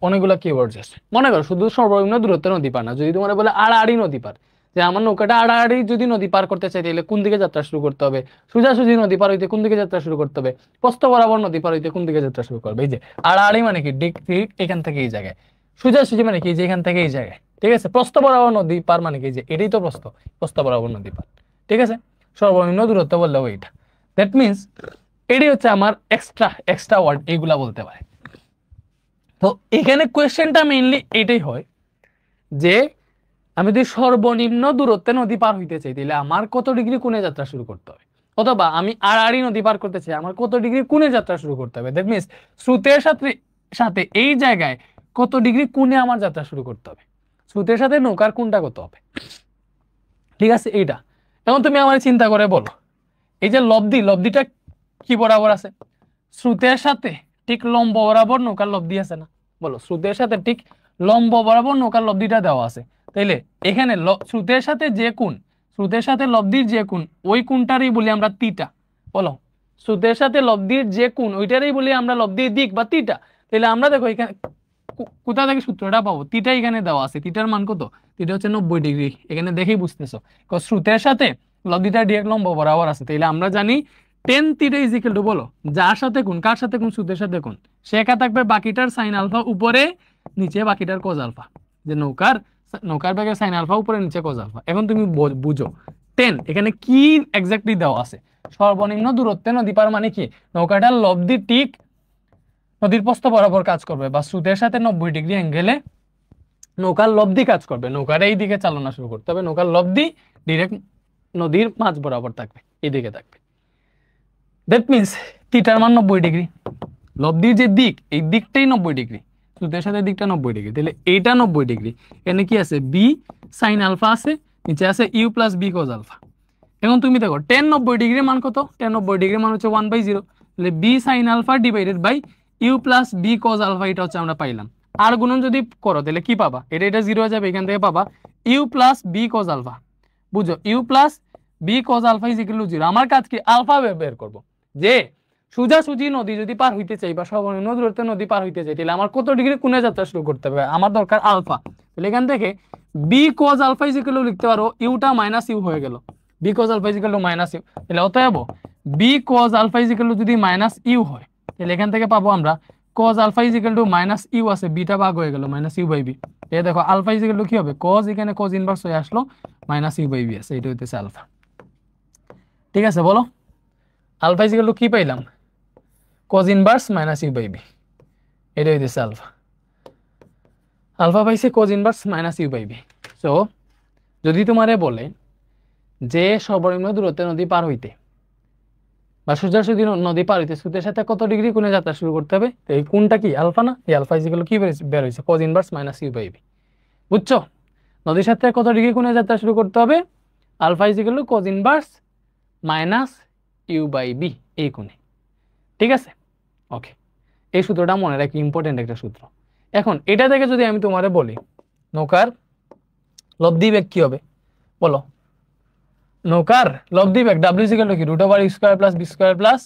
অনেকগুলো কিওয়ার্ডস আছে। মনে করো শুধু সর্বনিম্ন দূরত্ব নদী পার না, যদি তোমার বলে আড়াআড়ি নদী পার, যে আমার নৌকাটা আড়াআড়ি যদি নদী পার করতে চাই তাহলে কোন দিকে যাত্রা শুরু করতে হবে, সোজাসুজি নদী পার হইতে কোন দিকে যাত্রা শুরু করতে হবে, প্রস্থ বরাবর নদী পার হইতে কোন দিকে যাত্রা শুরু করবে। এই যে আড়াআড়ি মানে কি ঠিক এখান থেকে এই জায়গায়, সোজাসুজি মানে কি যে এখান থেকে এই জায়গায়, ঠিক আছে। প্রস্থ বরাবর নদী পার মানে কি যে এটাই তো প্রস্থ বরাবর নদী পার, ঠিক আছে। সর্বনিম্ন দূরত্ব বললেও এইটা। দ্যাট মিনস এটি হচ্ছে আমার এক্সট্রা ওয়ার্ড, এইগুলা বলতে পারে। তো এখানে কোয়েশ্চেনটা মেইনলি এটাই হয় যে আমি যদি সর্বনিম্ন দূরত্বে নদী পার হইতে চাই তাহলে আমার কত ডিগ্রি কোণে যাত্রা শুরু করতে হবে, অথবা আমি আড়াআড়ি নদী পার করতে চাই আমার কত ডিগ্রি কোণে যাত্রা শুরু করতে হবে। দ্যাট মিনস স্রোতের সাথে এই জায়গায় কত ডিগ্রি কোণে আমার যাত্রা শুরু করতে হবে, স্রোতের সাথে নৌকার কোণটা কত হবে, ঠিক আছে। এইটা এখন তুমি আমার চিন্তা করে বলো, এই যে লব্ধিটা কি বরাবর আছে, স্রোতের সাথে ঠিক লম্ব বরাবর নৌকার লব্ধি আছে না? বলো, স্রোতের সাথে ঠিক লম্ব বরাবর নৌকার লব্ধিটা দেওয়া আছে। তাইলে এখানে স্রোতের সাথে যে কোণ, স্রোতের সাথে লব্ধির যে কোণ, ওই কোণটারই বলি আমরা থিটা। বলো, স্রোতের সাথে লব্ধির যে কোণ ওইটারই বলি আমরা লব্ধির দিক বা থিটা। তাহলে আমরা দেখো এখানে কোথা থেকে সূত্রটা পাবো, থিটা এখানে দেওয়া আছে, থিটার মান কত, থিটা হচ্ছে 90 ডিগ্রি। এখানে দেখেই বুঝতেছো স্রোতের সাথে লব্ধিটা ডিরেক্ট লম্ব বরাবর আছে। তাইলে আমরা জানি ten theta is equal two, বলো যার সাথে কোণ, কার সাথে কোণ, স্রোতের সাথে কোণ, সে একা থাকবে বাকিটার সাইন আলফা উপরে নিচে বাকিটার কজ আলফা, যে নৌকার বেগের সাইন আলফা উপরে নিচে কজ আলফা। এখন তুমি বুঝো টেন এখানে কি এক্স্যাক্টলি দেওয়া আছে, সর্বনিম্ন দূরত্বে নদী পার মানে কি নৌকাটার লব্ধি ঠিক নদীর প্রস্থ বরাবর কাজ করবে, বা স্রোতের সাথে 90 ডিগ্রি অ্যাঙ্গেলে নৌকার লব্ধি কাজ করবে, নৌকার এই দিকে চালনা শুরু করতে হবে, নৌকার লব্ধি ডিরেক্ট নদীর মাঝ বরাবর থাকবে, এই দিকে থাকবে। দ্যাট মিনস থিটার মান 90 ডিগ্রি, লব্ধির যে দিক এই দিকটাই 90 ডিগ্রি, স্রোতের সাথে দিকটা 90 ডিগ্রি, তাহলে এইটা 90 ডিগ্রি। এখানে কি আছে, বি সাইন আলফা আছে, নিচে আছে u plus B cos alpha. এখন তুমি দেখো টেন 90 ডিগ্রি মান কত, টেন 90 ডিগ্রি মান হচ্ছে 1/0, তাহলে v sine alpha divided by you plus B cos alpha, এটা হচ্ছে আমরা পাইলাম। আর গুণন যদি করো তাহলে কি পাবা, এটা 0 হয়ে যাবে, এখান থেকে পাবা U plus B cos alpha. বুঝো, U plus B cos alpha is equal to 0। আমার কাজ কি, আলফা বের করবো, যে সোজাসুজি নদী যদি পার হইতে চাই বা সর্বনিম্ন দূরত্বে নদী পার হইতে চাই, তাহলে আমার কত ডিগ্রি কোণে যাত্রা শুরু করতে হবে? আমার দরকার আলফা। তাহলে এখান থেকে v cos alpha is equal to লিখতে পারো ইউটা মাইনাস ইউ হয়ে গেল, v cos alpha is equal to minus u. তাহলে অতএব v cos alpha is equal to যদি মাইনাস ইউ হয়, তাহলে এখান থেকে পাবো আমরা cos alpha is equal to minus u আছে, বিটা ভাগ হয়ে গেল মাইনাস ইউ বাই বি। এই দেখো আলফা ইজিক্যাল টু কি হবে, কজ এখানে কজ ইনভার্স হয়ে আসলো, মাইনাস ইউ বাই বি আছে, এটা হইতেছে আলফা। ঠিক আছে, বলো আলফা ইজিক্যাল টু কি পাইলাম, cos inverse minus you by B, এটা হইতেছে আলফা। আলফা পাইছে cos inverse minus you by v. So যদি তোমারে বলে যে সর্বনিম্ন দূরত্বে নদী পার হইতে বা সোজাসুজি নদী পার হইতে স্রোতের সাথে কত ডিগ্রি কোণে যাত্রা শুরু করতে হবে, তো এই কোণটা কি আলফা না, এই আলফা ইজিক্যাল কি বের হইছে, cos inverse minus you by v. বুঝছো, নদীর সাথে কত ডিগ্রি কোণে যাত্রা শুরু করতে হবে, alpha is equal cos inverse minus you by B, এই কোণে। ঠিক আছে, ওকে, এই সূত্রটা মনে রাখি, ইম্পর্টেন্ট একটা সূত্র। এখন এটা থেকে যদি আমি তোমারে বলি নৌকার লব্ধি বেগ কি হবে, বলো নৌকার লব্ধি বেগ ডাব্লিউ ইকুয়াল টু কি root over you square plus B square plus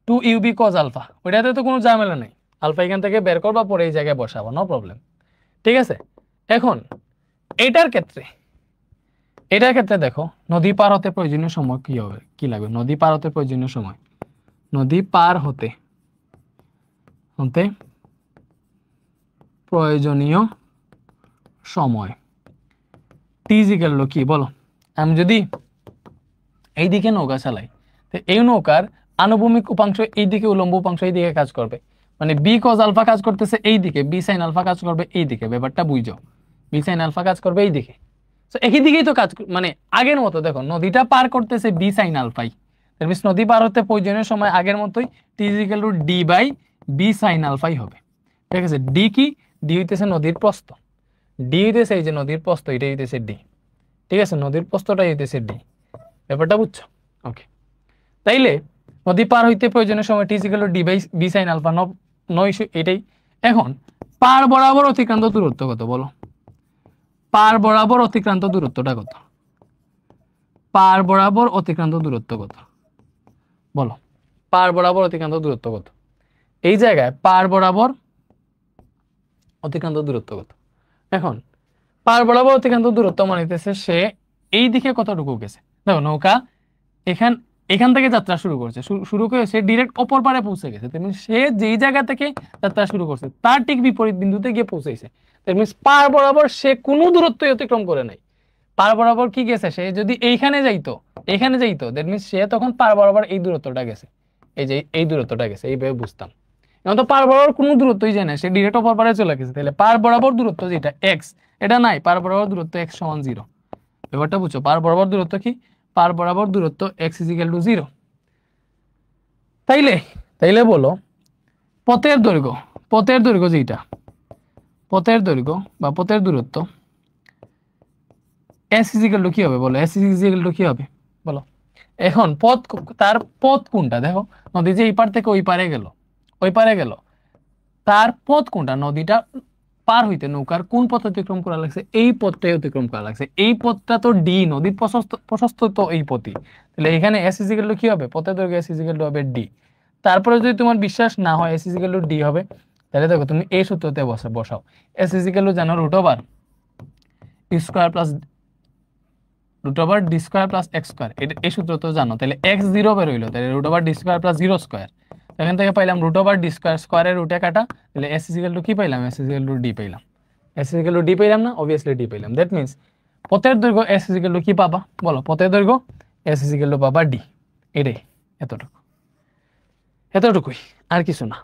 2 UV cos alpha. ওইটাতে তো কোনো ঝামেলা নেই, আলফা এখান থেকে বের করবা, পরে এই জায়গায় বসাবো, নো প্রবলেম। ঠিক আছে, এখন এটার ক্ষেত্রে দেখো নদী পার হতে প্রয়োজনীয় সময় কি হবে, কি লাগবে, নদী পার হতে প্রয়োজনীয় সময়, নদী পার হতে প্রয়োজনীয় সময় টি ইকুয়াল টু কি, বলো আমি যদি এইদিকে নৌকা চালাই, তো এই নৌকার আনুভূমিক উপাংশ এইদিকে, উলম্ব উপাংশ এইদিকে কাজ করবে, মানে বি কজ আলফা কাজ করতেছে এইদিকে, বি সাইন আলফা কাজ করবে এইদিকে, ব্যাপারটা বুঝছো, বি সাইন আলফা কাজ করবে এইদিকে। তো একই দিকেই তো কাজ, মানে আগের মতো দেখো নদীটা পার করতেছে বি সাইন আলফাই, দ্যাট মিন্স নদী পার হতে প্রয়োজনীয় সময় আগের মতোই T equal to D by B sine আলফাই হবে। ঠিক আছে, ডি কি, ডি হইতেছে নদীর প্রস্থ, ডি হইতেছে এই যে নদীর প্রস্থ, এটা হইতেছে ডি। ঠিক আছে, নদীর প্রস্থটাই হইতেছে ডি, ব্যাপারটা বুঝছো, ওকে। তাইলে নদী পার হইতে প্রয়োজনীয় সময় T equal to D by B sine alpha, এটাই। এখন পার বরাবর অতিক্রান্ত দূরত্ব কত, বলো পার বরাবর অতিক্রান্ত দূরত্বটা কত, পার বরাবর অতিক্রান্ত দূরত্ব কত, বলো পার বরাবর অতিক্রান্ত দূরত্ব কত, এই জায়গায় পার বরাবর অতিক্রান্ত দূরত্ব কত। এখন পার বরাবর অতিক্রান্ত দূরত্ব মানিতেছে সে এই দিকে কতটুকু গেছে, দেখো নৌকা এখান থেকে যাত্রা শুরু করছে, শুরু করে সে ডিরেক্ট অপর পারে পৌঁছে গেছে, তেমনি সে যেই জায়গা থেকে যাত্রা শুরু করছে তার ঠিক বিপরীত বিন্দুতে গিয়ে পৌঁছেছে, তেমনি পার বরাবর সে কোনো দূরত্ব অতিক্রম করে নাই, পার বরাবর কি গেছে, সে যদি এখানে যাইতো দ্যাট মিন্স সে তখন পার বরাবর এই দূরত্বটা গেছে, এই যে এই দূরত্বটা গেছে, এইভাবে বুঝতাম। এখন তো পার বরাবর কোনো দূরত্বই যায় না, সে ডিরেক্ট অপর পারে চলে গেছে, তাহলে পার বরাবর দূরত্ব যেটা এক্স, এটা নাই, পার বরাবর দূরত্ব এক্স সমান 0, ব্যাপারটা বুঝছো, পার বরাবর দূরত্ব কি, পার বরাবর দূরত্ব এক্স ইকুয়াল টু 0। তাইলে বলো পথের দৈর্ঘ্য যেটা, পথের দৈর্ঘ্য বা পথের দূরত্ব এস ইকুয়াল টু কি হবে, বলো এস ইকুয়াল টু কি হবে, বলো। এখন তার পথ কোনটা, দেখো নদী যে এই পার থেকে ওই পারে গেল, তার পথ কোনটা, নদীটা পার হইতে নৌকার কোন পথ অতিক্রম করা লাগছে, এই পথটাই অতিক্রম করা লাগছে, এই পথটা তো ডি, নদীর প্রশস্ত তো এই পথই, তাহলে এখানে এস ইকুয়াল টু কি হবে, পথের দৈর্ঘ্য এস ইকুয়াল টু হবে ডি। তারপরে যদি তোমার বিশ্বাস না হয় এস ইকুয়াল টু ডি হবে, তাহলে দেখো তুমি এই সূত্রতে বসাও, এস ইকুয়াল টু জানো root over D square plus x square, এই সূত্র তো জানো, তাহলে এক্স 0 বের হইলো, তাহলে root over D square plus 0 square, এখান থেকে পাইলাম রুট ওভার ডি স্কয়ার, স্কয়ারের রুটে কাটা, তাহলে এস ইকুয়াল টু কি পাইলাম, এস ইকুয়াল টু ডি পাইলাম, এস ইকুয়াল টু ডি পাইলাম না, অবভিয়াসলি ডি পাইলাম, দ্যাট মিন্স পথের দৈর্ঘ্য এস ইকুয়াল টু কি পাবা, বলো পথের দৈর্ঘ্য এস ইকুয়াল টু পাবা ডি, এটাই, এতটুকুই, আর কিছু না।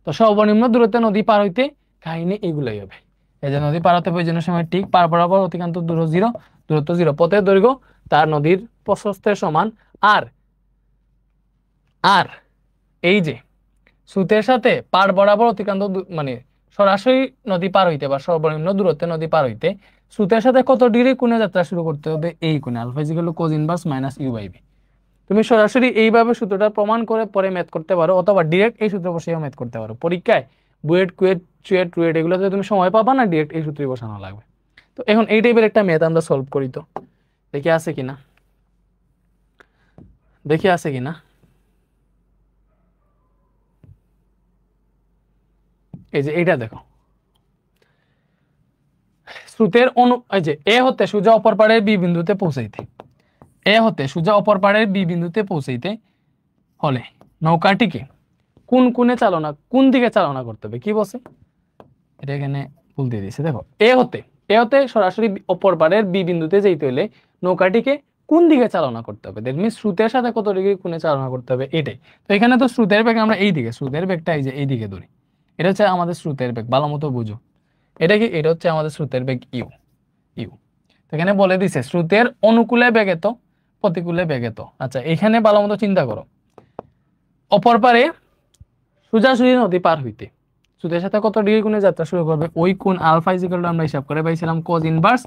তো সর্বনিম্ন দূরত্বে নদী পার হইতে কাহিনী এগুলাই হবে, এই যে নদী পার হতে প্রয়োজনীয় সময় ঠিক, পার বরাবর অতিক্রান্ত দূরত্ব 0, পথের দৈর্ঘ্য তার নদীর প্রশস্তের সমান, আর এই যে স্রোতের সাথে পার বরাবর অতিক্রান্ত মানে সরাসরি নদী পার হইতে বা সর্বনিম্ন দূরত্বে নদী পার হইতে স্রোতের সাথে কত ডিগ্রি কোণে যাত্রা শুরু করতে হবে, এই কোণে, alpha equal to cos inverse minus you by B. তুমি সরাসরি এইভাবে সূত্রটা প্রমাণ করে পরে ম্যাথ করতে পারো, অথবা ডিরেক্ট এই সূত্র বসেও ম্যাথ করতে পারো। পরীক্ষায় বুয়েট, কুয়েট, চুয়েট, রুয়েট এগুলোতে তুমি সময় পাবা না, ডিরেক্ট এই সূত্রই বসানো লাগবে। তো এখন এই টাইপের একটা ম্যাথ আমরা সলভ করি, তো দেখি আছে কিনা। এই যে এইটা দেখো, স্রোতের এই যে এ হতে সোজা অপর পাড়ের বি বিন্দুতে পৌঁছাইতে, এ হতে সোজা অপর পাড়ের বি বিন্দুতে পৌঁছাইতে হলে নৌকাটিকে কোন দিকে চালনা করতে হবে, কি বলছে এটা এখানে ভুল দিয়ে দিয়েছে। দেখো এ হতে সরাসরি অপর পাড়ের বি বিন্দুতে যেতে হলে নৌকাটিকে কোন দিকে চালনা করতে হবে, দ্যাট মিনস স্রোতের সাথে কত ডিগ্রি কোণে চালনা করতে হবে এটাই। তো এখানে তো স্রোতের বেগ আমরা এই দিকে, স্রোতের বেগটা এই যে এই দিকে ধরি, এটা হচ্ছে আমাদের স্রোতের বেগ, ভালো মতো বুঝো এটা কি, এটা হচ্ছে আমাদের স্রোতের বেগ ইউ। তো এখানে বলে দিছে স্রোতের অনুকূলে বেগ এত, প্রতিকূলে বেগ এত। আচ্ছা এখানে ভালো মতো চিন্তা করো, অপর পারে সোজাসুজি নদী পার হইতে স্রোতের সাথে কত ডিগ্রি কোণে যাত্রা শুরু করবে, ওই কোণ আলফা ইজ ইকুয়াল টু আমরা হিসাব করে পাইছিলাম cos inverse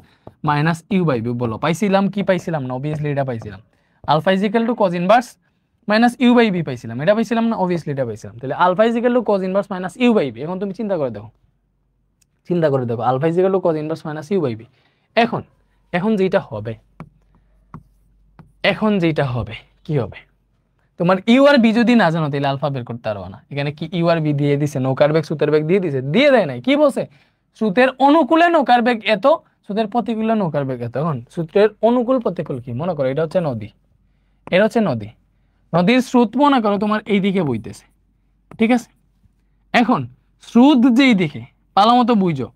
minus you by v. বলো পাইছিলাম কি পাইছিলাম না, অবভিয়াসলি এটা পাইছিলাম। Alpha is equal to cos inverse minus you by v পাইছিলাম, এটা পাইছিলাম না, অবভিয়াসলি এটা পাইছিলাম। তাহলে alpha is equal to cos inverse minus you by B. এখন তুমি চিন্তা করে দেখো alpha is equal to cos inverse minus you by B. এখন যেটা হবে কি হবে, তোমার ইউ আর বি যদি না জানো তাহলে আলফা বের করতে পারবো না। এখানে কি ইউ আর বি দিয়ে দিছে, নৌকার বেগ স্রোতের বেগ দিয়ে দিছে, দিয়ে দেয় নাই। কি বলছে, স্রোতের অনুকূলে নৌকার বেগ এত, স্রোতের প্রতিকূলে নৌকার বেগ এত। এখন স্রোতের অনুকূল প্রতিকূল কি, মনে করো এটা হচ্ছে নদী, নদীর স্রোত মনে করো তোমার এই দিকে বইতেছে, ঠিক আছে। এখন স্রোত যেই দিকে, ভালো মতো বুঝো,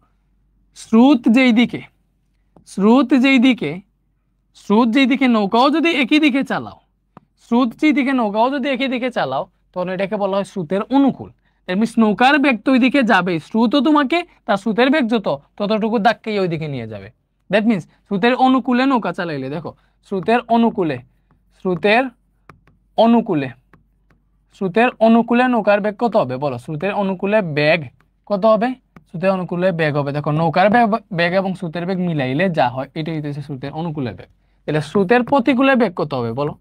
স্রোত যেই দিকে নৌকাও যদি একই দিকে চালাও, তখন এটাকে বলা হয় স্রোতের অনুকূল। নৌকার বেগ তো ওই দিকে যাবে, স্রোতও তোমাকে তার স্রোতের বেগ ততটুকু দাগকেই ওই দিকে নিয়ে যাবে। দ্যাট মিনস স্রোতের অনুকূলে নৌকা চালাইলে, দেখো স্রোতের অনুকূলে নৌকার বেগ কত হবে বলো, স্রোতের অনুকূলে বেগ কত হবে, দেখো নৌকার বেগ এবং স্রোতের বেগ মিলাইলে যা হয় এটাই হচ্ছে স্রোতের অনুকূলে বেগ। তাহলে স্রোতের প্রতিকূলে বেগ কত হবে বলো,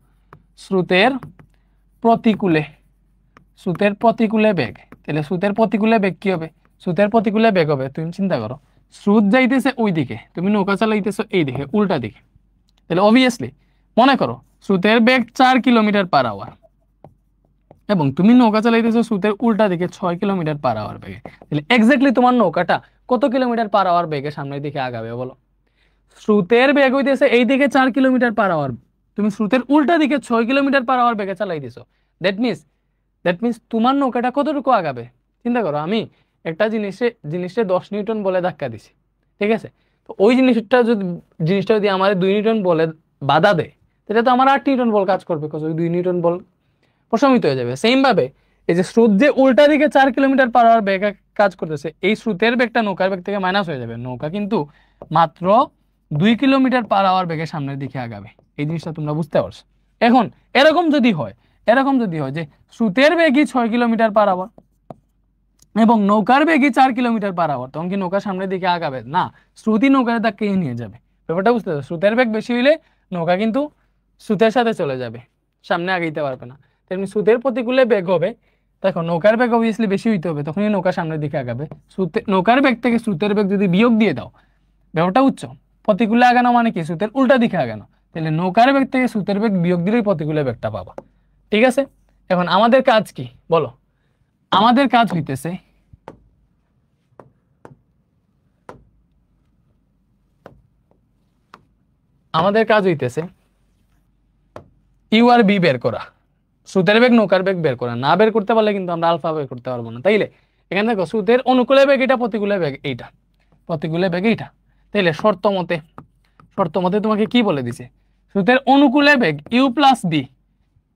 স্রোতের প্রতিকূলে বেগ। তাহলে স্রোতের প্রতিকূলে বেগ কি হবে, স্রোতের প্রতিকূলে বেগ হবে, তুমি চিন্তা করো স্রোত যাইতেছে ওই দিকে, তুমি নৌকা চালাইতেছো এই দিকে, উল্টা দিকে। তাহলে অবভিয়াসলি মনে করো স্রোতের বেগ 4 কিলোমিটার পার আওয়ার এবং তুমি নৌকা চালাইতেছো স্রোতের উল্টা দিকে 6 কিলোমিটার পার আওয়ার বেগে। তাহলে এক্স্যাক্টলি তোমার নৌকাটা কত কিলোমিটার পার আওয়ার বেগে সামনের দিকে আগাবে বলো, স্রোতের বেগ হইতেছে এই দিকে 4 কিলোমিটার পার আওয়ার, তুমি স্রোতের উল্টা দিকে 6 কিলোমিটার পার আওয়ার বেগে চালাইতেছো। দ্যাট মিনস তোমার নৌকাটা কতটুকু আগাবে। চিন্তা করো, আমি একটা জিনিসে 10 নিউটন বলে ধাক্কা দিছি, ঠিক আছে, তো ওই জিনিসটা যদি আমার 2 নিউটন বলে বাধা দেয়, তাহলে তো আমার 8 নিউটন বল কাজ করবে, ওই 2 নিউটন বল প্রশমিত হয়ে যাবে। সেম ভাবে এই যে স্রোত যে উল্টা দিকে 4 কিলোমিটার পার আওয়ার বেগে কাজ করতেছে, এই স্রোতের বেগটা নৌকার বেগ থেকে মাইনাস হয়ে যাবে, নৌকা কিন্তু মাত্র 2 কিলোমিটার পার আওয়ার বেগে সামনের দিকে আগাবে। এই জিনিসটা তোমরা বুঝতে পারছো। এখন এরকম যদি হয় যে স্রোতের বেগই 6 কিলোমিটার পার আওয়ার এবং নৌকার বেগই 4 কিলোমিটার পার আওয়ার, তখন কি নৌকা সামনের দিকে আগাবে না, স্রোতই নৌকার তাকে নিয়ে যাবে। ব্যাপারটা বুঝতে পারছো, স্রোতের বেগ বেশি হইলে নৌকা কিন্তু স্রোতের সাথে চলে যাবে, সামনে আগাইতে পারবে না। তেমনি স্রোতের প্রতিকূলে বেগ হবে, দেখো নৌকার বেগ অবভিয়াসলি বেশি হইতে হবে, তখনই নৌকা সামনের দিকে আগাবে। নৌকার বেগ থেকে স্রোতের বেগ যদি বিয়োগ দিয়ে দাও, ব্যাপারটা বুঝছো, প্রতিকূলে আগানো মানে কি, স্রোতের উল্টা দিকে আগানো। তাহলে নৌকার বেগ থেকে স্রোতের বেগ বিয়োগ দিলেই প্রতিকূলে বেগটা পাবা, ঠিক আছে। এখন আমাদের কাজ কি বলো, আমাদের কাজ হইতেছে ইউ আর বি বের করা, স্রোতের বেগ নৌকার বেগ বের করা। না বের করতে পারলে কিন্তু আমরা আলফা বের করতে পারবো না। তাইলে এখানে দেখো স্রোতের অনুকূলে বেগ এটা, প্রতিকূলে বেগ এইটা। তাইলে শর্ত মতে তোমাকে কি বলে দিছে, স্রোতের অনুকূলে বেগ ইউ প্লাস বি,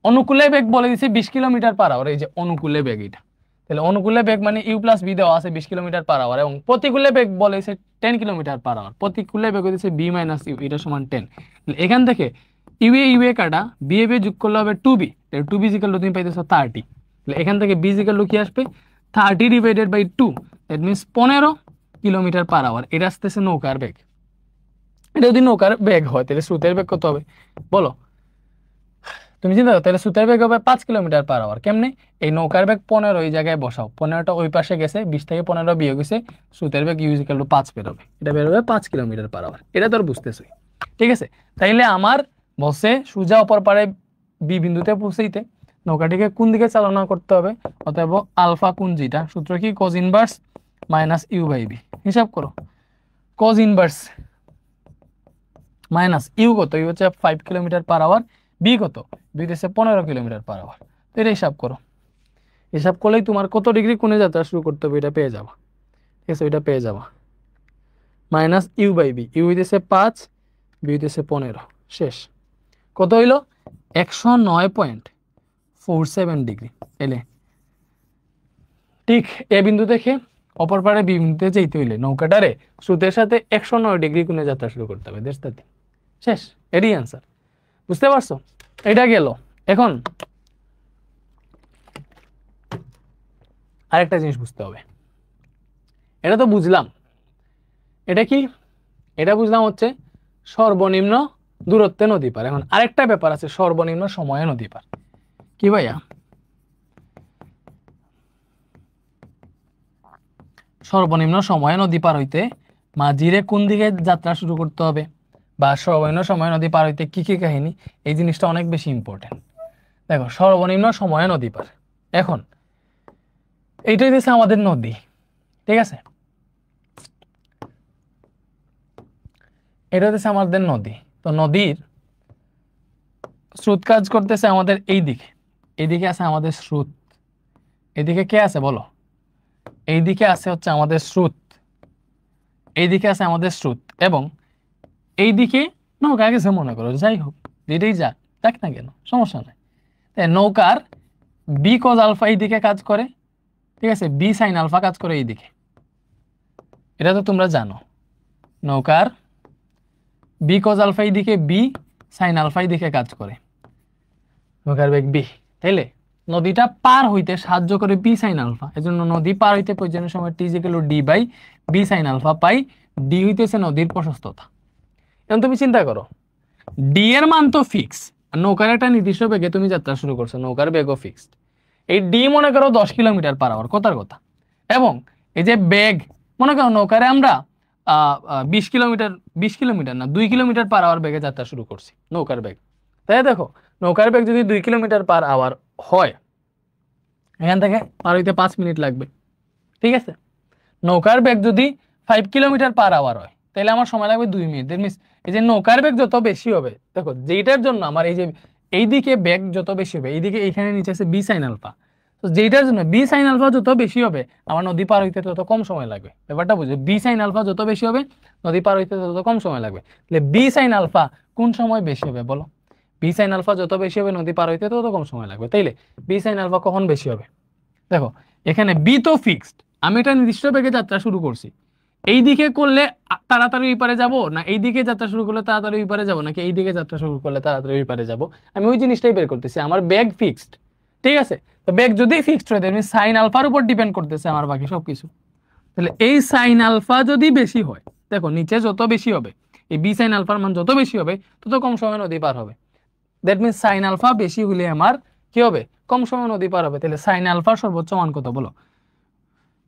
অনুকূলে বেগ বলে দিছে 20 কিলোমিটার পার আওয়ার, এই যে অনুকূলে বেগ এটা। তাহলে অনুকূলে বেগ মানে ইউ প্লাস বি দেওয়া আছে 20 কিলোমিটার পার আওয়ার, এবং প্রতিকূলে বেগ বলে দিছে 10 কিলোমিটার পার আওয়ার। প্রতিকূলে বেগ হচ্ছে বি মাইনাস ইউ, এটা সমান 10। এখান থেকে ইউ এ কাটা বি এ যোগ করলে হবে 2b, 2b ইকুয়াল টু তুমি পাইতেছো 30। তাহলে এখান থেকে বি ইকুয়াল টু কি আসবে 30 divided by 2, that means 15 kilometre per hour. এটা আসতেছে নৌকার বেগ। এটা যদি নৌকার বেগ হয় তাহলে স্রোতের বেগ কত হবে বলো, তুমি চিন্তা করো, তাহলে স্রোতের বেগ হবে 5 কিলোমিটার পার আওয়ার। কেমনে, এই নৌকার বেগ 15 এই জায়গায় বসাও, 15টা ওই পাশে গেছে, 20 থেকে 15 বিয়োগ হয়েছে, স্রোতের বেগ ইউ ইকুয়াল টু 5 বেরোবে, এটা বেরোবে 5 কিলোমিটার পার আওয়ার। এটা তোর বুঝতেছই, ঠিক আছে। তাইলে আমার বসে সোজা অপর পারে বি বিন্দুতে পৌঁছাইতে নৌকাটিকে কোন দিকে চালনা করতে হবে, অতএব আলফা কোণ যেটা, সূত্র কি cos inverse minus you by v, হিসাব করো। কজ ইনভার্স মাইনাস ইউ কত, ইউ হচ্ছে 5 কিলোমিটার পার আওয়ার, বি কত, বি হচ্ছে 15 কিলোমিটার পার আওয়ার। তো এটা হিসাব করো, হিসাব করলেই তোমার কত ডিগ্রি কোণে যাত্রা শুরু করতে হবে এটা পেয়ে যাবা। ঠিক আছে, ওইটা পেয়ে যাবা। Minus you by v, u হইতেছে 5, বি হইতেছে 15, শেষ। কত হইল? 109.47 ডিগ্রি। এলে ঠিক এ বিন্দু থেকে অপর পারে বি বিন্দুতে যেতে হইলে নৌকাটারে স্রোতের সাথে 109 ডিগ্রি কোণে যাত্রা শুরু করতে হবে, দেশটাতে। শেষ, এরই অ্যান্সার। বুঝতে পারছো? এটা গেল। এখন আরেকটা জিনিস বুঝতে হবে। এটা তো বুঝলাম, এটা কি? এটা বুঝলাম হচ্ছে সর্বনিম্ন দূরত্বে নদী পার। এখন আরেকটা ব্যাপার আছে, সর্বনিম্ন সময়ে নদী পার। কি ভাইয়া? সর্বনিম্ন সময়ে নদী পার হইতে মাঝিরে কোন দিকে যাত্রা শুরু করতে হবে, বা সর্বনিম্ন সময়ে নদী পার হইতে কি কি কাহিনী, এই জিনিসটা অনেক বেশি ইম্পর্টেন্ট। দেখো, সর্বনিম্ন সময়ে নদী পার, এখন এইটাই হচ্ছে আমাদের নদী। ঠিক আছে, এটা হচ্ছে আমাদের নদী। তো নদীর স্রোত কাজ করতেছে আমাদের এই দিকে, এইদিকে আছে আমাদের স্রোত, এদিকে কে আছে বলো? এইদিকে আছে হচ্ছে আমাদের স্রোত, এইদিকে আছে আমাদের স্রোত, এবং এইদিকে নৌকা গেছে মনে করো, যাই হোক যেটাই যাক দেখ না কেন, সমস্যা নাই। তাই নৌকার বি কজ আলফা এইদিকে কাজ করে, ঠিক আছে, বি সাইন আলফা কাজ করে এইদিকে, এটা তো তোমরা জানো। নৌকার বি কজ আলফা এইদিকে, বি সাইন আলফা এইদিকে কাজ করে, নৌকার বেগ বি। তাইলে নদীটা পার হইতে সাহায্য করে বি সাইন আলফা, এজন্য নদী পার হইতে প্রয়োজনীয় সময় T equal to D by B sine alpha পাই। ডি হইতেছে নদীর প্রশস্ততা। এখন তুমি চিন্তা করো, ডি এর মান তো ফিক্স, আর নৌকার একটা নির্দিষ্ট বেগে তুমি যাত্রা শুরু করছো, নৌকার বেগও ফিক্সড। এই ডি মনে করো 10 কিলোমিটার পার আওয়ার, কথার কথা। এবং এই যে বেগ, মনে করো নৌকারে আমরা 20 কিলোমিটার না 2 কিলোমিটার পার আওয়ার বেগে যাত্রা শুরু করছি, নৌকার বেগ। তাই দেখো, নৌকার বেগ যদি 2 কিলোমিটার পার আওয়ার হয়, এখান থেকে পার হইতে 5 মিনিট লাগবে। ঠিক আছে, নৌকার বেগ যদি 5 কিলোমিটার পার আওয়ার হয়, তাহলে আমার সময় লাগবে 2 মিনিট। দ্যাট মিন্স এই যে নৌকার বেগ যত বেশি হবে, দেখো যেটার জন্য আমার এই যে এইদিকে বেগ যত বেশি হবে, এইদিকে এইখানে নিচে আছে বি সাইন আলফা, তো যেটার জন্য বি সাইন আলফা যত বেশি হবে আমার নদী পার হইতে তত কম সময় লাগবে। ব্যাপারটা বুঝো, বি সাইন আলফা যত বেশি হবে নদী পার হইতে তত কম সময় লাগবে। তাহলে বি সাইন আলফা কোন সময় বেশি হবে বলো? বি সাইন আলফা যত বেশি হবে নদী পার হইতে তত কম সময় লাগবে। তাইলে বি সাইন আলফা কখন বেশি হবে? দেখো এখানে বি তো ফিক্সড, আমি একটা নির্দিষ্ট বেগে যাত্রা শুরু করছি, এই দিকে করলে তাড়াতাড়ি ওই পারে যাবো, না এই দিকে যাত্রা শুরু করলে তাড়াতাড়ি ওই পারে যাবো, নাকি এই দিকে যাত্রা শুরু করলে তাড়াতাড়ি ওই পারে যাবো, আমি ওই জিনিসটাই বের করতেছি। আমার বেগ ফিক্সড, ঠিক আছে। তো বেগ যদি ফিক্সড হয় তাহলে সাইন আলফার উপর ডিপেন্ড করতেছে আমার বাকি সবকিছু। তাহলে এই সাইন আলফা যদি বেশি হয়, দেখো নিচে যত বেশি হবে, এই বি সাইন আলফার মান যত বেশি হবে তত কম সময় নদী পার হবে। দ্যাট মিনস সাইন আলফা বেশি হলে আমার কি হবে? কম সময় নদী পার হবে। তাহলে সাইন আলফার সর্বোচ্চ মান কত বলো?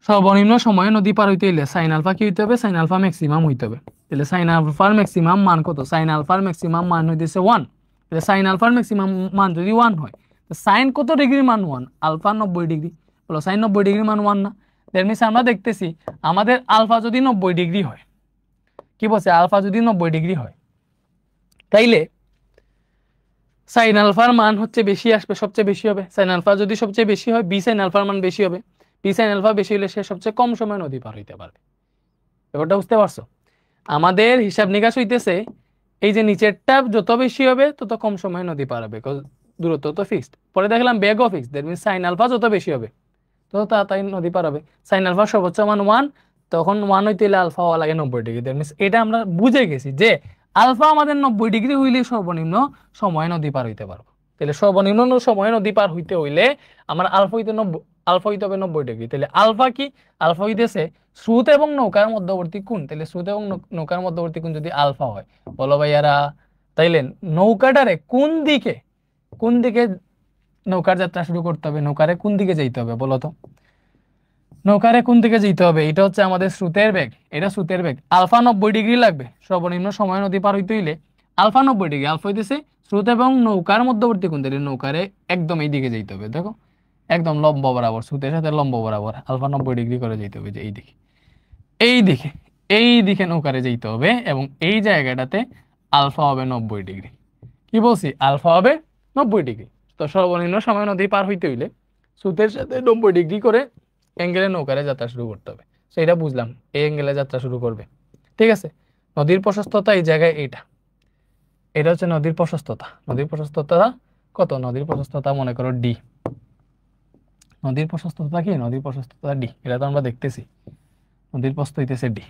সর্বনিম্ন সময়ে নদী পার হইতে হইলে সাইন আলফা কি হইতে হবে? সাইন আলফা ম্যাক্সিমাম হইতে হবে। তাহলে সাইন আলফার ম্যাক্সিমাম মান কত? সাইন আলফার ম্যাক্সিমাম মান হইতেছে 1। তাহলে সাইন আলফার ম্যাক্সিমাম মান যদি 1 হয়, তো সাইন কত ডিগ্রি মান 1? Alpha 90 degree. বলো সাইন 90 ডিগ্রি মান 1 না? দ্যাট মিনস আমরা দেখতেছি আমাদের আলফা যদি 90 ডিগ্রি হয়, কি বলছে? আলফা যদি 90 ডিগ্রি হয়, তাইলে সাইন আলফার মান হচ্ছে বেশি আসবে, সবচেয়ে বেশি হবে। সাইন আলফা যদি সবচেয়ে বেশি হয়, বি সাইন আলফার মান বেশি হবে। বি সাইন আলফা বেশি হলে সে সবচেয়ে কম সময় নদী পার হইতে পারবে। ব্যাপারটা বুঝতে পারছো? আমাদের হিসাব নিকাশ হইতেছে এই যে নিচেরটা যত বেশি হবে তত কম সময় নদী পার হবে, দূরত্ব তো ফিক্সড। পরে দেখলাম বেগও fixed, that means sine alpha যত বেশি হবে তত তাড়াতাড়ি নদী পার হবে। সাইন আলফা সর্বোচ্চ মান 1, তখন 1 হইতে হলে আলফা হওয়া লাগে 90 ডিগ্রি। দ্যাট মিনস এটা আমরা বুঝে গেছি যে আলফা আমাদের 90 ডিগ্রি হইলে সর্বনিম্ন সময় নদী পার হইতে পারবো। তাহলে সর্বনিম্ন সময় নদী পার হইতে হইলে আমার আলফা হইতে 90, আলফা হইতে হবে 90 ডিগ্রি। তাহলে আলফা কি? আলফা হইতেছে স্রোত এবং নৌকার মধ্যবর্তী কোণ। তাহলে স্রোত এবং নৌকার মধ্যবর্তী কোণ যদি আলফা হয়, বলো ভাইয়ারা, তাইলে নৌকাটারে কোন দিকে নৌকার যাত্রা শুরু করতে হবে? নৌকারে কোন দিকে যেতে হবে বলো তো? নৌকারে কোন দিকে যেতে হবে? এটা হচ্ছে আমাদের স্রোতের বেগ, এটা স্রোতের বেগ। আলফা 90 ডিগ্রি লাগবে সর্বনিম্ন সময় নদী পার হইতে হইলে। আলফা 90 ডিগ্রি, আলফা হইতেছে স্রোত এবং নৌকার মধ্যবর্তী কোণ। তাহলে নৌকারে একদম এই দিকে যেতে হবে, দেখো একদম লম্ব বরাবর, স্রোতের সাথে লম্ব বরাবর আলফা 90 ডিগ্রি করে যেতে হবে, যে এই দিকে। এই দিকে নৌকারে যেতে হবে এবং এই জায়গাটাতে আলফা হবে 90 ডিগ্রি। কি বলছি? আলফা হবে 90 ডিগ্রি। তো সর্বনিম্ন সময় নদী পার হইতে হইলে স্রোতের সাথে 90 ডিগ্রি করে অ্যাঙ্গেলে নৌকারে যাত্রা শুরু করতে হবে। সেটা বুঝলাম, এই অ্যাঙ্গেলে যাত্রা শুরু করবে। ঠিক আছে, নদীর প্রশস্ততা এই জায়গায় এটা হচ্ছে নদীর প্রশস্ততা। নদীর প্রশস্ততা কত? নদীর প্রশস্ততা মনে করো ডি। নদীর প্রশস্ততা কি? নদীর প্রশস্ততা ডি। এটা তো আমরা দেখতেছি, নদীর প্রস্থ হইতেছে ডি।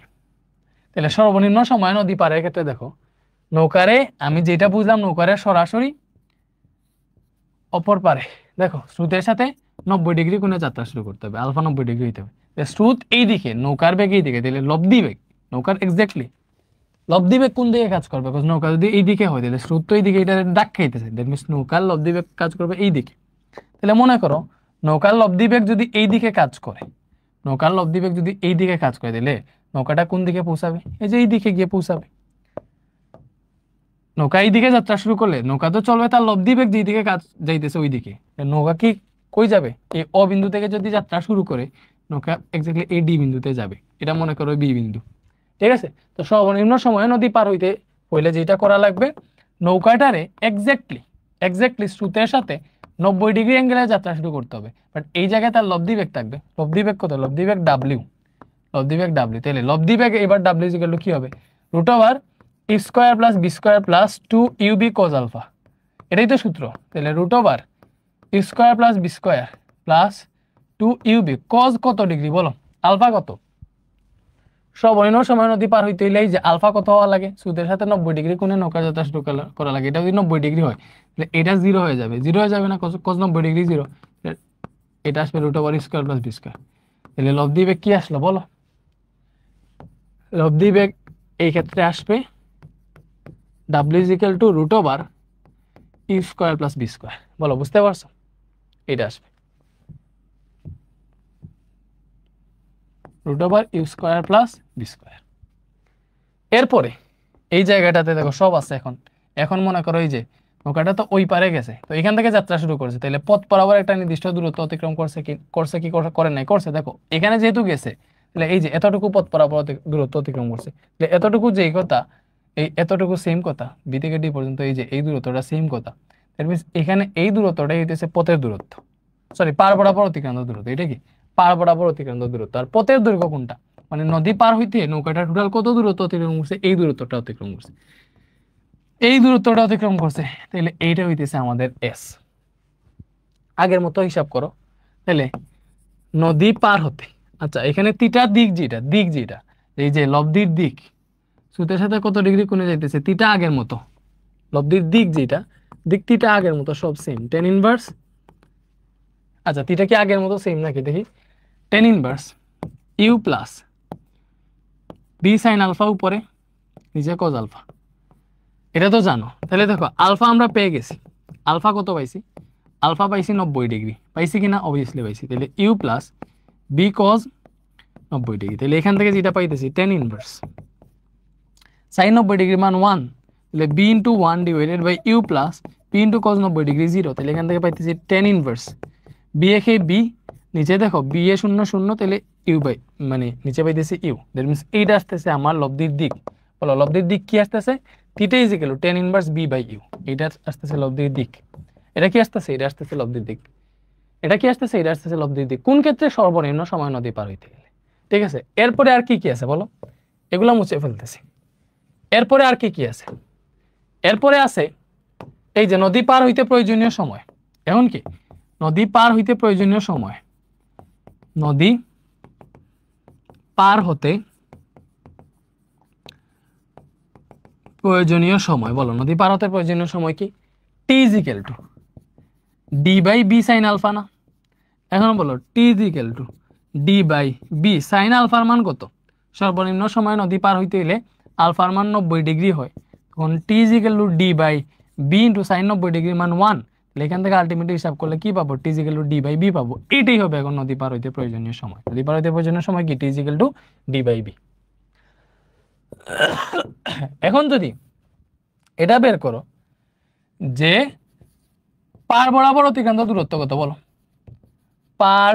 তাহলে সর্বনিম্ন সময় নদী পারের ক্ষেত্রে দেখো, নৌকারে আমি যেটা বুঝলাম, নৌকারে সরাসরি অপর পারে দেখো স্রোতের সাথে 90 ডিগ্রি কোণে যাত্রা শুরু করতে হবে, আলফা 90 ডিগ্রি হইতে হবে। স্রোত এই দিকে, নৌকার বেগ এই দিকে, তাহলে লব্ধি বেগ নৌকার এক্স্যাক্টলি লব্ধি বেগ কোন দিকে কাজ করবে? নৌকা যদি এই দিকে হয় তাহলে স্রোত তো এই দিকে, এটা ডাক খাইতেছে, দ্যাট মিনস নৌকার লব্ধি বেগ কাজ করবে এই দিকে। তাহলে মনে করো নৌকার লব্ধি বেগ যদি এই দিকে কাজ করে, নৌকার লব্ধি বেগ যদি এই দিকে কাজ করে, দিলে নৌকাটা কোন দিকে পৌঁছাবে? এই যে এই দিকে গিয়ে পৌঁছাবে। নৌকা এই দিকে যাত্রা শুরু করলে নৌকা তো চলবে তার লব্ধি বেগ যেই দিকে কাজ যাইতেছে ওই দিকে। নৌকা কি কই যাবে? এই অ বিন্দু থেকে যদি যাত্রা শুরু করে নৌকা এক্স্যাক্টলি এই ডি বিন্দুতে যাবে। এটা মনে করো বি বিন্দু। ঠিক আছে, তো সর্বনিম্ন সময়ে নদী পার হইতে হইলে যেটা করা লাগবে, নৌকাটারে এক্স্যাক্টলি স্রোতের সাথে 90 ডিগ্রি অ্যাঙ্গেলে যাত্রা শুরু করতে হবে। বাট এই জায়গায় তার লব্ধি বেগ থাকবে। লব্ধি বেগ কত? লব্ধি বেগ ডাব্লিউ। লব্ধি বেগ ডাব্লিউ। তাহলে লব্ধি বেগ এবার ডাব্লিউ ইকুয়াল টু কি হবে? রুট ওভার ই square plus B square plus 2 UV cos alpha. এটাই তো সূত্র। তাহলে রুট ওভার ই square plus B square plus 2 UV cos কত ডিগ্রি বলো? আলফা কত? সর্বনিম্ন সময় নদী পার হইতে হইলে যে আলফা কত হওয়া লাগে? স্রোতের সাথে 90 ডিগ্রি কোণে নৌকা যাত্রা শুরু করা লাগে। এটা যদি 90 ডিগ্রি হয় তাহলে এটা 0 হয়ে যাবে। 0 হয়ে যাবে না? Cos 90 degree 0। এটা আসবে root over square plus B square. তাহলে লব্ধি বেগ কি আসলো বলো? লব্ধি বেগ এই ক্ষেত্রে আসবে ডাব্লিউ is equal to root over E square plus B square. বলো, বুঝতে পারছো? এটা আসবে root over you square plus B square. এরপরে এই জায়গাটাতে দেখো সব আছে। এখন মনে করো এই যে নৌকাটা তো ওই পারে গেছে, তো এখান থেকে যাত্রা শুরু করেছে, তাহলে পথ বরাবর একটা নির্দিষ্ট দূরত্ব অতিক্রম করছে কি করে নাই? করছে। দেখো এখানে যেহেতু গেছে, তাহলে এই যে এতটুকু পথ বরাবর দূরত্ব অতিক্রম করছে, তাহলে এতটুকু যেই কথা, এই এতটুকু সেম কথা, বি থেকে ডি পর্যন্ত এই যে এই দূরত্বটা সেম কথা। দ্যাট মিনস এখানে এই দূরত্বটাই হইতেছে পথের দূরত্ব, সরি পার বরাবর অতিক্রান্ত দূরত্ব। এটা কি? পার বরাবর অতিক্রান্ত দূরত্ব। আর পথের দৈর্ঘ্য কোনটা? মানে নদী পার হইতে নৌকাটা টোটাল কত দূরত্ব অতিক্রম করছে? এই দূরত্বটা অতিক্রম করছে, এই দূরত্বটা অতিক্রম করছে। তাহলে এইটা হইতেছে আমাদের এস। আগের মতো হিসাব করো। তাহলে নদী পার হতে, আচ্ছা এখানে থিটার দিক যেটা এই যে লব্ধির দিক, স্রোতের সাথে কত ডিগ্রি কোণে যাইতেছে? থিটা আগের মতো। লব্ধির দিক যেটা, দিক থিটা আগের মতো, সব সেম। টেন ইনভার্স, আচ্ছা থিটা কি আগের মতো সেম নাকি দেখি? Tan inverse u plus v sine alpha উপরে, নিচে কজ আলফা। এটা তো জানো। তাহলে দেখো আলফা আমরা পেয়ে গেছি। আলফা কত পাইছি? আলফা পাইছি 90 ডিগ্রি। পাইছি কিনা? অবভিয়াসলি পাইছি। তাহলে u plus B cos 90 degree. তাহলে এখান থেকে যেটা পাইতেছি টেন ইনভার্স সাইন 90 ডিগ্রি মান 1, তাহলে v into 1 divided by you plus v into cos 90 degree 0। তাহলে এখান থেকে পাইতেছি tan inverse v a k v, নিচে দেখো বি এ 0 0, তাহলে ইউ বাই মানে নিচে পাইতেছি ইউ। দ্যাট মিনস এইটা আসতেছে আমার লব্ধির দিক। বলো লব্ধির দিক কি আসতেছে? Theta is equal to tan inverse B by u. এইটা আসতেছে লব্ধির দিক। এটা কি আসতেছে? এটা আসতেছে লব্ধির দিক। এটা কি আসতেছে? এটা আসতেছে লব্ধির দিক। কোন ক্ষেত্রে? সর্বনিম্ন সময় নদী পার হইতে গেলে। ঠিক আছে, এরপরে আর কি কি আছে বলো? এগুলা মুছে ফেলতেছি। এরপরে আর কি কি আছে? এরপরে আছে এই যে নদী পার হইতে প্রয়োজনীয় সময়। এখন কি? নদী পার হইতে প্রয়োজনীয় সময়, নদী পার হতে প্রয়োজনীয় সময়। বলো নদী পার হতে প্রয়োজনীয় সময় কি? টি is equal to D by B sine alpha না? এখন বলো T is equal to D by B sine আলফার মান কত? সর্বনিম্ন সময় নদী পার হইতে হইলে আলফার মান 90 ডিগ্রি হয়, তখন T is equal to D by B into sine 90 degree মান 1। এখান থেকে আলটিমেটলি হিসাব করলে কি পাবো? T is equal to D by B পাবো। এটাই হবে এখন নদী পার হইতে প্রয়োজনীয় সময়। নদী পার হইতে প্রয়োজনীয় সময় কি? টি is equal to D by B. এখন যদি এটা বের করো যে পার বরাবর অতিক্রান্ত দূরত্ব কত বলো? পার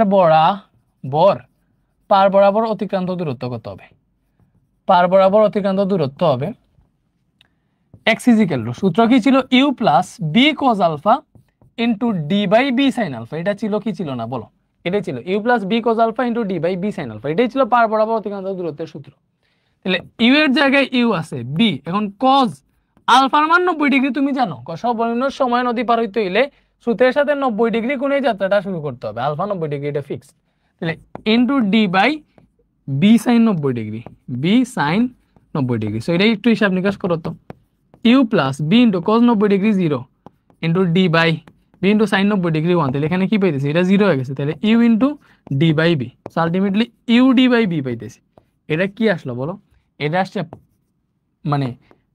বরাবর অতিক্রান্ত দূরত্ব কত হবে? পার বরাবর অতিক্রান্ত দূরত্ব হবে x ইজিক্যাল টু, সূত্র কি ছিল, u plus B cos alpha into D by B sine alpha. এটা ছিল কি ছিল না বলো, এটাই ছিল u plus B cos alpha into D by B sine alpha. এটাই ছিল পার বরাবর অতিক্রান্ত দূরত্বের সূত্র। তাহলে ইউ এর জায়গায় ইউ আছে, বি, এখন কজ আলফার মান 90 ডিগ্রি তুমি জানো, সর্বনিম্ন সময় নদী পার হইতে হইলে সূত্রের সাথে 90 ডিগ্রি কোণে যাত্রাটা শুরু করতে হবে, আলফা 90 ডিগ্রি, এটা ফিক্স। তাহলে into D by B sine 90 degree, v sine 90 degree. So এটাই একটু হিসাব নিকাশ করো তো, u plus v into cos 90 degree 0 into D by B into sine 90 degree 1। তাহলে এখানে কি পাইতেছি, এটা 0 হয়ে গেছে, তাহলে u into D by v, ultimately u d by v পাইতেছি। এটা কি আসলো বলো, এটা আসছে মানে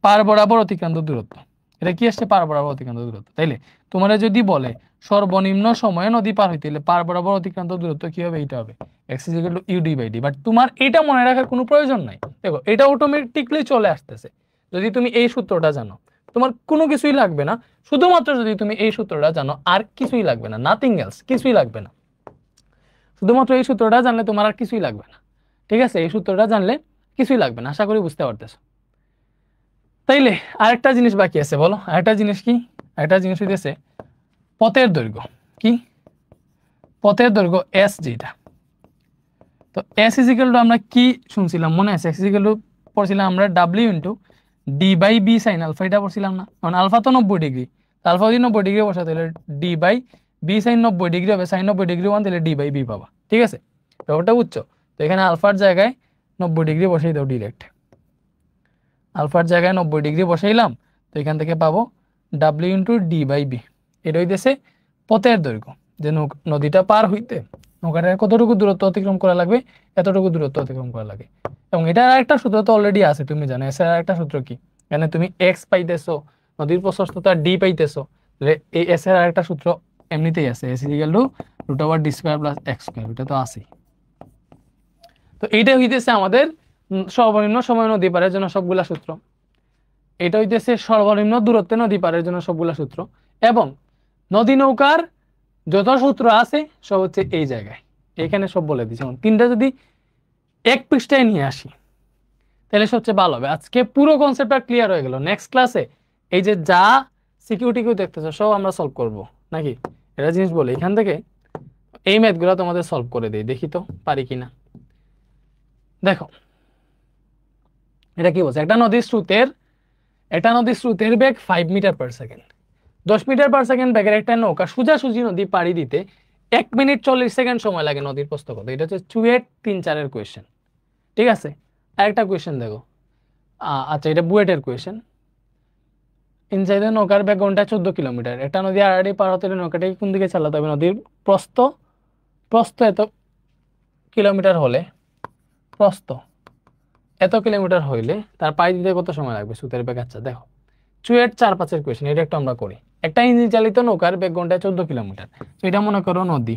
পার বরাবর অতিক্রান্ত দূরত্ব। এটা কি আসছে, পার বরাবর অতিক্রান্ত দূরত্ব। তাইলে তোমরা যদি বলে সর্বনিম্ন সময়ে নদী পার হইতে হলে পার বরাবর অতিক্রান্ত দূরত্ব কি হবে, এইটা হবে x = u d / d। But তোমার এটা মনে রাখার কোনো প্রয়োজন নাই। দেখো এটা অটোমেটিকলি চলে আসতেছে যদি তুমি এই সূত্রটা জানো, তোমার কোনো কিছুই লাগবে না, শুধুমাত্র যদি তুমি এই সূত্রটা জানো, আর কিছুই লাগবে না, নাথিং এলস, কিছুই লাগবে না, শুধুমাত্র এই সূত্রটা জানলে তোমার আর কিছুই লাগবে না। ঠিক আছে, এই সূত্রটা জানলে কিছুই লাগবে না, আশা করি বুঝতে পারতেছো। তাইলে আরেকটা জিনিস বাকি আছে, বলো আরেকটা জিনিস কি, আরেকটা জিনিস হইতেছে পথের দৈর্ঘ্য। কি পথের দৈর্ঘ্য s, যেটা তো s = আমরা কি শুনছিলাম মনে আছে, x = পড়ছিলাম আমরা w into D by B sine alpha, এটা পড়ছিলাম না। কারণ আলফা তো 90 ডিগ্রি, আলফা যদি 90 ডিগ্রি বসাতে হলে d by B sine 90 degree হবে, সাইন 90 ডিগ্রি 1, তাহলে ডি বাই বি পাবা। ঠিক আছে, ব্যাপারটা বুঝছো? তো এখানে আলফার জায়গায় 90 ডিগ্রি বসাই দাও, ডিরেক্ট আলফার জায়গায় 90 ডিগ্রি বসাইলাম, তো এখান থেকে পাবো ডাব্লিউ ইন্টু ডি বাই বি। এটা হইতেছে পথের দৈর্ঘ্য, যে নদীটা পার হইতে নৌকাটার কতটুকু দূরত্ব অতিক্রম করা লাগবে, এতটুকু দূরত্ব অতিক্রম করা লাগে। এবং এটার আরেকটা সূত্র তো অলরেডি আছে, তুমি জানো এর আরেকটা সূত্র কি, এখানে তুমি এক্স পাইতেছো, নদীর প্রশস্ততা ডি পাইতেছো, এই এস এর আরেকটা সূত্র এমনিতেই আছে, এস = √d² + x², এটা তো আছেই। তো এইটা হইতেছে আমাদের সর্বনিম্ন সময় নদী পারের জন্য সবগুলা সূত্র, এটা হইতেছে সর্বনিম্ন দূরত্বে নদী পারের জন্য সবগুলা সূত্র, এবং নদী নৌকার যত সূত্র আছে সব হচ্ছে এই জায়গায়, এখানে সব বলে দিচ্ছি। তিনটা যদি এক পৃষ্ঠায় নিয়ে আসি তাহলে সবচেয়ে ভালো হবে। আজকে পুরো কনসেপ্টটা ক্লিয়ার হয়ে গেল। নেক্সট ক্লাসে এই যে যা সিকিউরিটি কেউ দেখতেছো সব আমরা সলভ করব নাকি, এটা জিনিস বলে এখান থেকে এই ম্যাথগুলো তোমাদের সলভ করে দিই, দেখি তো পারি কিনা। দেখো এটা কি বলছে, একটা নদীর স্রোতের বেগ 5 মিটার/সেকেন্ড, 10 মিটার/সেকেন্ড বেগের একটা নৌকা সোজাসুজি নদী পাড়ি দিতে 1 মিনিট 40 সেকেন্ড সময় লাগে। নদীর প্রস্থ কত? এটা হচ্ছে চুয়েট 3-4 এর কোয়েশ্চেন। ঠিক আছে, আরেকটা কোয়েশ্চেন দেখো, আচ্ছা এটা বুয়েটের কোয়েশ্চেন। ইনসাইডে নৌকার বেগ ঘন্টায় 14 কিলোমিটার, একটা নদী আড়াআড়ি পার হতে হলে নৌকাটাকে কোন দিকে চালাতে হবে? নদীর প্রস্থ এত কিলোমিটার হলে, এত কিলোমিটার হইলে তার পাড়ি দিতে কত সময় লাগবে স্রোতের বেগ? আচ্ছা দেখো চুয়েট 4-5 এর কোয়েশ্চেন, এটা একটু আমরা করি। একটা ইঞ্জিন চালিত নৌকার বেগ ঘন্টায় 14 কিলোমিটার, তো এটা মনে করো নদী,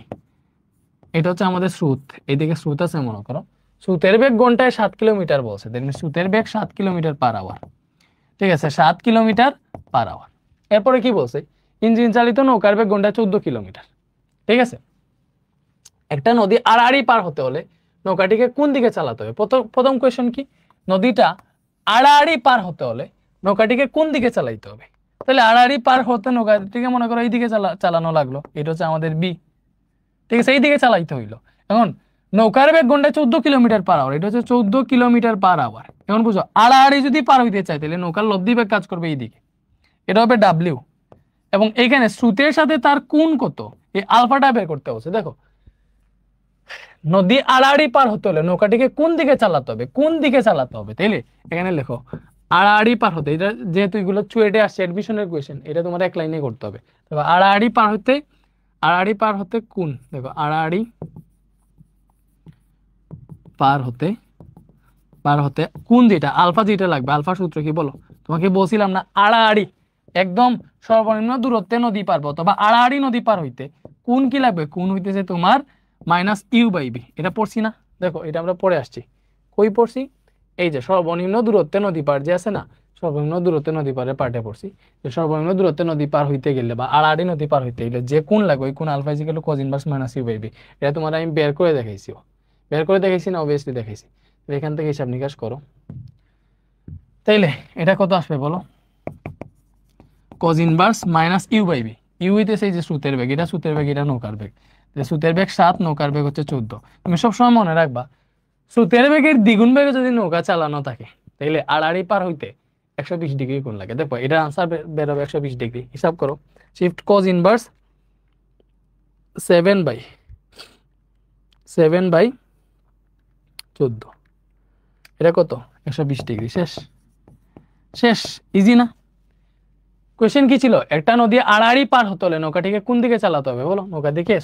এটা হচ্ছে আমাদের স্রোত, এইদিকে স্রোত আছে মনে করো, স্রোতের বেগ ঘন্টায় 7 কিলোমিটার বলছে, দেখবেন স্রোতের বেগ 7 কিলোমিটার/আওয়ার। ঠিক আছে, 7 কিলোমিটার/আওয়ার। এরপরে কি বলছে, ইঞ্জিন চালিত নৌকার বেগ ঘন্টায় 14 কিলোমিটার। ঠিক আছে, একটা নদী আড়াআড়ি পার হতে হলে নৌকাটিকে কোন দিকে চালাতে হবে? প্রথম কোয়েশ্চেন কি, নদীটা আড়াআড়ি পার হতে হলে নৌকাটিকে কোন দিকে চালাইতে হবে? তাহলে আড়াআড়ি পার হতে নৌকাটিকে মনে করো এইদিকে চালানো লাগলো, এটা হচ্ছে আমাদের বি। ঠিক আছে, এইদিকে চালাইতে হইলো। এখন নৌকার বেগ ঘন্টায় 14 কিলোমিটার/আওয়ার, এটা হচ্ছে 14 কিলোমিটার/আওয়ার। এখন বুঝো আড়াআড়ি যদি পার হইতে চাই তাহলে নৌকার লব্ধি বেগ কাজ করবে এইদিকে, এটা হবে ডাব্লিউ। এবং এইখানে স্রোতের সাথে তার কোণ কত, এই আলফাটা বের করতে হচ্ছে। দেখো নদী আড়াআড়ি পার হতে হলে নৌকাটিকে কোন দিকে চালাতে হবে, তাইলে এখানে লেখো আড়াআড়ি পার হতে, এটা যেহেতু এগুলো চুয়েটে আসছে অ্যাডমিশনের কোয়েশ্চেন, এটা তোমার এক লাইনে করতে হবে। দেখো আড়াআড়ি পার হতে কোন, দেখো আড়াআড়ি পার হতে কোন যেটা আলফা, যেটা লাগবে আলফা সূত্র কি বলো? তোমাকে বলছিলাম না, আড়াআড়ি একদম সর্বনিম্ন দূরত্বে নদী পার অথবা আড়াআড়ি নদী পার হইতে কোন কি লাগবে? কোন হইতেছে তোমার -u/b। এটা পড়ছি না, দেখো এটা আমরা পড়ে আসছি, কই পড়ছি? এই যে সর্বনিম্ন দূরত্বে নদী পার যে আছে না, সর্বনিম্ন দূরত্বে নদী পারের পার্টে পড়ছি, যে সর্বনিম্ন দূরত্বে নদী পার হইতে গেলে বা আড়াআড়ি নদী পার হইতে গেলে যে কোন লাগবে, ওই কোন আলফা = cos ইনভার্স -u/b। এটা তোমার আমি বের করে দেখাইছি না? অবভিয়াসলি দেখাইছি। এখান থেকে হিসাব নিকাশ করো। তাইলে এটা কত আসবে বলো? cos inverse minus you by v. U হইতেছে এই যে স্রোতের বেগ, এটা স্রোতের বেগ, এটা নৌকার বেগ। স্রোতের বেগ 7, নৌকার বেগ হচ্ছে 14। তুমি সবসময় মনে রাখবা স্রোতের বেগের দ্বিগুণ বেগে যদি নৌকা চালানো থাকে তাহলে আড়াআড়ি পার হইতে 120 ডিগ্রি কোণ লাগে। দেখো এটা আনসার বেরোবে 120 ডিগ্রি। হিসাব করো, শিফট cos ইনভার্স 7/14, এটা কত? 120 ডিগ্রি। শেষ শেষ, ইজি না? কোয়েশ্চেন কি ছিল? একটা নদী আড়াআড়ি পার হতে হলে নৌকাটিকে কোন দিকে চালাতে হবে বলো? নৌকাটিকে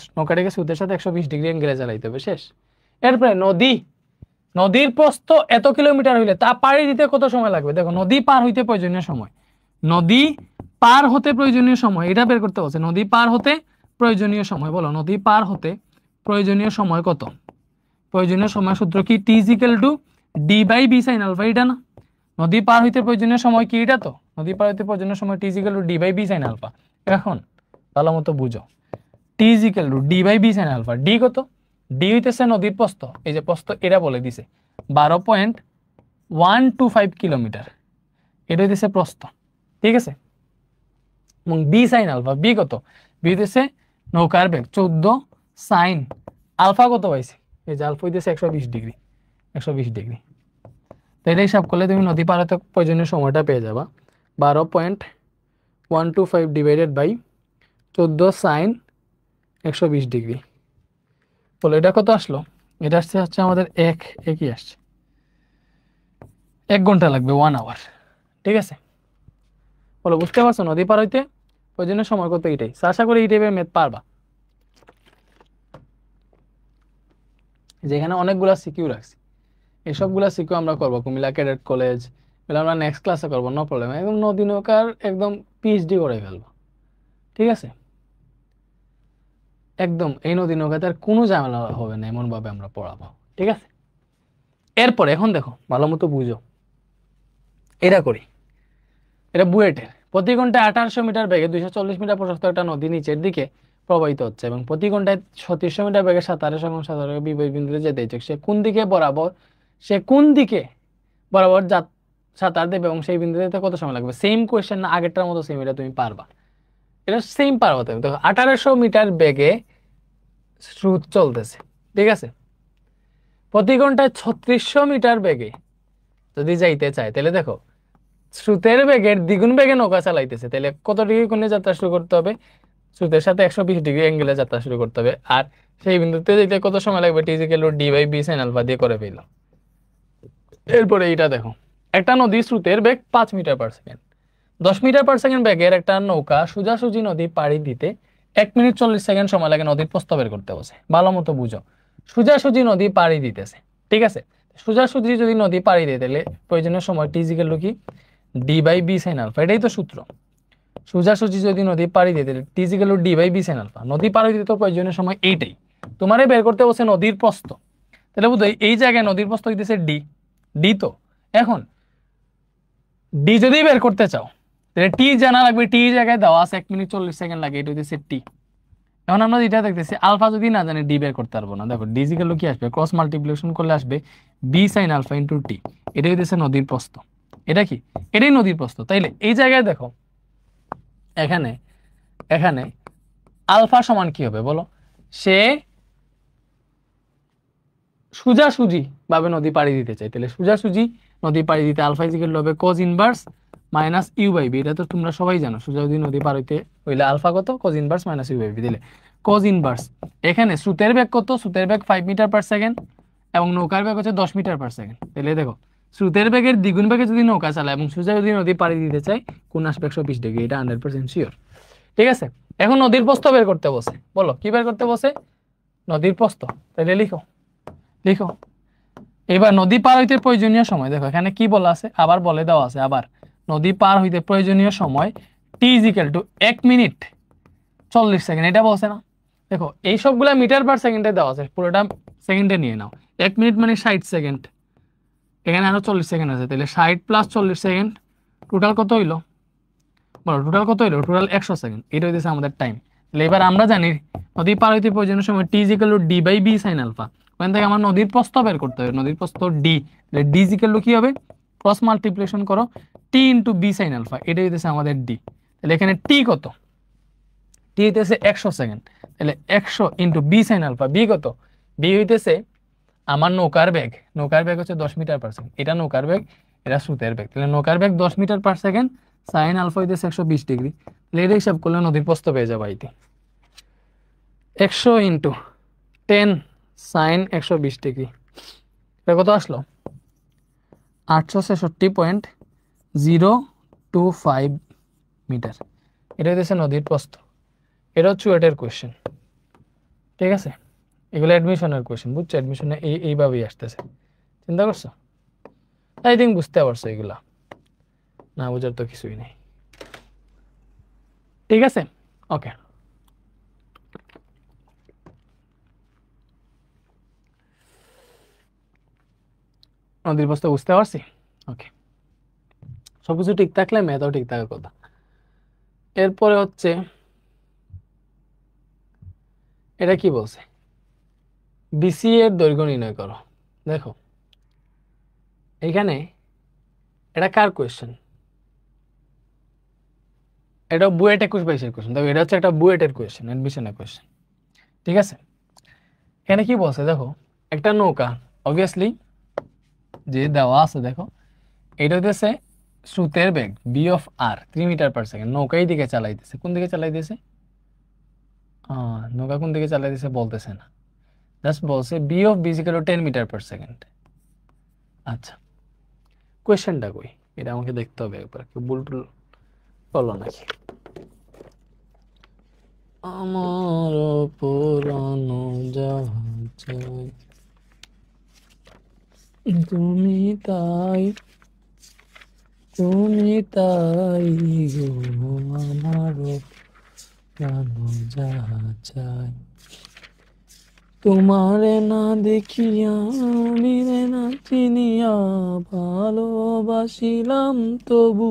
স্রোতের সাথে 120 ডিগ্রি অ্যাঙ্গেলে চালাইতে হবে। শেষ। এরপরে নদীর প্রস্থ এত কিলোমিটার হইলে তা পাড়ি দিতে কত সময় লাগবে? দেখো নদী পার হইতে প্রয়োজনীয় সময়, নদী পার হতে প্রয়োজনীয় সময় এটা বের করতে হচ্ছে। নদী পার হতে প্রয়োজনীয় সময় বলো, নদী পার হতে প্রয়োজনীয় সময় কত? প্রয়োজনীয় সময় সূত্র কি? টি is equal to D by B sine alpha. এটা না? নদী পার হইতে প্রয়োজনীয় সময় কি? এটা তো নদী পার হইতে প্রয়োজনীয় সময় টি is equal to D by B sine alpha. এখন ভালো মতো বুঝো, T is equal to D by B sine alpha. D কত? ডি হইতেছে নদীর প্রস্থ, এই যে প্রস্থ এটা বলে দিছে 12.125 কিলোমিটার, এটা হইতেছে প্রস্থ, ঠিক আছে? এবং বি সাইন আলফা, বি কত? বি হইতেছে নৌকার বেগ 14 সাইন আলফা কত পাইছি? এই যে আলফা হইতেছে 120 ডিগ্রি, 120 ডিগ্রি। তো এটা হিসাব করলে তুমি নদী পার হতে প্রয়োজনীয় সময়টা পেয়ে যাবা 12.125 ডিভাইডেড বাই 14 সাইন 120 ডিগ্রি। বলো এটা কত আসলো? এটা আসছে হচ্ছে আমাদের একই আসছে, 1 ঘন্টা লাগবে, 1 আওয়ার। ঠিক আছে? বলো বুঝতে পারছো নদী পার হইতে প্রয়োজনীয় সময় কত? এইটাই। আশা করি এই টাইপের ম্যাথ পারবা। যেখানে অনেকগুলা সিকিউ রাখছি, এসবগুলা সিকিউ আমরা করবো কুমিল্লা ক্যাডেট কলেজ, আমরা নেক্সট ক্লাসে করবো, নো প্রবলেম। একদম নদী নৌকার একদম পিএইচডি করে ফেলবো, ঠিক আছে? একদম এই নদী নৌকাতে আর কোনো ঝামেলা হবে না, এমন ভাবে আমরা পড়াবো, ঠিক আছে? এরপর এখন দেখো ভালো মতো বুঝো, এটা করি, এটা বুয়েটের। প্রতি ঘন্টায় 1800 মিটার বেগে 240 মিটার প্রশস্ত একটা নদী নিচের দিকে প্রবাহিত হচ্ছে এবং প্রতি ঘন্টায় 3600 মিটার বেগে 27 এবং 17 বিপরীত বিন্দুতে যেতে ইচ্ছুক। সে কোন দিকে বরাবর সাঁতার দেবে এবং সেই বিন্দুতে যেতে কত সময় লাগবে? সেম কোয়েশ্চেন না? আগেরটার মতো সেম, এটা তুমি পারবা, এটা সেম পারবা তুমি। দেখো 1800 মিটার বেগে স্রোত চলতেছে, ঠিক আছে? প্রতি ঘন্টায় 3600 মিটার বেগে যদি যাইতে চায় তাহলে দেখো স্রোতের বেগের দ্বিগুণ বেগে নৌকা চালাইতেছে, তাহলে কত ডিগ্রি কোণে যাত্রা শুরু করতে হবে? স্রোতের সাথে 120 ডিগ্রি অ্যাঙ্গেলে যাত্রা শুরু করতে হবে। আর সেই বিন্দুতে যেতে কত সময় লাগবে? T is equal to D by B sine alpha দিয়ে করে ফেললাম। এরপরে এইটা দেখো, একটা নদী স্রোতের বেগ 5 metre per second, 10 metre per second বেগের একটা নৌকা সোজাসুজি নদী পাড়ি দিতে 1 মিনিট 40 সেকেন্ড সময় লাগে নদীর প্রস্থ বের করতে বসে। ভালো মতো বুঝো, সোজাসুজি নদী পাড়ি দিতেছে, ঠিক আছে? সোজাসুজি যদি নদী পাড়ি দিতে তাহলে প্রয়োজনীয় সময় টি ইজ ইকুয়াল টু কি? D by B sine alpha. এটাই তো সূত্র। সোজাসুজি যদি নদী পাড়ি দিতে t is equal to D by B sine alpha. নদী পাড়ি দিতে তো প্রয়োজনীয় সময় এইটাই। তোমারে বের করতে বসে নদীর প্রস্থ, তাহলে বুঝো এই জায়গায় নদীর প্রস্থ হইতেছে ডি। ডি তো এখন ডি যদি বের করতে চাও তাহলে টি জানা লাগবে, টি জায়গায় দেওয়া আছে 1 মিনিট 40 সেকেন্ড লাগে, এটা হচ্ছে টি। এখন আমরা যেটা দেখতেছি আলফা যদি না জানি ডি বের করতে পারবো না। দেখো ডি ইকুয়াল টু কি আসবে? ক্রস মাল্টিপ্লিকেশন করলে আসবে v sine alpha into t. এটাই হচ্ছে নদীর প্রস্থ। এটা কি? এটাই নদীর প্রস্থ। তাইলে এই জায়গায় দেখো এখানে আলফা সমান কি হবে বলো? সে সোজাসুজি ভাবে নদী পাড়ি দিতে চাই, তাহলে সোজাসুজি নদী পাড়ি দিতে আলফা ইকুয়াল টু হবে cos inverse minus you by B. এটা তো তোমরা সবাই জানো, সোজাসুজি নদী পার হইতে হইলে আলফা কত? cos inverse minus you by v দিলে cos ইনভার্স। এখানে স্রোতের বেগ কত? স্রোতের বেগ 5 মিটার পার সেকেন্ড এবং নৌকার বেগ হচ্ছে 10 মিটার পার সেকেন্ড। তাহলে দেখো স্রোতের বেগের দ্বিগুণ বেগে যদি নৌকা চালায় এবং সোজাসুজি নদী পাড়ি দিতে চাই, কোন আসবে? 120 ডিগ্রি। এটা 100% শিওর, ঠিক আছে? এখন নদীর প্রস্থ বের করতে বসে, বলো কি বের করতে বসে? নদীর প্রস্থ। তাহলে লিখো এবার নদী পার হইতে প্রয়োজনীয় সময়। দেখো এখানে কি বলা আছে, আবার বলে দেওয়া আছে, আবার নদী পার হইতে প্রয়োজনীয় সময় টি is equal to 1 minute 40 second. এটা বলছে না? দেখো এই সবগুলা মিটার পার সেকেন্ডে দেওয়া আছে, পুরোটা সেকেন্ডে নিয়ে নাও। 1 মিনিট মানে 60 সেকেন্ড, এখানে আরো 40 সেকেন্ড আছে, তাহলে 60 প্লাস 40 সেকেন্ড টোটাল কত হইলো বলো? Total 100 second. এটা হইতেছে আমাদের টাইম। তাহলে এবার আমরা জানি নদী পার হইতে প্রয়োজনীয় সময় টি is equal to D by B sine alpha, ওখান থেকে আমার নদীর প্রস্থ বের করতে হবে, নদীর প্রস্থ ডি, ডি ইকুয়াল টু কি হবে, ক্রস মাল্টিপ্লিকেশন করো টি ইন্টু বি সাইন আলফা, এটা হইতেছে আমাদের ডি। তাহলে এখানে টি কত, টি হইতেছে 100 সেকেন্ড, তাহলে 100 into v sine alpha, v কত, বি হইতেছে আমার নৌকার বেগ, নৌকার বেগ হচ্ছে 10 মিটার পার সেকেন্ড, এটা নৌকার বেগ, এটা স্রোতের বেগ, তাহলে নৌকার বেগ 10 metre per second, sine alpha হইতেছে 120 ডিগ্রি, তাহলে এটা হিসাব করলে নদীর প্রস্থ পেয়ে যাবো আইতে 100 ইন্টু 10 সাইন 120 ডিগ্রি, এটা কত আসলো 866.025 মিটার, এটা হচ্ছে নদীর প্রস্থ। এটা হচ্ছে ওয়েটের কোয়েশ্চেন, ঠিক আছে, এগুলো অ্যাডমিশনের কোয়েশ্চেন, বুঝছো, অ্যাডমিশনে এইভাবেই আসতেছে, চিন্তা করছো, আই থিঙ্ক বুঝতে পারছো, এগুলা না বোঝার তো কিছুই নেই, ঠিক আছে, ওকে। নদীর প্রস্থ বুঝতে পারছি, ওকে, সবকিছু ঠিক থাকলে ম্যাথও ঠিক থাকার কথা। এরপরে হচ্ছে এটা কি বলছে, বিসি এর দৈর্ঘ্য নির্ণয় করো। দেখো এখানে এটা কার কোয়েশ্চেন, এটা বুয়েট 21-22 কোয়েশ্চেন, দেখো এটা হচ্ছে একটা বুয়েটের কোয়েশ্চেন, অ্যাডমিশনের কোয়েশ্চেন, ঠিক আছে। এখানে কি বলছে দেখো, একটা নৌকা অবভিয়াসলি যে দেওয়া আছে, দেখো এটা হইতেছে স্রোতের বেগ b of r 3 metre per second, নৌকা এই দিকে চালাইতেছে, কোন দিকে চালাইতেছে, নৌকা কোন দিকে চালাইতেছে বলতেছে না, জাস্ট বলছে v of v equal to 10 metre per second. আচ্ছা কোয়েশ্চেনটা কই, এটা আমাকে দেখতে হবে একবার, কেউ ভুল টুল করলো নাকি। আমার পুরানো জাহাজ তুমি তাই, তুমি তাই গো, আমার পুরানো জাহাজ, তোমারে না দেখিয়া আমি না চিনিয়া ভালোবাসিলাম তবু।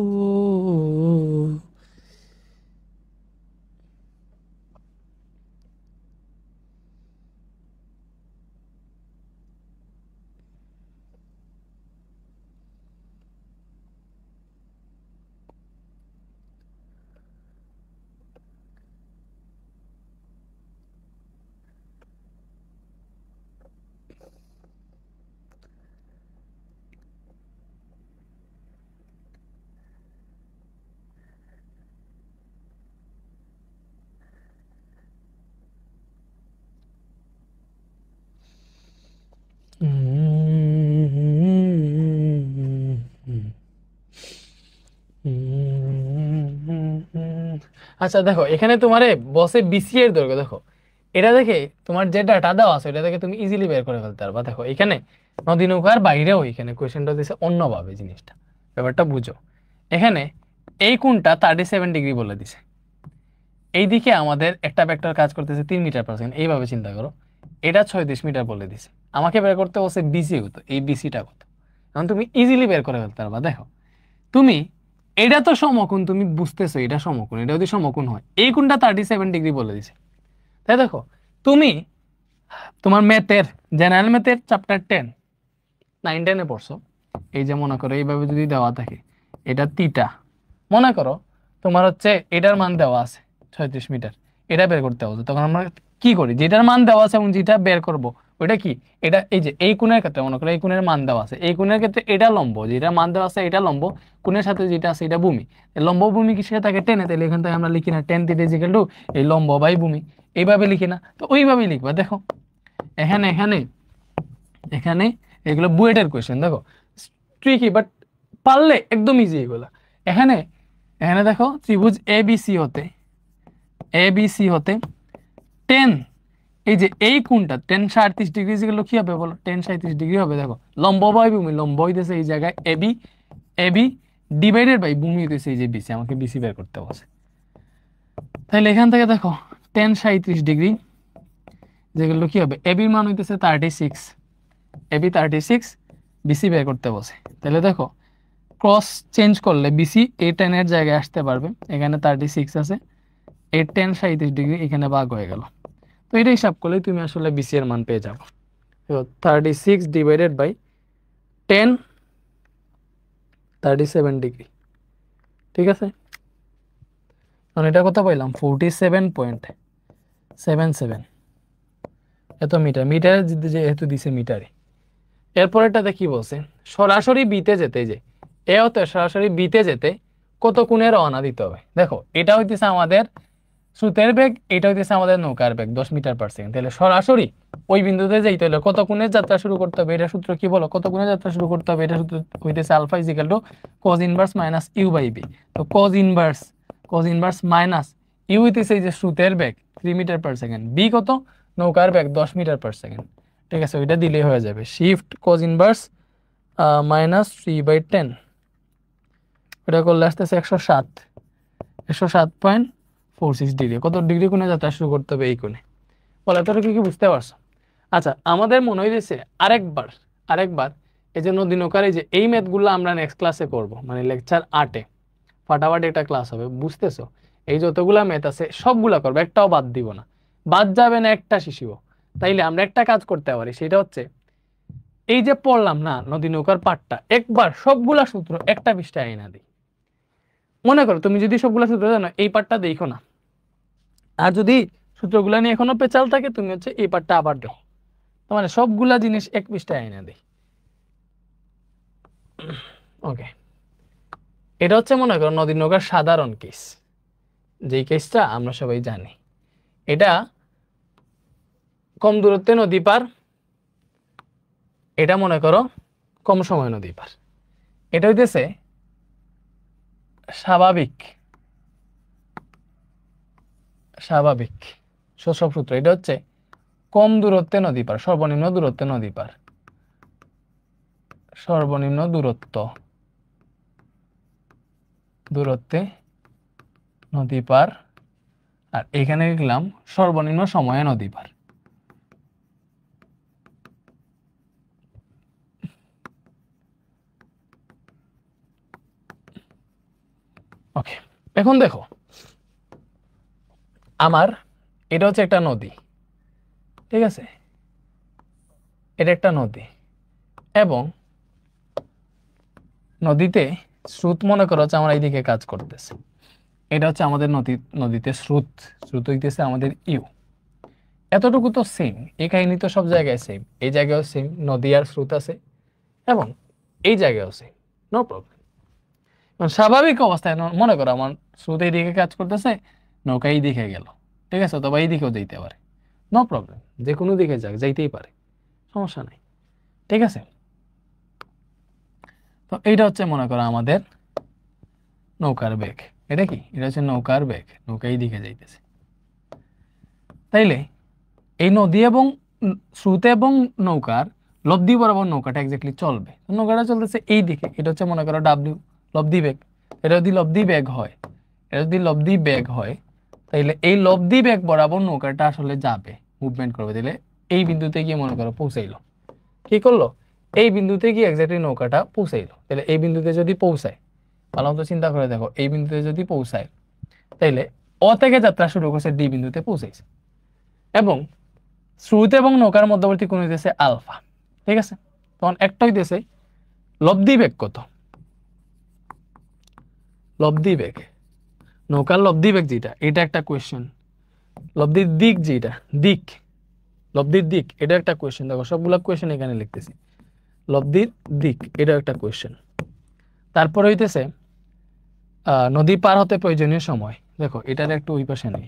আচ্ছা দেখো এখানে তোমারে বসে বিসি এর দৈর্ঘ্য দেখো, এটা দেখে তোমার যে ডাটা দেওয়া আছে এটা দেখে তুমি ইজিলি বের করে ফেলতে পারবা। দেখো এখানে নদী নৌকার বাইরেও এখানে কোয়েশ্চেনটা দিচ্ছে অন্যভাবে, জিনিসটা ব্যাপারটা বুঝো। এখানে এই কোণটা 37 ডিগ্রি বলে দিছে, এইদিকে আমাদের একটা ভেক্টর কাজ করতেছে 3 মিটার পার সেকেন্ড, এইভাবে চিন্তা করো, এটা 36 মিটার বলে দিছে, আমাকে বের করতে বলছে বিসি কত, এই বিসিটা কত, এখন তুমি ইজিলি বের করে ফেলতে পারবা। দেখো তুমি এটা তো সমকোণ, তুমি বুঝতেছো এটা সমকোণ, এটা যদি সমকোণ হয় এই কোণটা 37 ডিগ্রি বলে দিছে, তাই দেখো তুমি তোমার ম্যাথের জেনারেল ম্যাথের চ্যাপ্টার 10 9-10-এ পড়ছো, এই যে মনে করো এইভাবে যদি দেওয়া থাকে, এটা থিটা, মনে করো তোমার হচ্ছে এটার মান দেওয়া আছে 36 মিটার, এটা বের করতে হবে, তখন আমরা কি করি, যেটার মান দেওয়া আছে এবং যেটা বের করব ওইটা কি, এটা এই যে এই কোণের ক্ষেত্রে মনে করো এই কোণের মান দেওয়া আছে, এই কোণের ক্ষেত্রে এটা লম্ব, যেটা মান দেওয়া আছে এটা লম্ব, কোণের সাথে যেটা আছে এটা ভূমি, লম্ব ভূমি কিসের থাকে টেনে, তাহলে এখান থেকে আমরা লিখি না টেন থিটা ইকুয়াল টু এই লম্ব বাই ভূমি, এইভাবে লিখি না, তো ওইভাবেই লিখবা। দেখো এখানে এখানে এখানে এগুলো বুয়েটের কোয়েশ্চেন, দেখো ট্রিকি বাট পারলে একদম ইজি এগুলো। এখানে এখানে দেখো ত্রিভুজ এবিসি হতে 10, এই যে এই কোণটা 10 37 ডিগ্রি যেগুলো কি হবে বলো, 10 37 ডিগ্রি হবে। দেখো লম্ব বাই ভূমি, লম্ব হইতেছে এই জায়গায় এবি, এবি ডিভাইডেড বাই ভূমি হইতেছে এই যে বিসি, আমাকে বিসি বের করতে বলছে, তাহলে এখান থেকে দেখো 10 37 ডিগ্রি যেগুলো কি হবে, এবির মান হইতেছে 36, এবি 36, বিসি বের করতে বসে, তাহলে দেখো ক্রস চেঞ্জ করলে বিসি এই 10 এর জায়গায় আসতে পারবে, এখানে 36 আছে, এই 10 37 ডিগ্রি এখানে ভাগ হয়ে গেল, তো এটা হিসাব করলে তুমি আসলে বিসি এর মান পেয়ে যাবো। 36 ডিভাইডেড বাই 10 37 ডিগ্রি, ঠিক আছে। কারণ এটা কত পাইলাম 47.77 এত মিটার, মিটারে যেহেতু দিছে মিটারে। এরপরেরটাতে কি বলছে, সরাসরি বিতে যেতে, যে এ হতে সরাসরি বিতে যেতে কত কোণে রওনা দিতে হবে। দেখো এটা হইতেছে আমাদের স্রোতের বেগ, এটা হইতেছে আমাদের নৌকার বেগ 10 মিটার পার সেকেন্ড। তাহলে সরাসরি ওই বিন্দুতে যাইতে হলে কত কোণে যাত্রা শুরু করতে হবে, এটা সূত্র কি বলো, কত কোণে যাত্রা শুরু করতে হবে, এটা সূত্র হইতেছে alpha is equal to cos inverse minus you by B. তো cos ইনভার্স মাইনাস ইউ হইতেছে এই যে স্রোতের বেগ 3 মিটার পার সেকেন্ড, বি কত নৌকার বেগ 10 মিটার পার সেকেন্ড, ঠিক আছে। ওইটা দিলেই হয়ে যাবে, শিফট cos ইনভার্স মাইনাস 3/10, এটা করলে আসতেছে 107.46 ডিগ্রি। কত ডিগ্রি কোণে যাত্রা শুরু করতে হবে, এই কোণে। বলে এতটুকু কি বুঝতে পারছো? আচ্ছা, আমাদের মনে হইতেছে আরেকবার এই যে নদী নৌকার এই যে এই ম্যাথগুলো আমরা নেক্সট ক্লাসে করব, মানে লেকচার 8-এ ফাটাফাটি একটা ক্লাস হবে, বুঝতেছো? এই যতগুলা ম্যাথ আছে সবগুলা করবো, একটাও বাদ দিব না, বাদ যাবে না একটা শিশিব। তাইলে আমরা একটা কাজ করতে পারি, সেটা হচ্ছে এই যে পড়লাম না নদী নৌকার পাঠটা, একবার সবগুলা সূত্র একটা পৃষ্ঠায় আইনা দিই। মনে করো তুমি যদি সবগুলা সূত্র জানো, এই পাঠটা দেখো না, আর যদি সূত্রগুলা নিয়ে এখনো পেঁচাল থাকে, তুমি হচ্ছে এই পাঠটা আবার দেখো। মানে সবগুলা জিনিস এক পৃষ্ঠায় আইনা দিই। ওকে, এটা হচ্ছে মনে করো নদী নৌকার সাধারণ কেস, যেই কেসটা আমরা সবাই জানি। এটা কম দূরত্বে নদী পার, এটা মনে করো কম সময় নদী পার। এটা হইতেছে স্বাভাবিক শোষক সূত্র। এটা হচ্ছে কম দূরত্বে নদী পার, সর্বনিম্ন দূরত্বে নদী পার, সর্বনিম্ন দূরত্বে নদী পার। আর এখানে লিখলাম সর্বনিম্ন সময়ে নদী পার। ওকে, এখন দেখো আমার এটা হচ্ছে একটা নদী, ঠিক আছে, এটা একটা নদী, এবং নদীতে স্রোত মনে করো হচ্ছে আমার এইদিকে কাজ করতেছে। এটা হচ্ছে আমাদের নদীতে স্রোত হইতেছে আমাদের ইউ। এতটুকু তো সেম, এই কাহিনী তো সব জায়গায় সেম, এই জায়গায়ও সেম, নদী আর স্রোত আছে, এবং এই জায়গায়ও সেম, নো প্রবলেম। স্বাভাবিক অবস্থায় মনে করো আমার স্রোত এই দিকে কাজ করতেছে, নৌকা এই দিকে গেল, ঠিক আছে, অথবা এই দিকেও যেতে পারে, নো প্রবলেম, যে কোনো দিকে যাক, যাইতেই পারে, সমস্যা নাই, ঠিক আছে। তো এইটা হচ্ছে মনে করো আমাদের নৌকার বেগ। এটা কি, এটা হচ্ছে নৌকার বেগ, নৌকা এই দিকে যাইতেছে। তাইলে এই নদী এবং স্রোত এবং নৌকার লব্ধি বরাবর নৌকাটা এক্স্যাক্টলি চলবে। নৌকাটা চলতেছে এই দিকে, এটা হচ্ছে মনে করো ডাব্লিউ, লব্ধি বেগ। এটা যদি লব্ধি বেগ হয়, তাইলে এই লব্ধি বেগ বরাবর নৌকাটা আসলে যাবে, মুভমেন্ট করবে। তাইলে এই বিন্দুতে গিয়ে মনে করো পৌঁছাইলো, কি করলো, এই বিন্দুতে গিয়ে এক্স্যাক্টলি নৌকাটা পৌঁছাইলো। তাহলে এই বিন্দুতে যদি পৌঁছায়, ভালো মতো চিন্তা করে দেখো, এই বিন্দুতে যদি পৌঁছায়, তাইলে অ থেকে যাত্রা শুরু করছে, ডি বিন্দুতে পৌঁছাইছে, এবং স্রোত এবং নৌকার মধ্যবর্তী কোণ হইতেছে আলফা, ঠিক আছে। তখন একটা হইতেছে লব্ধি বেগ কত, লব্ধি বেগ, নৌকার লব্ধি বেগ যেটা, এটা একটা কোয়েশ্চেন। লব্ধির দিক যেটা, লব্ধির দিক, এটা একটা কোয়েশ্চেন। দেখো সবগুলা কোয়েশ্চেন এখানে লিখতেছি, লব্ধির দিক, এটা একটা কোয়েশ্চেন। তারপর হইতেছে নদী পার হতে প্রয়োজনীয় সময়। দেখো এটার একটু ওই পাশে নেই,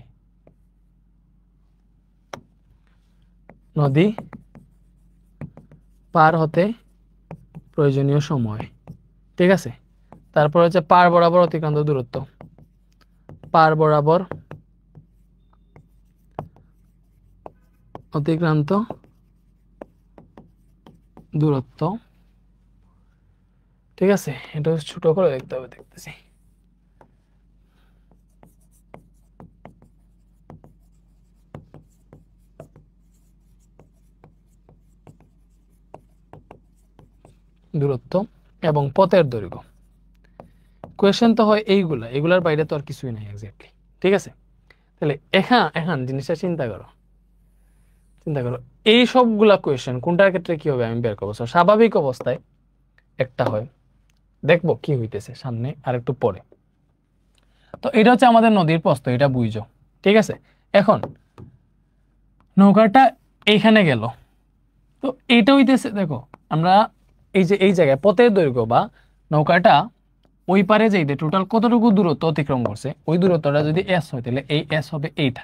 নদী পার হতে প্রয়োজনীয় সময়, ঠিক আছে। তারপর হচ্ছে পার বরাবর অতিক্রান্ত দূরত্ব, পার বরাবর অতিক্রান্ত দূরত্ব, ঠিক আছে। এটা ছোট করে দেখতে হবে, দেখতেছি। দূরত্ব এবং পথের দৈর্ঘ্য। কোয়েশ্চেন তো হয় এগুলার বাইরে তো আর কিছুই নাই এক্স্যাক্টলি, ঠিক আছে। তাহলে এখন জিনিসটা চিন্তা করো, চিন্তা করো এই সবগুলা কোয়েশ্চেন কোনটার ক্ষেত্রে কি হবে আমি বের করবো। স্বাভাবিক অবস্থায় একটা হয়, দেখবো কি হইতেছে সামনে আর একটু পরে। তো এটা হচ্ছে আমাদের নদীর প্রস্থ, এটা বুঝছো, ঠিক আছে। এখন নৌকাটা এইখানে গেল, তো এইটা হইতেছে দেখো আমরা এই যে এই জায়গায় পথের দৈর্ঘ্য বা নৌকাটা ওই পারে যাইতে টোটাল কতটুকু দূরত্ব অতিক্রম করছে, ওই দূরত্বটা যদি এস হয় তাহলে এই এস হবে এইটা।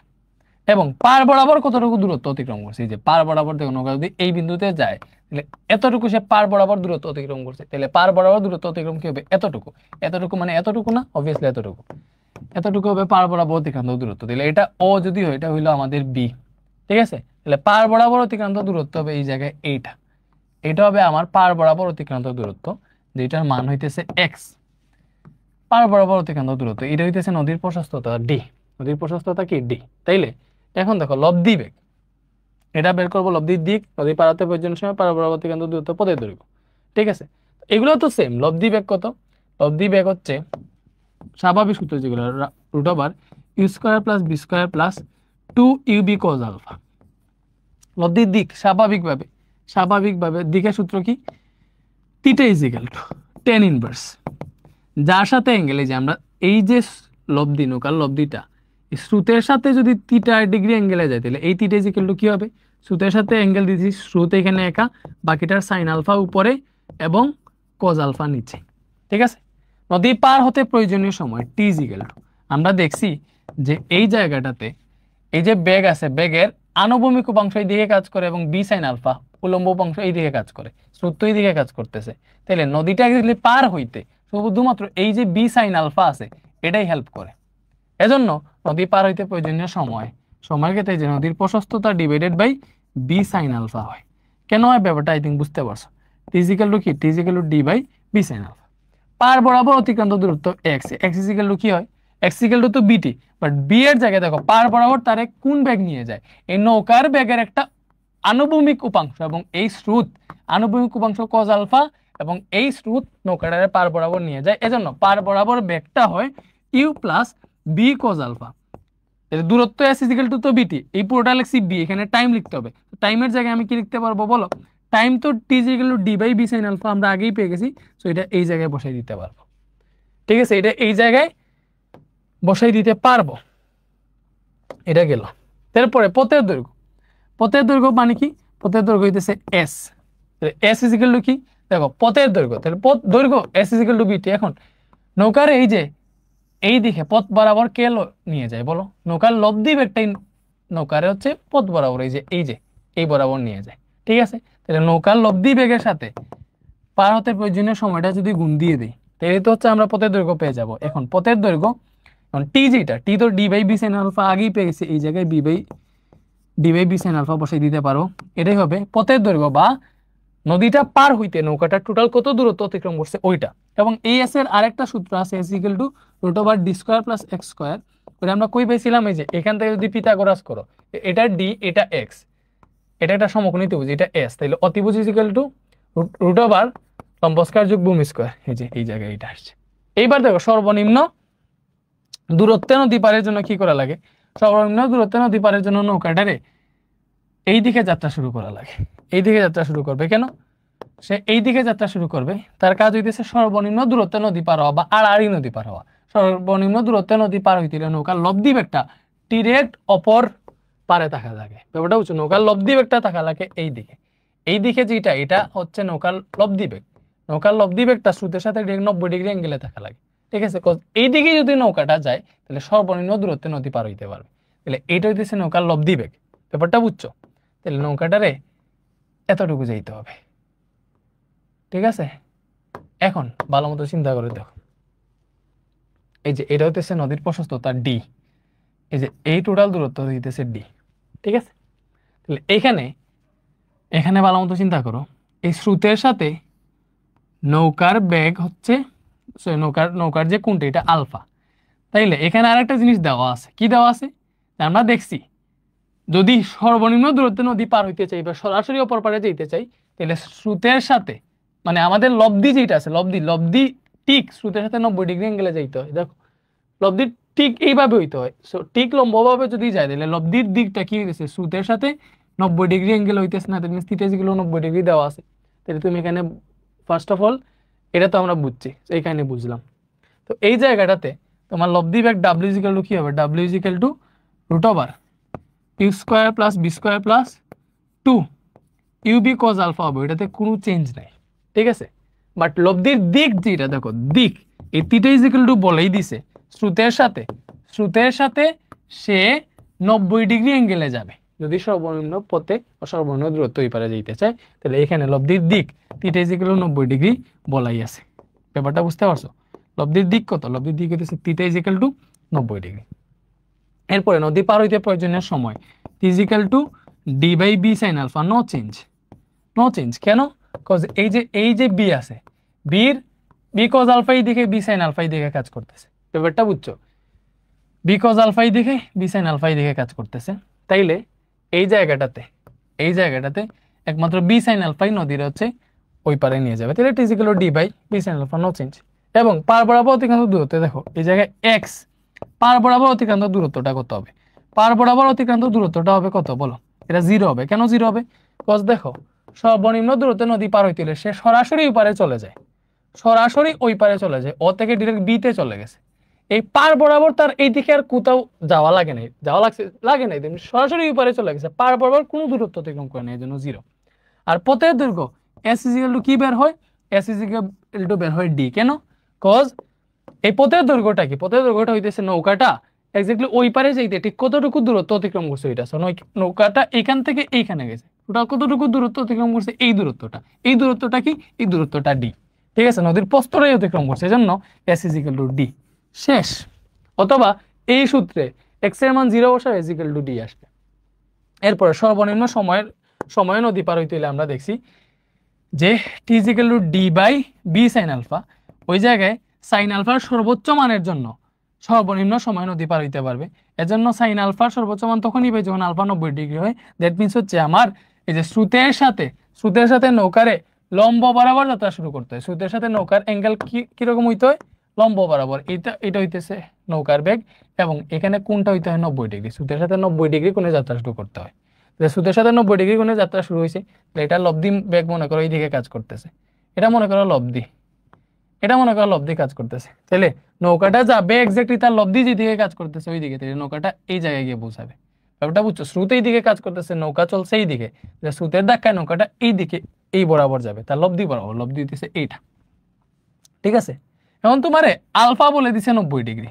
এবং পার বরাবর কতটুকু দূরত্ব অতিক্রম করছে, এই যে পার বরাবর দেখো নৌকা যদি এই বিন্দুতে যায় তাহলে এতটুকু সে পার বরাবর দূরত্ব অতিক্রম করছে, তাহলে পার বরাবর দূরত্ব অতিক্রম কি হবে এতটুকু। এতটুকু মানে এতটুকু না, অবভিয়াসলি এতটুকু, এতটুকু হবে পার বরাবর অতিক্রান্ত দূরত্ব। তাহলে এটা ও যদি হয় এটা হইলো আমাদের বি, ঠিক আছে। তাহলে পার বরাবর অতিক্রান্ত দূরত্ব হবে এই জায়গায় এইটা, এটা হবে আমার পার বরাবর অতিক্রান্ত দূরত্ব, যেটার মান হইতেছে এক্স। পার বরাবর অতিক্রান্ত দূরত্ব এটা হইতেছে নদীর প্রশস্ততা ডি, নদীর প্রশস্ততা কি ডি। তাইলে এখন দেখো লব্ধি বেগ, এটা বের করবো লব্ধির দিক, নদী পার হতে প্রয়োজনের সময় পার বরাবর অতিক্রান্ত দূরত্ব পথের দৈর্ঘ্য, ঠিক আছে। এগুলো তো সেম, লব্ধি বেগ কত, লব্ধি বেগ হচ্ছে স্বাভাবিক সূত্র যেগুলো root over you square plus B square plus 2 UB cos alpha. লব্ধির দিক স্বাভাবিকভাবে দিকের সূত্র কি, theta is equal to tan inverse, যার সাথে অ্যাঙ্গেল, এই যে আমরা এই যে লব্ধি নৌকার লব্ধিটা স্রোতের সাথে যদি থিটা ডিগ্রি অ্যাঙ্গেলে যায় তাহলে এই থিটা ইজ ইকুয়াল টু কি হবে, স্রোতের সাথে অ্যাঙ্গেল দিয়েছি, স্রোত এখানে একা, বাকিটার সাইন আলফা উপরে এবং কজ আলফা নিচে, ঠিক আছে। নদী পার হতে প্রয়োজনীয় সময় টি ইজ ইকুয়াল টু, আমরা দেখছি যে এই জায়গাটাতে এই যে বেগ আছে, বেগের আনুভূমিক উপাংশ এই দিকে কাজ করে এবং বি সাইন আলফা উলম্ব উপাংশ এই দিকে কাজ করে, স্রোত এই দিকে কাজ করতেছে। তাহলে নদীটা যদি পার হইতে শুধুমাত্র এই যে বি সাইন আলফা আছে এটাই হেল্প করে। এজন্য নদী পার হইতে প্রয়োজনীয় সময়ের ক্ষেত্রে যে নদীর প্রশস্ততা divided by B sine alpha হয়। কেন হয় ব্যাপারটা আই থিঙ্ক বুঝতে পারছো। টি ইজ ইকুয়াল টু কি, টি is equal to D by B sine alpha. পার বরাবর অতিক্রান্ত দূরত্ব x, x is equal to কি হয়, এক্স ইজ ইকুয়াল টু তো বিটি, বাট বি এর জায়গায় দেখো পার বরাবর তারে কোন বেগ নিয়ে যায়, এই নৌকার বেগের একটা আনুভূমিক উপাংশ এবং এই স্রোত আনুভূমিক উপাংশ কজ আলফা এবং এই স্রোত নৌকাটারে পার বরাবর নিয়ে যায়, এজন্য পার বরাবর বেগটা হয় u plus B cos alpha. দূরত্ব এস ইজ ইকুয়াল টু তো বিটি, এই পুরোটা লিখছি বি, এখানে টাইম লিখতে হবে, টাইমের জায়গায় আমি কি লিখতে পারবো বলো, টাইম তো t is equal to D by B sine alpha আমরা আগেই পেয়ে গেছি, সো এটা এই জায়গায় বসাই দিতে পারবো, ঠিক আছে। এটা এই জায়গায় বসাই দিতে পারবো, এটা গেল। তারপরে পথের দৈর্ঘ্য মানে কি, পথের দৈর্ঘ্য হইতেছে S, S is equal to কি দেখো পথের দৈর্ঘ্য, তাহলে পথ দৈর্ঘ্য এস ইজ ইকুয়াল টু বিটি। এখন নৌকার এই যে এই দিকে পথ বরাবর কে নিয়ে যায় বলো, নৌকার লব্ধি বেগটাই নৌকারে হচ্ছে পথ বরাবর এই যে এই বরাবর নিয়ে যায়, ঠিক আছে। তাহলে নৌকার লব্ধি বেগের সাথে পার হতে প্রয়োজনীয় সময়টা যদি গুণ দিয়ে দিই তাহলে তো হচ্ছে আমরা পথের দৈর্ঘ্য পেয়ে যাব। এখন পথের দৈর্ঘ্য টি যেটা, টি তো d by B sine alpha আগেই পেয়ে গেছি, এই জায়গায় D by B sine alpha বসাই দিতে পারো, এটাই হবে পথের দৈর্ঘ্য বা নদীটা পার হইতে নৌকাটা টোটাল কত দূরত্ব অতিক্রম করছে ওইটা। এবং এই এস এর আরেকটা সূত্র আছে, s equal to root over D square plus x square, ওটা আমরা কই পেয়েছিলাম, এই যে এখান থেকে যদি পিথাগোরাস করো, এটা ডি এটা এক্স, এটা একটা সমকোণী ত্রিভুজ, এটা এস, তাহলে অতিভুজ is equal to root over লম্ব স্কয়ার যোগ ভূমি স্কয়ার, এই যে এই জায়গায় এটা আসছে। এইবার দেখো সর্বনিম্ন দূরত্বে নদী পারের জন্য কি করা লাগে, সর্বনিম্ন দূরত্বে নদী পারের জন্য নৌকাটারে এই দিকে যাত্রা শুরু করা লাগে, এই দিকে যাত্রা শুরু করবে। কেন সে এই দিকে যাত্রা শুরু করবে, তার কাজ হইতেছে সর্বনিম্ন দূরত্বে নদী পার হওয়া বা আড়াআড়ি নদী পার হওয়া। সর্বনিম্ন দূরত্বে নদী পার হইতে নৌকার লব্ধি বেগটা ডিরেক্ট অপর পারে থাকা লাগে, ব্যাপারটা হচ্ছে নৌকার লব্ধি বেগটা থাকা লাগে এই দিকে, এই দিকে যেটা এটা হচ্ছে নৌকার লব্ধি বেগ, নৌকার লব্ধি বেগটা স্রোতের সাথে 90 ডিগ্রি অ্যাঙ্গেলে থাকা লাগে, ঠিক আছে। এই দিকে যদি নৌকাটা যায় তাহলে সর্বনিম্ন দূরত্বে নদী পার হইতে পারবে, তাহলে এইটা হইতেছে নৌকার লব্ধি বেগ, ব্যাপারটা বুঝছো। তাহলে নৌকাটারে এতটুকু যাইতে হবে, ঠিক আছে। এখন ভালো মতো চিন্তা করে দেখো, এই যে এটা হইতেছে নদীর প্রশস্ততা ডি, এই যে এই টোটাল দূরত্ব হইতেছে ডি, ঠিক আছে। তাহলে এখানে ভালো মতো চিন্তা করো, এই স্রোতের সাথে নৌকার বেগ হচ্ছে নৌকার যে কোনটা এটা আলফা, তাইলে এখানে আরেকটা জিনিস দেওয়া আছে, কি দেওয়া আছে আমরা দেখছি, যদি সর্বনিম্ন দূরত্বে নদী পার হইতে চাই বা সরাসরি অপর পারে যেতে চাই তাহলে স্রোতের সাথে মানে আমাদের লব্ধি যেটা আছে লব্ধি ঠিক স্রোতের সাথে 90 ডিগ্রি অ্যাঙ্গেলে যাইতে হয়। দেখো লব্ধি ঠিক এইভাবে হইতে হয়, সো ঠিক লম্বভাবে যদি যায় তাহলে লব্ধির দিকটা কি হইতেছে স্রোতের সাথে 90 ডিগ্রি অ্যাঙ্গেল হইতেছে না, that means theta is equal to 90 degree দেওয়া আছে। তাহলে তুমি এখানে ফার্স্ট অফ অল এটা তো আমরা বুঝছি, এইখানে বুঝলাম। তো এই জায়গাটাতে তোমার লব্ধি বেগ ডাব্লিউ ইজ ইকুয়াল টু কি হবে, ডাব্লিউ is equal to root over you square plus B square plus 2 UV cos alpha হবে, এটাতে কোনো চেঞ্জ নাই, ঠিক আছে। বাট লব্ধির দিক যেটা দেখো, দিক এই থিটা ইজ ইকুয়াল টু বলেই দিছে স্রোতের সাথে সে 90 ডিগ্রি অ্যাঙ্গেলে যাবে যদি সর্বনিম্ন পথে ও সর্বনিম্ন দূরত্ব ওই পারে যেতে চায়। তাহলে এখানে লব্ধির দিক theta is equal to 90 degree বলাই আছে। ব্যাপারটা বুঝতে পারছো? লব্ধির দিক কত? লব্ধির দিক হচ্ছে theta is equal to 90 degree. এরপরে নদী পার হইতে প্রয়োজনীয় সময় টি is equal to D by B sine alpha, no change. কেন? কজ এই যে বি আছে, বি কজ আলফা এই দিকে, বি সাইন আলফা এই দিকে কাজ করতেছে। ব্যাপারটা বুঝছো? বি কজ আলফা এই দিকে, বি সাইন আলফা এই দিকে কাজ করতেছে। তাইলে এই জায়গাটাতে একমাত্র বি সাইন আলফাই নদীর হচ্ছে ওই পারে নিয়ে যাবে। তাহলে t is equal to D by B sine alpha, no change. এবং পার বরাবর অতিক্রান্ত দূরত্ব দেখো এই জায়গায় এক্স, পার বরাবর অতিক্রান্ত দূরত্বটা কত হবে? পার বরাবর অতিক্রান্ত দূরত্বটা হবে কত বলো? এটা 0 হবে। কেন 0 হবে? কজ দেখো সর্বনিম্ন দূরত্বে নদী পার হইতে হলে সে সরাসরি ওই পারে চলে যায়, ও থেকে ডিরেক্ট বি তে চলে গেছে। এই পার বরাবর তার এই দিকে আর কোথাও যাওয়া লাগে নাই, সরাসরি ওই পারে চলে গেছে, পার বরাবর কোনো দূরত্ব অতিক্রম করে না, এই জন্য 0। আর পথের দৈর্ঘ্য এস ইজ ইকুয়াল টু কি বের হয়? এস ইজ ইকুয়াল টু বের হয় ডি। কেন? কজ এই পথের দৈর্ঘ্যটা কি? পথের দৈর্ঘ্যটা হইতেছে নৌকাটা এক্স্যাক্টলি ওই পারে যাইতে ঠিক কতটুকু দূরত্ব অতিক্রম করছে এটা। নৌকাটা এখান থেকে এইখানে গেছে, টোটাল কতটুকু দূরত্ব অতিক্রম করছে? এই দূরত্বটা কি? এই দূরত্বটা ডি, ঠিক আছে। নদীর প্রস্থটাই অতিক্রম করছে, এজন্য S is equal to D, শেষ। অথবা এই সূত্রে এক্স এর মান 0 বসাবে, এস ইকুয়াল টু ডি আসবে। এরপরে সর্বনিম্ন সময় নদী পার হইতে হলে আমরা দেখছি যে t is equal to D by B sine alpha, ওই জায়গায় সাইন আলফার সর্বোচ্চ মানের জন্য সর্বনিম্ন সময় নদী পার হইতে পারবে। এজন্য সাইন আলফার সর্বোচ্চ মান তখনই পাই যখন আলফা 90 ডিগ্রি হয়। দ্যাট মিনস হচ্ছে আমার এই যে স্রোতের সাথে নৌকারে লম্ব বরাবর যাত্রা শুরু করতে হয়। স্রোতের সাথে নৌকার অ্যাঙ্গেল কিরকম হইতে হয়? লম্ব বরাবর। এটা হইতেছে নৌকার বেগ, এবং এখানে কোনটা হইতে হয়? 90 ডিগ্রি। স্রোতের সাথে 90 ডিগ্রি কোণে যাত্রা শুরু করতে হয়। স্রোতের সাথে 90 ডিগ্রি কোণে যাত্রা শুরু হয়েছে, এটা লব্ধি বেগ মনে করো এইদিকে কাজ করতেছে, এটা মনে করো লব্ধি কাজ করতেছে। তাহলে নৌকাটা যাবে এক্স্যাক্টলি তার লব্ধি যেদিকে কাজ করতেছে ওই দিকে, তাহলে নৌকাটা এই জায়গায় গিয়ে পৌঁছাবে। ব্যাপারটা বুঝছো? স্রোত এই দিকে কাজ করতেছে, নৌকা চলছে এই দিকে, স্রোতের ধাক্কায় নৌকাটা এই দিকে এই বরাবর যাবে, তার লব্ধি বরাবর, লব্ধি হইতেছে এইটা, ঠিক আছে। এখন তোমারে আলফা বলে দিছে 90 ডিগ্রি।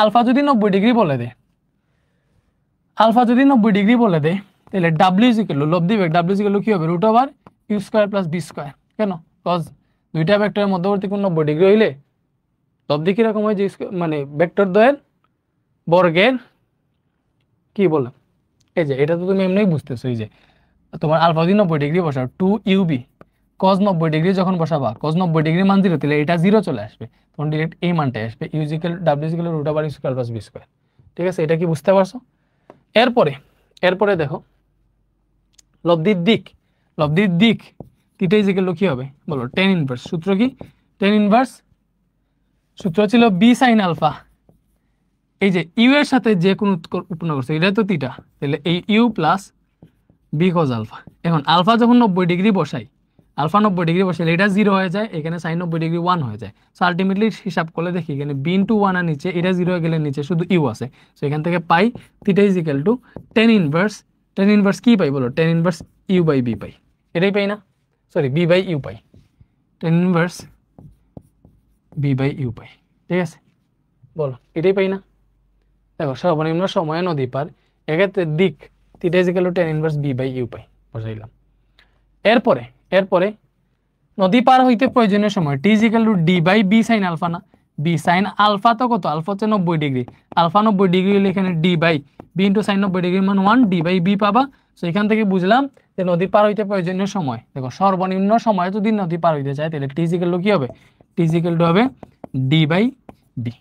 আলফা যদি 90 ডিগ্রি বলে দেয়, তাহলে ডাব্লিউ ইজ ইকুয়াল টু লব্ধি বেগ, ডাব্লিউ ইজ ইকুয়াল টু কি হবে? Root over you square plus B square. কেন? কজ দুইটা ভেক্টরের মধ্যবর্তী কোণ 90 ডিগ্রি হইলে লব্ধি কিরকম হয়? যে মানে ভেক্টর দ্বয়ের বর্গের কি বলে, এই যে এটা তো তুমি এমনিই বুঝতেছো, এই যে তোমার আলফা যদি 90 ডিগ্রি বসাও 2 ইউবি কজ 90 ডিগ্রি যখন বসাবা, কজ 90 ডিগ্রি মান 0, তাহলে এটা 0 চলে আসবে, তখন ডিরেক্ট এই মানটা আসবে ইউ ইজ ইকুয়াল ডাব্লিউ is equal to root over you square plus B square, ঠিক আছে। এটা কি বুঝতে পারছো? এরপরে দেখো লব্ধির দিক থিটা ইজ ইকুয়াল টু কি হবে বলো? Tan inverse. সূত্র কি? টেন ইনভার্স সূত্র ছিল বি সাইন আলফা, এই যে ইউ এর সাথে যে কোনো উৎপন্ন করছে এটা তো থিটা, তাহলে এই u plus B cos alpha. এখন আলফা যখন 90 ডিগ্রি বসাই, বসাইলে এটা 0 হয়ে যায়, এখানে সাইন 90 ডিগ্রি 1 হয়ে যায়। সো আলটিমেটলি হিসাব করলে দেখি এখানে বি ইন্টু 1 আর নিচে এটা 0 হয়ে গেলে নিচে শুধু ইউ আছে। সো এখান থেকে পাই theta is equal to tan inverse কি পাই বলো? Tan inverse u by b পাই, এটাই পাই না? সরি, বি বাই ইউ পাই, tan inverse B by u পাই, ঠিক আছে। বলো এটাই পাই না? দেখো সর্বনিম্ন সময়ে নদী পার, এক্ষেত্রে দিক theta is equal to tan inverse B by u পাই বসাইলাম। এরপরে নদী পার হইতে প্রয়োজনীয় সময় টি is equal to D by B sine alpha না? বি সাইন আলফা তো কত? আলফা হচ্ছে 90 ডিগ্রি, আলফা 90 ডিগ্রি হলে এখানে d by B into sine 90 degree মান 1, ডি বাই বি পাবা। সো এখান থেকে বুঝলাম যে নদী পার হইতে প্রয়োজনীয় সময়, দেখো সর্বনিম্ন সময় যদি নদী পার হইতে চায় তাহলে টি ইজ ইকুয়াল টু কি হবে? টি ইজ ইকুয়াল টু হবে ডি বাই বি।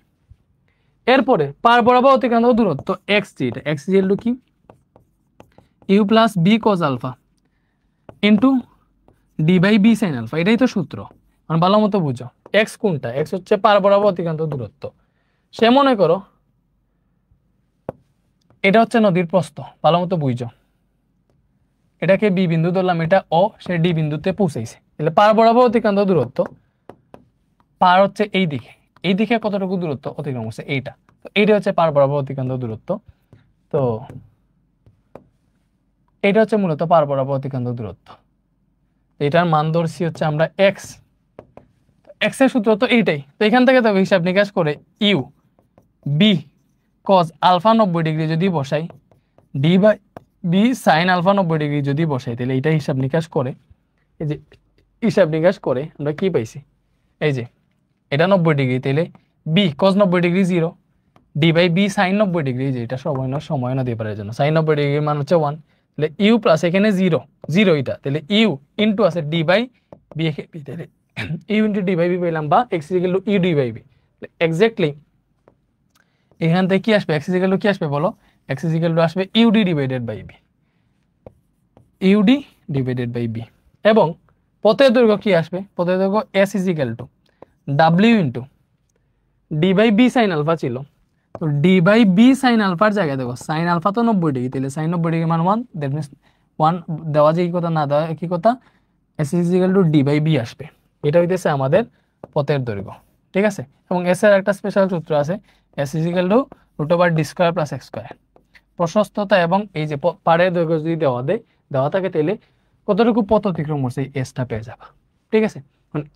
এরপরে পার বরাবর অতিক্রান্ত দূরত্ব এক্স জি, এটা এক্স ইকুয়াল টু কি? You plus B cos alpha into D by B sine alpha, এটাই তো সূত্র। মানে ভালো মতো বুঝো এক্স কোনটা? এক্স হচ্ছে পার বরাবর অতিক্রান্ত দূরত্ব। সে মনে করো এটা হচ্ছে নদীর প্রস্থ, ভালো মতো বুঝো। এটাকে বি বিন্দু ধরলাম, এটা ও, সে ডি বিন্দুতে পৌঁছাইছে, তাহলে পার বরাবর অতিক্রান্ত দূরত্ব, পার হচ্ছে এই দিকে কতটুকু দূরত্ব অতিক্রম করছে এইটা, তো এইটা হচ্ছে পার বরাবর অতিক্রান্ত দূরত্ব। তো এটা হচ্ছে মূলত পার বরাবর অতিক্রান্ত দূরত্ব। এটার মান ধরছি হচ্ছে আমরা এক্স, এক্স এর সূত্র তো এইটাই। তো এখান থেকে তো হিসাব নিকাশ করে u v cos alpha 90 degree যদি বসাই, d by B sine alpha 90 degree যদি বসাই, তাহলে এইটা হিসাব নিকাশ করে, এই যে হিসাব নিকাশ করে আমরা কি পাইছি, এই যে এটা 90 ডিগ্রি, তাহলে v cos 90 degree 0, d by B sine 90 degree, যে এটা সময় নদী পারের জন্য সাইন 90 ডিগ্রি মান হচ্ছে 1, তাহলে ইউ প্লাস এখানে 0 এটা, তাহলে ইউ ইন্টু আছে ডি বাই বি, তাহলে u into D by v পেলাম, বা x equal to u d by v. Exactly এখান থেকে কি আসবে, এক্স ইকুয়াল টু কি আসবে বলো, এক্স ইকুয়াল টু আসবে u d divided by v, u d divided by v. এবং পথের দৈর্ঘ্য কি আসবে, পথের দৈর্ঘ্য s is equal to W into D by B sine alpha ছিল, তো ডি বাই বি সাইন আলফার জায়গায় দেখো সাইন আলফা তো 90 ডিগ্রি, তাহলে সাইন 90 ডিগ্রি মান 1, দ্যাট মিনস 1 দেওয়া যায় কি কথা, না দেওয়া কি কথা, S is equal to D by B আসবে। এটা হইতেছে আমাদের পথের দৈর্ঘ্য, ঠিক আছে। এবং এস এর একটা স্পেশাল সূত্র আছে, s is equal to root over D square plus x square. প্রশস্ততা এবং এই যে পাড়ের দৈর্ঘ্য যদি দেওয়া থাকে, তাহলে কতটুকু পথ অতিক্রম করছে এই এসটা পেয়ে যাবা, ঠিক আছে।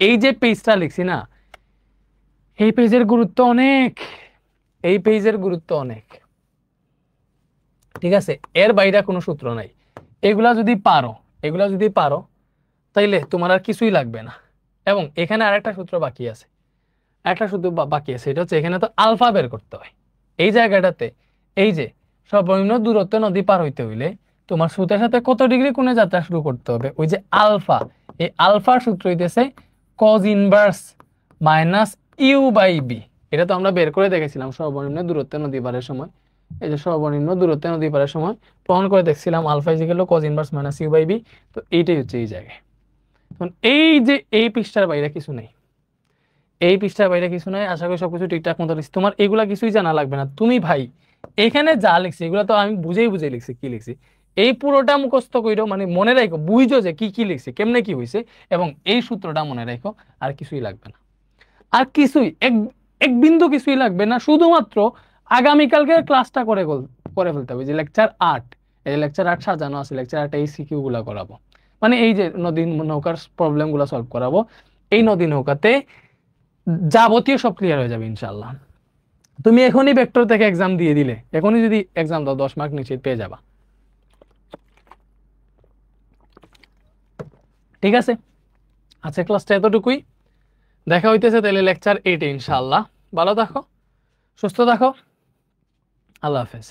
এই যে পেজটা লিখছি না, এই পেজের গুরুত্ব অনেক, এই পেজের গুরুত্ব অনেক, ঠিক আছে। এর বাইরে কোনো সূত্র নাই, এগুলা যদি পারো তাইলে তোমার আর কিছুই লাগবে না। এবং এখানে আরেকটা সূত্র বাকি আছে, এটা হচ্ছে এখানে তো আলফা বের করতে হয় এই জায়গাটাতে। এই যে সর্বনিম্ন দূরত্ব নদী পার হইতে হইলে তোমার স্রোতের সাথে কত ডিগ্রি কোণে যাত্রা শুরু করতে হবে, ওই যে আলফা, এই আলফার সূত্র হইতেছে cos inverse minus you by B. এটা তো আমরা বের করে দেখেছিলাম সর্বনিম্ন দূরত্বে নদী পারের সময়, এই যে সর্বনিম্ন দূরত্বে নদী পারের সময় প্রমাণ করে দেখছিলাম alpha is equal to cos inverse minus you by B. তো এইটাই হচ্ছে এই জায়গায়। এই যে এই পৃষ্ঠার বাইরে কিছু নেই, এই পৃষ্ঠার বাইরে কিছু নাই। আশা করি সবকিছু ঠিকঠাক মতো লিখছি, তোমার এগুলা কিছুই জানা লাগবে না। তুমি ভাই এখানে যা লিখছি এগুলো তো আমি বুঝেই লিখছি, কি লিখছি এই পুরোটা মুখস্থ কইরো, মানে মনে রাখো, বুঝছো যে কি কি লিখছি, কেমনে কি হয়েছে, এবং এই সূত্রটা মনে রাখো, আর কিছুই লাগবে না, আর কিছুই এক বিন্দু কিছুই লাগবে না। শুধুমাত্র আগামীকালকে ক্লাসটা করে ফেলতে হবে, যে লেকচার 8, এই লেকচার 8 সাজানো আছে, লেকচার 8 এই সিকিউ গুলা করাবো, মানে এই যে নদী নৌকার প্রবলেম গুলা সলভ করাবো। এই নদী নৌকাতে যাবতীয় সব ক্লিয়ার হয়ে যাবে ইনশাল্লাহ। তুমি এখনই ভেক্টর থেকে এক্সাম দিয়ে দিলে, এখনই যদি এক্সাম দাও 10 মার্ক নিশ্চিত পেয়ে যাবা, ঠিক আছে। আজকে ক্লাসটা এতটুকুই, দেখা হইতেছে তাহলে লেকচার 8 ইনশাল্লাহ। ভালো থাকো, সুস্থ থাকো, আল্লাহ হাফেজ।